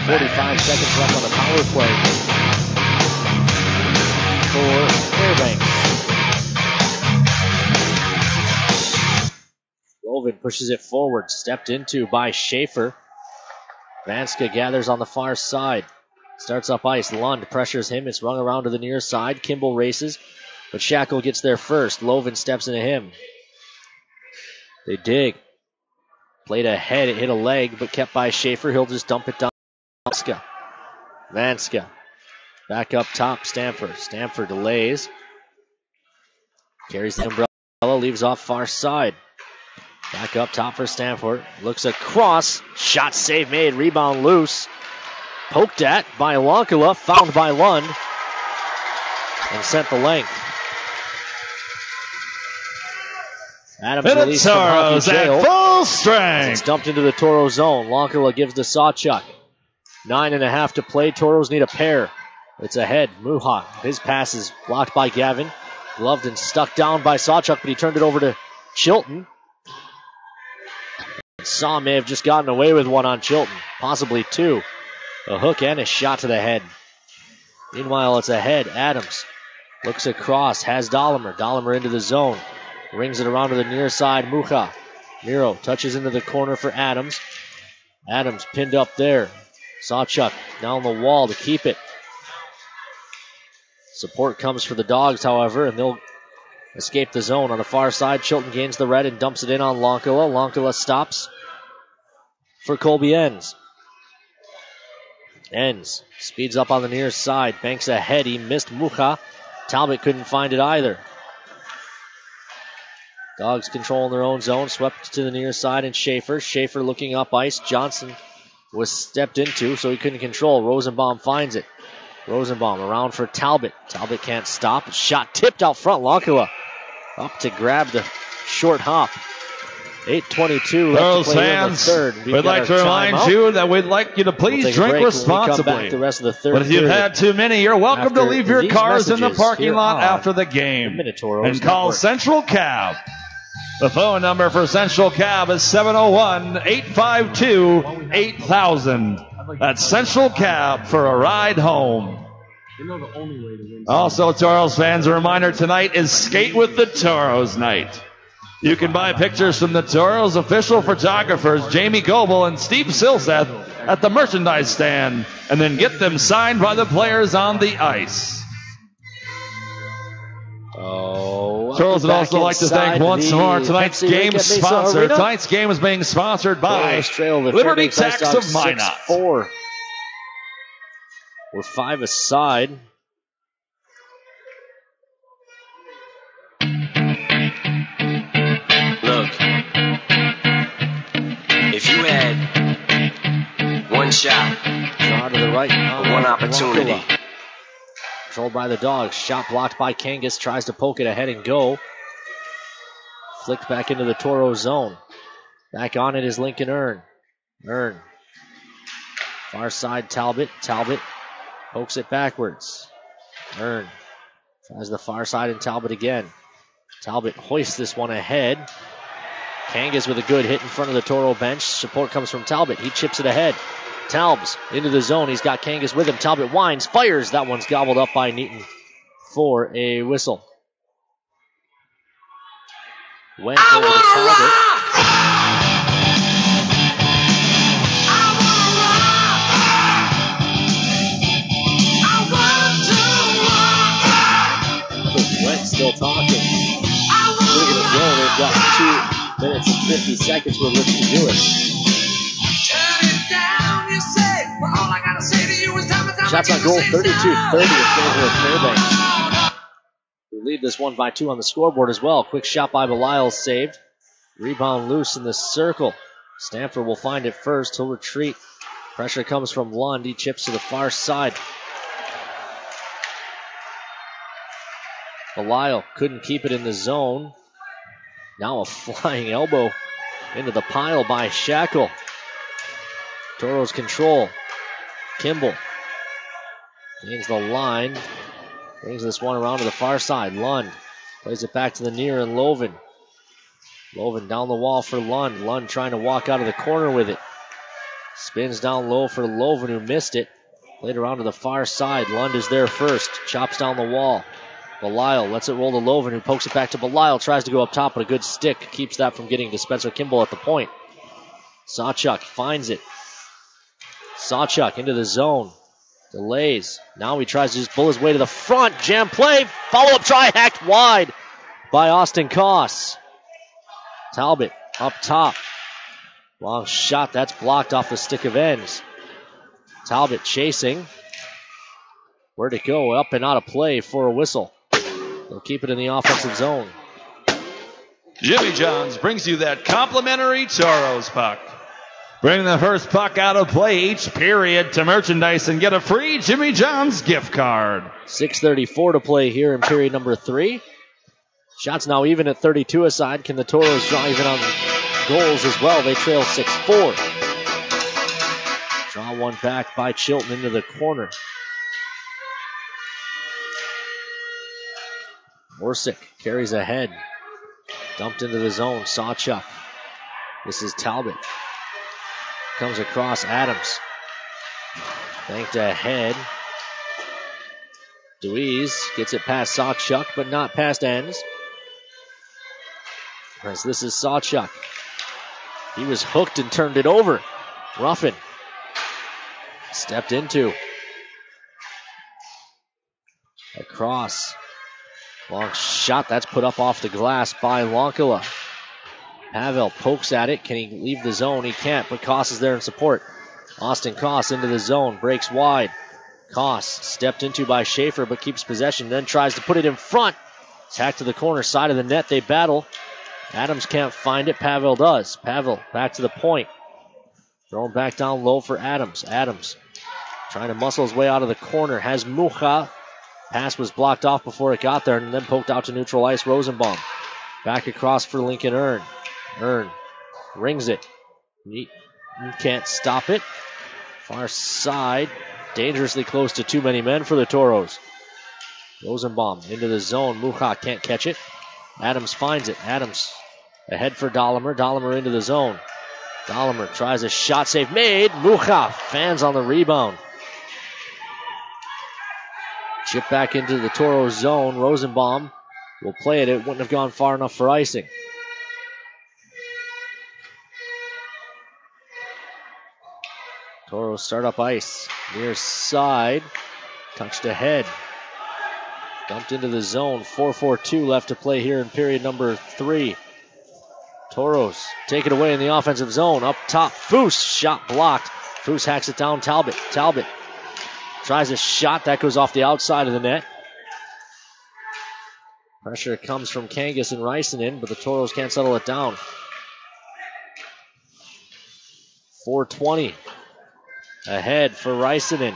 45 seconds left on the power play for Fairbanks. Loven pushes it forward. Stepped into by Schaefer. Vanska gathers on the far side. Starts up ice. Lund pressures him. It's rung around to the near side. Kimball races, but Shackle gets there first. Loven steps into him. They dig. Played ahead, it hit a leg, but kept by Schaefer. He'll just dump it down to Vanska. Back up top, Stanford. Stanford delays. Carries the umbrella, leaves off far side. Back up top for Stanford. Looks across. Shot save made. Rebound loose. Poked at by Lonkala. Found by Lund. And sent the length. Adams released from hockey jail. At full strength. It's dumped into the Toro zone. Lonkala gives to Sawchuk. 9.5 to play. Toros need a pair. It's ahead. Muha. His pass is blocked by Gavin. Gloved and stuck down by Sawchuk, but he turned it over to Chilton. Saw may have just gotten away with one on Chilton. Possibly two. A hook and a shot to the head. Meanwhile, it's ahead. Adams looks across. Has Dahlimer. Dahlimer into the zone. Rings it around to the near side. Muha. Miro touches into the corner for Adams. Adams pinned up there. Sawchuk down the wall to keep it. Support comes for the Dogs, however, and they'll escape the zone on the far side. Chilton gains the red and dumps it in on Lonkala. Lonkala stops for Colby Enns. Enns speeds up on the near side. Banks ahead. He missed Muha. Talbot couldn't find it either. Dogs controlling their own zone. Swept to the near side and Schaefer. Schaefer looking up ice. Johnson was stepped into, so he couldn't control. Rosenbaum finds it. Rosenbaum around for Talbot. Talbot can't stop. Shot tipped out front. Lonkala up to grab the short hop. 8:22 left to play in the third. We'd like to remind you that we'd like you to please drink responsibly. The rest of the third but if you've had too many, you're welcome to leave your cars in the parking lot after the game. And call Central Cab. The phone number for Central Cab is 701-852-8000. That's Central Cab for a ride home. Also, Toros fans, a reminder tonight is Skate with the Toros night. You can buy pictures from the Toros official photographers, Jamie Goebel and Steve Silseth, at the merchandise stand, and then get them signed by the players on the ice. Toros would also like to thank once more tonight's game sponsor. Tonight's game is being sponsored by Liberty Tax of Minot. 6-4. We're 5 aside. Look, if you had one shot, draw to the right, one opportunity. Controlled by the Dogs. Shot blocked by Kangas. Tries to poke it ahead and go. Flicked back into the Toro zone. Back on it is Lincoln Earn. Earn. Far side Talbot. Talbot pokes it backwards. Earn tries the far side and Talbot again. Talbot hoists this one ahead. Kangas with a good hit in front of the Toro bench. Support comes from Talbot. He chips it ahead. Talbs into the zone. He's got Kangas with him. Talbot winds, fires. That one's gobbled up by Neaton for a whistle. Went over to Talbot. Wentz still talking. Look at the goal. They've got 2 minutes and 50 seconds with which to do it. Shots on goal, 32-30 in favor of Fairbanks. We lead this one by 2 on the scoreboard as well. Quick shot by Belial saved. Rebound loose in the circle. Stanford will find it first. He'll retreat. Pressure comes from Lund. He chips to the far side. Belial couldn't keep it in the zone. Now a flying elbow into the pile by Shackle. Toros control. Kimball gains the line. Brings this one around to the far side. Lund plays it back to the near and Loven. Loven down the wall for Lund. Lund trying to walk out of the corner with it. Spins down low for Loven who missed it. Played around to the far side. Lund is there first. Chops down the wall. Belial lets it roll to Loven who pokes it back to Belial. Tries to go up top, but a good stick keeps that from getting to Spencer Kimball at the point. Sawchuk finds it. Sawchuk into the zone. Delays. Now he tries to just pull his way to the front. Jam play. Follow-up try hacked wide by Austin Koss. Talbot up top. Long shot, that's blocked off the stick of ends. Talbot chasing. Where'd it go? Up and out of play for a whistle. They'll keep it in the offensive zone. Jimmy John's brings you that complimentary Toros puck. Bring the first puck out of play each period to merchandise and get a free Jimmy John's gift card. 6:34 to play here in period number 3. Shots now even at 32 aside. Can the Toros draw even on goals as well? They trail 6-4. Draw one back by Chilton into the corner. Orsic carries ahead. Dumped into the zone. Sawchuk. This is Talbot. Comes across Adams. Banked ahead. Deweese gets it past Sawchuk, but not past ends. As this is Sawchuk. He was hooked and turned it over. Ruffin. Stepped into. Across. Long shot. That's put up off the glass by Lonkala. Pavel pokes at it. Can he leave the zone? He can't, but Koss is there in support. Austin Koss into the zone. Breaks wide. Koss stepped into by Schaefer, but keeps possession. Then tries to put it in front. Attack to the corner side of the net. They battle. Adams can't find it. Pavel does. Pavel back to the point. Thrown back down low for Adams. Adams trying to muscle his way out of the corner. Has Mucha. Pass was blocked off before it got there and then poked out to neutral ice. Rosenbaum. Back across for Lincoln Earn. Earn rings it. He can't stop it. Far side. Dangerously close to too many men for the Toros. Rosenbaum into the zone. Mucha can't catch it. Adams finds it. Adams ahead for Dahlemer. Dahlemer into the zone. Dahlemer tries a shot save made. Mucha fans on the rebound. Chip back into the Toro zone. Rosenbaum will play it. It wouldn't have gone far enough for icing. Toros start up ice. Near side. Touched ahead. Dumped into the zone. 4:42 left to play here in period number 3. Toros take it away in the offensive zone. Up top. Foose. Shot blocked. Foose hacks it down. Talbot. Talbot tries a shot. That goes off the outside of the net. Pressure comes from Kangas and Rysanen, but the Toros can't settle it down. 4:20 ahead for Rysanen.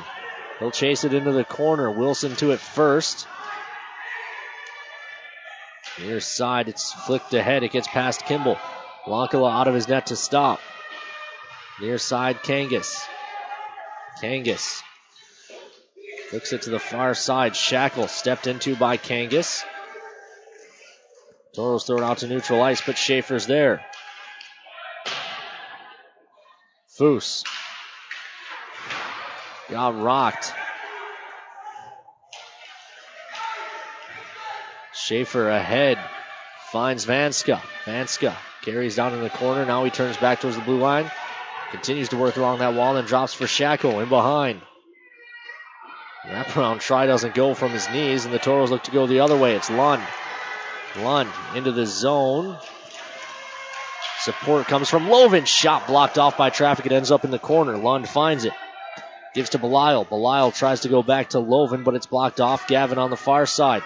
He'll chase it into the corner. Wilson to it first. Near side, it's flicked ahead. It gets past Kimball. Lonkala out of his net to stop. Near side, Kangas. Kangas flicks it to the far side. Shackle stepped into by Kangas. Toros throw it out to neutral ice, but Schaefer's there. Foose got rocked. Schaefer ahead. Finds Vanska. Vanska carries down in the corner. Now he turns back towards the blue line. Continues to work along that wall and drops for Shackle in behind. Wraparound try doesn't go from his knees, and the Toros look to go the other way. It's Lund. Lund into the zone. Support comes from Lovin. Shot blocked off by traffic. It ends up in the corner. Lund finds it. Gives to Belisle. Belisle tries to go back to Lovin, but it's blocked off. Gavin on the far side.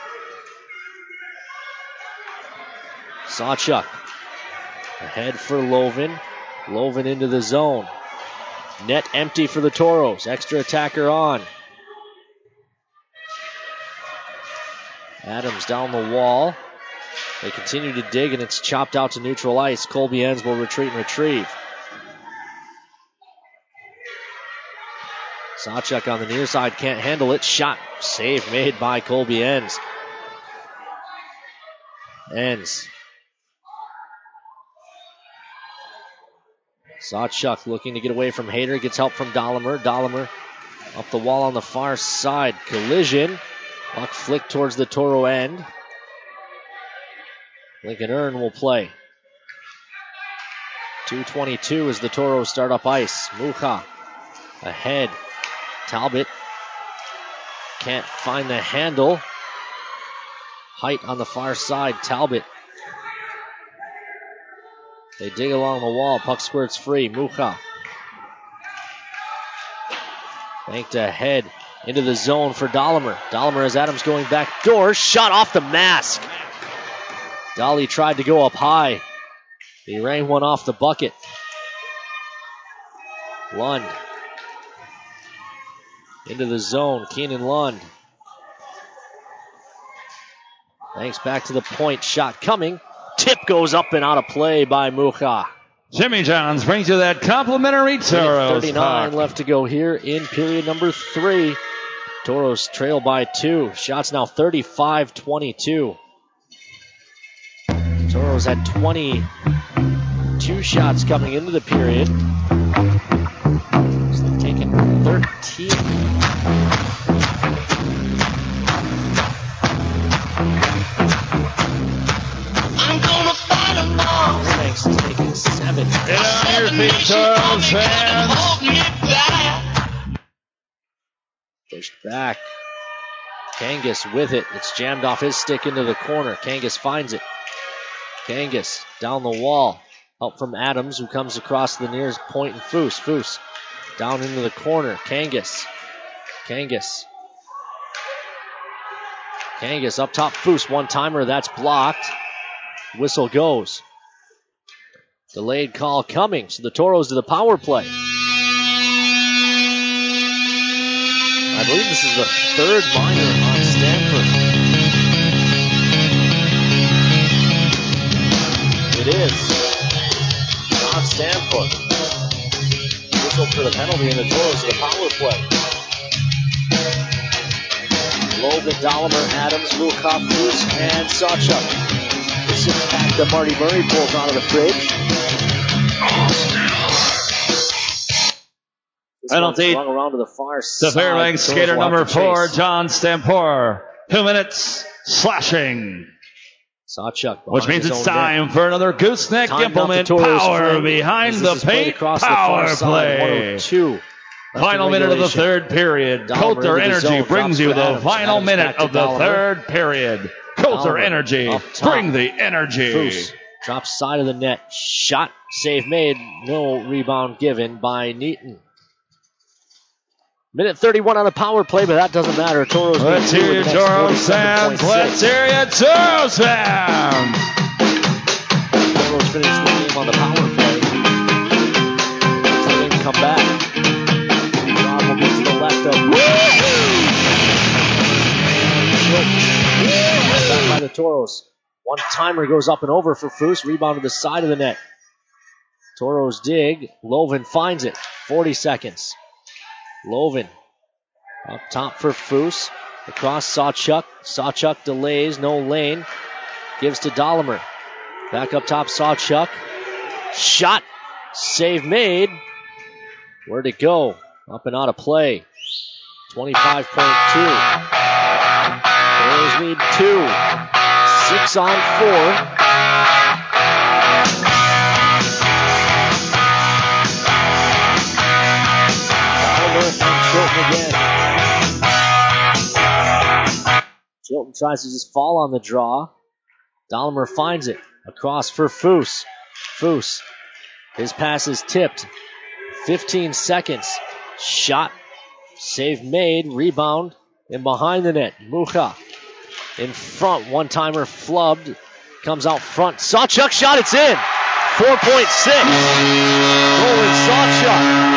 Sawchuk ahead for Lovin. Lovin into the zone. Net empty for the Toros. Extra attacker on. Adams down the wall. They continue to dig, and it's chopped out to neutral ice. Colby Enns will retreat and retrieve. Sawchuk on the near side can't handle it. Shot save made by Colby Enns. Enns. Sawchuk looking to get away from Hayter. Gets help from Dahlemer. Dahlemer up the wall on the far side. Collision. Puck flicked towards the Toro end. Lincoln Earn will play. 2:22 as the Toros start up ice. Mucha ahead. Talbot can't find the handle. Height on the far side. Talbot They dig along the wall. Puck squirts free. Mucha. Banked ahead into the zone for Dahlimer. Dahlimer as Adams going back door. Shot off the mask. Dolly tried to go up high. He rang one off the bucket. Lund. Into the zone. Keenan Lund. Thanks back to the point. Shot coming. Tip goes up and out of play by Mucha. Jimmy Johns brings you that complimentary Toros 39 puck. left to go here in period number 3. Toros trail by 2. Shots now 35-22. Toros had 22 shots coming into the period. So they've taken 13. Thanks is taking 7. Get on your feet, Toros fans. Pushed back. Kangas with it. It's jammed off his stick into the corner. Kangas finds it. Kangas down the wall. Help from Adams, who comes across the nearest point, and Foose. Foose down into the corner. Kangas. Kangas up top. Foose, one-timer. That's blocked. Whistle goes. Delayed call coming. So the Toros to the power play. I believe this is the third minor on Stanford. It is. On Stanford. Whistle for the penalty, and the Toros to the power play. Logan, Dahlimer, Adams, Mucha, Foose, and Sawchuk. This is pack that Marty Murray pulls out of the fridge. Penalty Swung around to the far to side. Fairbanks Toros skater will have number to 4, chase. John Stampor. 2 minutes slashing. Sawchuk, Which means his it's own time net. for another gooseneck Time implement not the Toros power front. behind As the this is played paint across the power far side, play. 102. Final minute of the third period. Dahlimer Coulter into the Energy zone, brings drops you for the Adams. final Adams minute back to of the Dahlimer. third period. Coulter Dahlimer Energy, up top. bring the energy. Foose drops side of the net. Shot, save made. No rebound given by Neaton. Minute 31 on the power play, but that doesn't matter. Toros need Let's two hear with you, the next Toros fans. 47.6. Let's hear you, Toros fans. Toros finish the game on the power play. Something to come back. Rob will be to the left of back by the Toros. One-timer goes up and over for Foose. Rebound to the side of the net. Toros dig. Loven finds it. 40 seconds. Loven up top for Foose. Across Sawchuk. Sawchuk delays. No lane. Gives to Dahlimer. Back up top, Sawchuk. Shot. Save made. Where'd it go? Up and out of play. 25.2. Toros need 2. 6 on 4. Chilton again. Chilton tries to just fall on the draw. Dahlimer finds it. Across for Foose. Foose. His pass is tipped. 15 seconds. Shot. Save made. Rebound. And behind the net. Mucha. In front. One-timer flubbed. Comes out front. Sawchuk shot. It's in. 4.6. Nolan Sawchuk.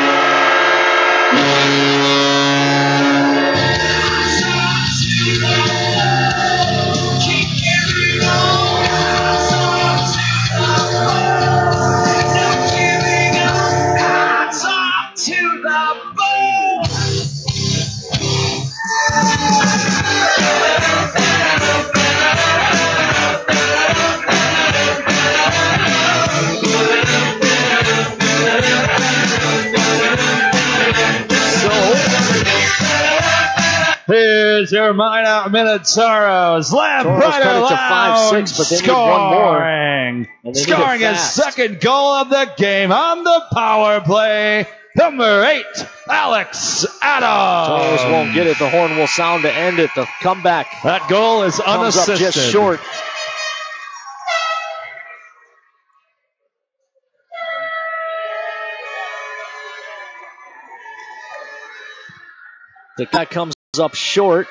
Here's your Minot Minotauros. Lambrighter Lounge 5-6, but they need one more. scoring. And they need Scoring it his fast. second goal of the game on the power play. Number 8, Alex Adams. Toros won't get it. The horn will sound to end it. The comeback. That goal is comes unassisted. up just short. The guy comes up short.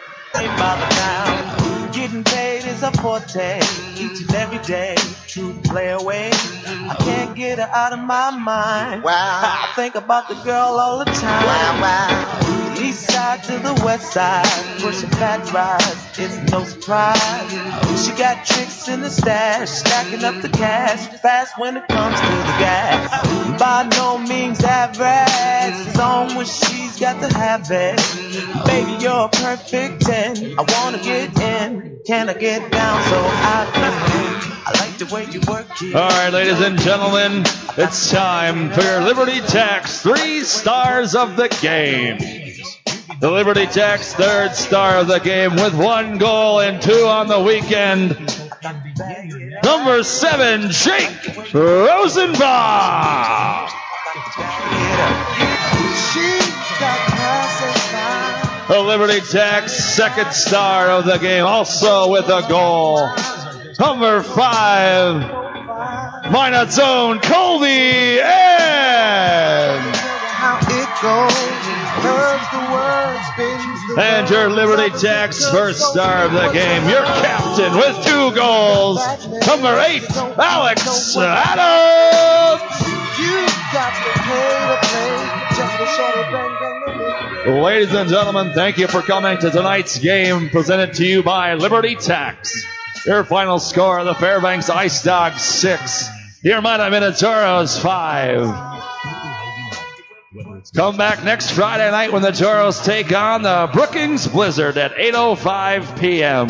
Getting paid is a forte, each and every day. True play away, I can't get her out of my mind. Wow, I think about the girl all the time. Wow. East side to the west side, pushing fat rides, it's no surprise. She got tricks in the stash, stacking up the cash, fast when it comes to the gas. By no means average, it's on when she's got to have it. Baby, you're a perfect 10, I wanna get in, can I get down so I can win? I like the way you work it. All right, ladies and gentlemen, it's time for your Liberty Tax 3 stars of the game. The Liberty Tax third star of the game with 1 goal and 2 on the weekend. Number 7, Jake Rosenbach. The Liberty Tax second star of the game, also with a goal. Number 5, Minot's own Colby and your Liberty Tax first star of the game, your captain with 2 goals, number 8, Alex Adams. Ladies and gentlemen, thank you for coming to tonight's game presented to you by Liberty Tax. Your final score of the Fairbanks Ice Dogs 6, your Minot Minotauros 5. Come back next Friday night when the Toros take on the Brookings Blizzard at 8:05 p.m.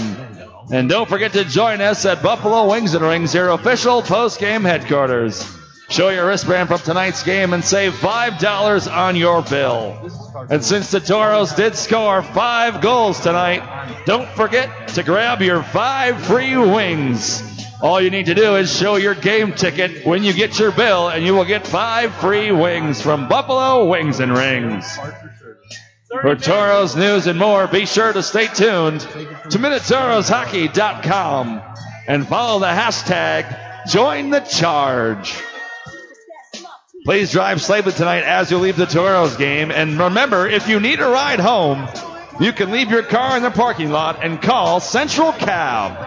And don't forget to join us at Buffalo Wings and Rings, your official post-game headquarters. Show your wristband from tonight's game and save $5 on your bill. And since the Toros did score 5 goals tonight, don't forget to grab your 5 free wings. All you need to do is show your game ticket when you get your bill, and you will get 5 free wings from Buffalo Wings and Rings. For Toros news and more, be sure to stay tuned to MinotaurosHockey.com and follow the hashtag #JoinTheCharge. Please drive safely tonight as you leave the Toros game. And remember, if you need a ride home, you can leave your car in the parking lot and call Central Cab.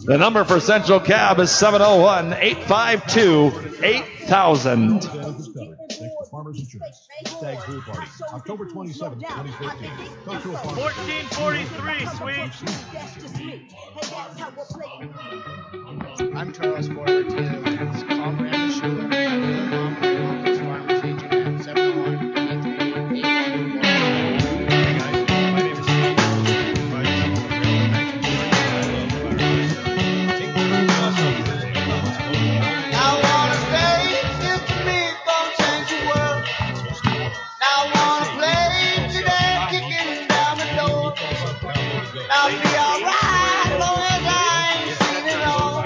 The number for Central Cab is 701-852-8000. Farmers Insurance. Stag Pool Party, October 27, 2015. 1443, sweet. I'm Charles Boyer, too. It's Tom Brandon Schuler. Office Farmers Agent at 701-838-8111. My name is Steve. I wanna stay if the meat don't change the world. Now I wanna play today, kicking down the door. I'll be alright long as I ain't seen it all.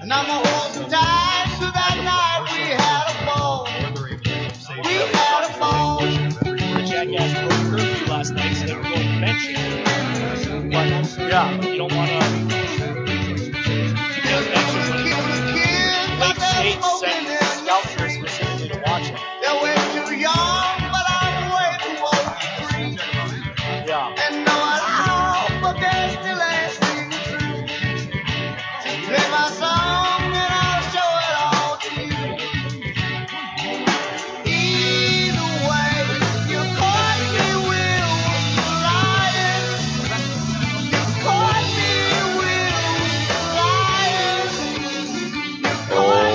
And I'ma hold you tight to that night we had a ball. We had a ball. The Jackass broke curfew last night, so they were going to bench it. But yeah, you don't want to. Lake State sent scouts here specifically to watch it. They're way too young, but I'm way too old to dream. Yeah. And know it all, but they still ain't seen the truth. Play my song and I'll show it all to you. Either way, you caught me with lying. You caught me with lying.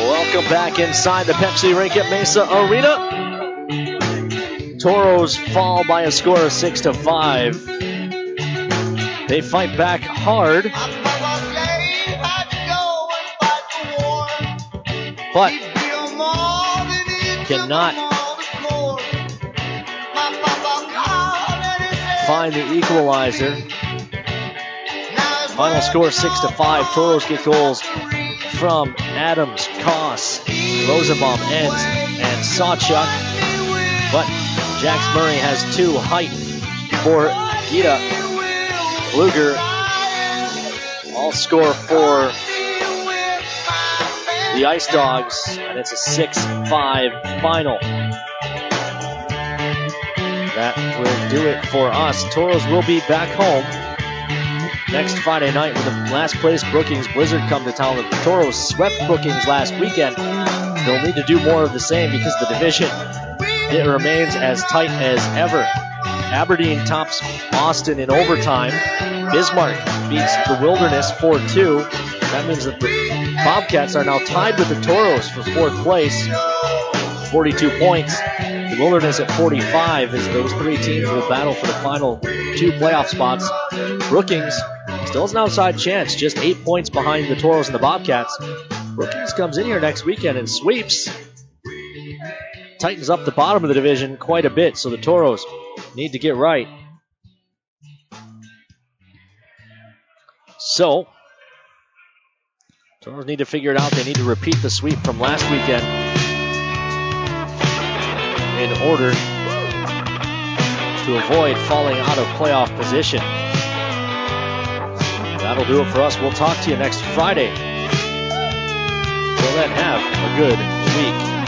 Welcome back inside the Pepsi rink at Mesa Arena. Toros fall by a score of 6-5. They fight back hard, but cannot find the equalizer. Final score 6-5. Toros get goals from Adams, Koss, Rosenbaum, Enns, and Sawchuk. But Jax Murray has 2 height for Gita Luger. All score for the Ice Dogs, and it's a 6-5 final. that will do it for us. Toros will be back home next Friday night when the last place Brookings Blizzard come to town. The Toros swept Brookings last weekend. They'll need to do more of the same because the division, it remains as tight as ever. Aberdeen tops Austin in overtime. Bismarck beats the Wilderness 4-2. That means that the Bobcats are now tied with the Toros for fourth place, 42 points. The Wilderness at 45 as those three teams will battle for the final two playoff spots. Brookings still has an outside chance, just 8 points behind the Toros and the Bobcats. Brookings comes in here next weekend and sweeps. Tightens up the bottom of the division quite a bit, so the Toros need to get right. So, Toros need to figure it out. They need to repeat the sweep from last weekend in order to avoid falling out of playoff position. That'll do it for us. We'll talk to you next Friday. Till then, have a good week.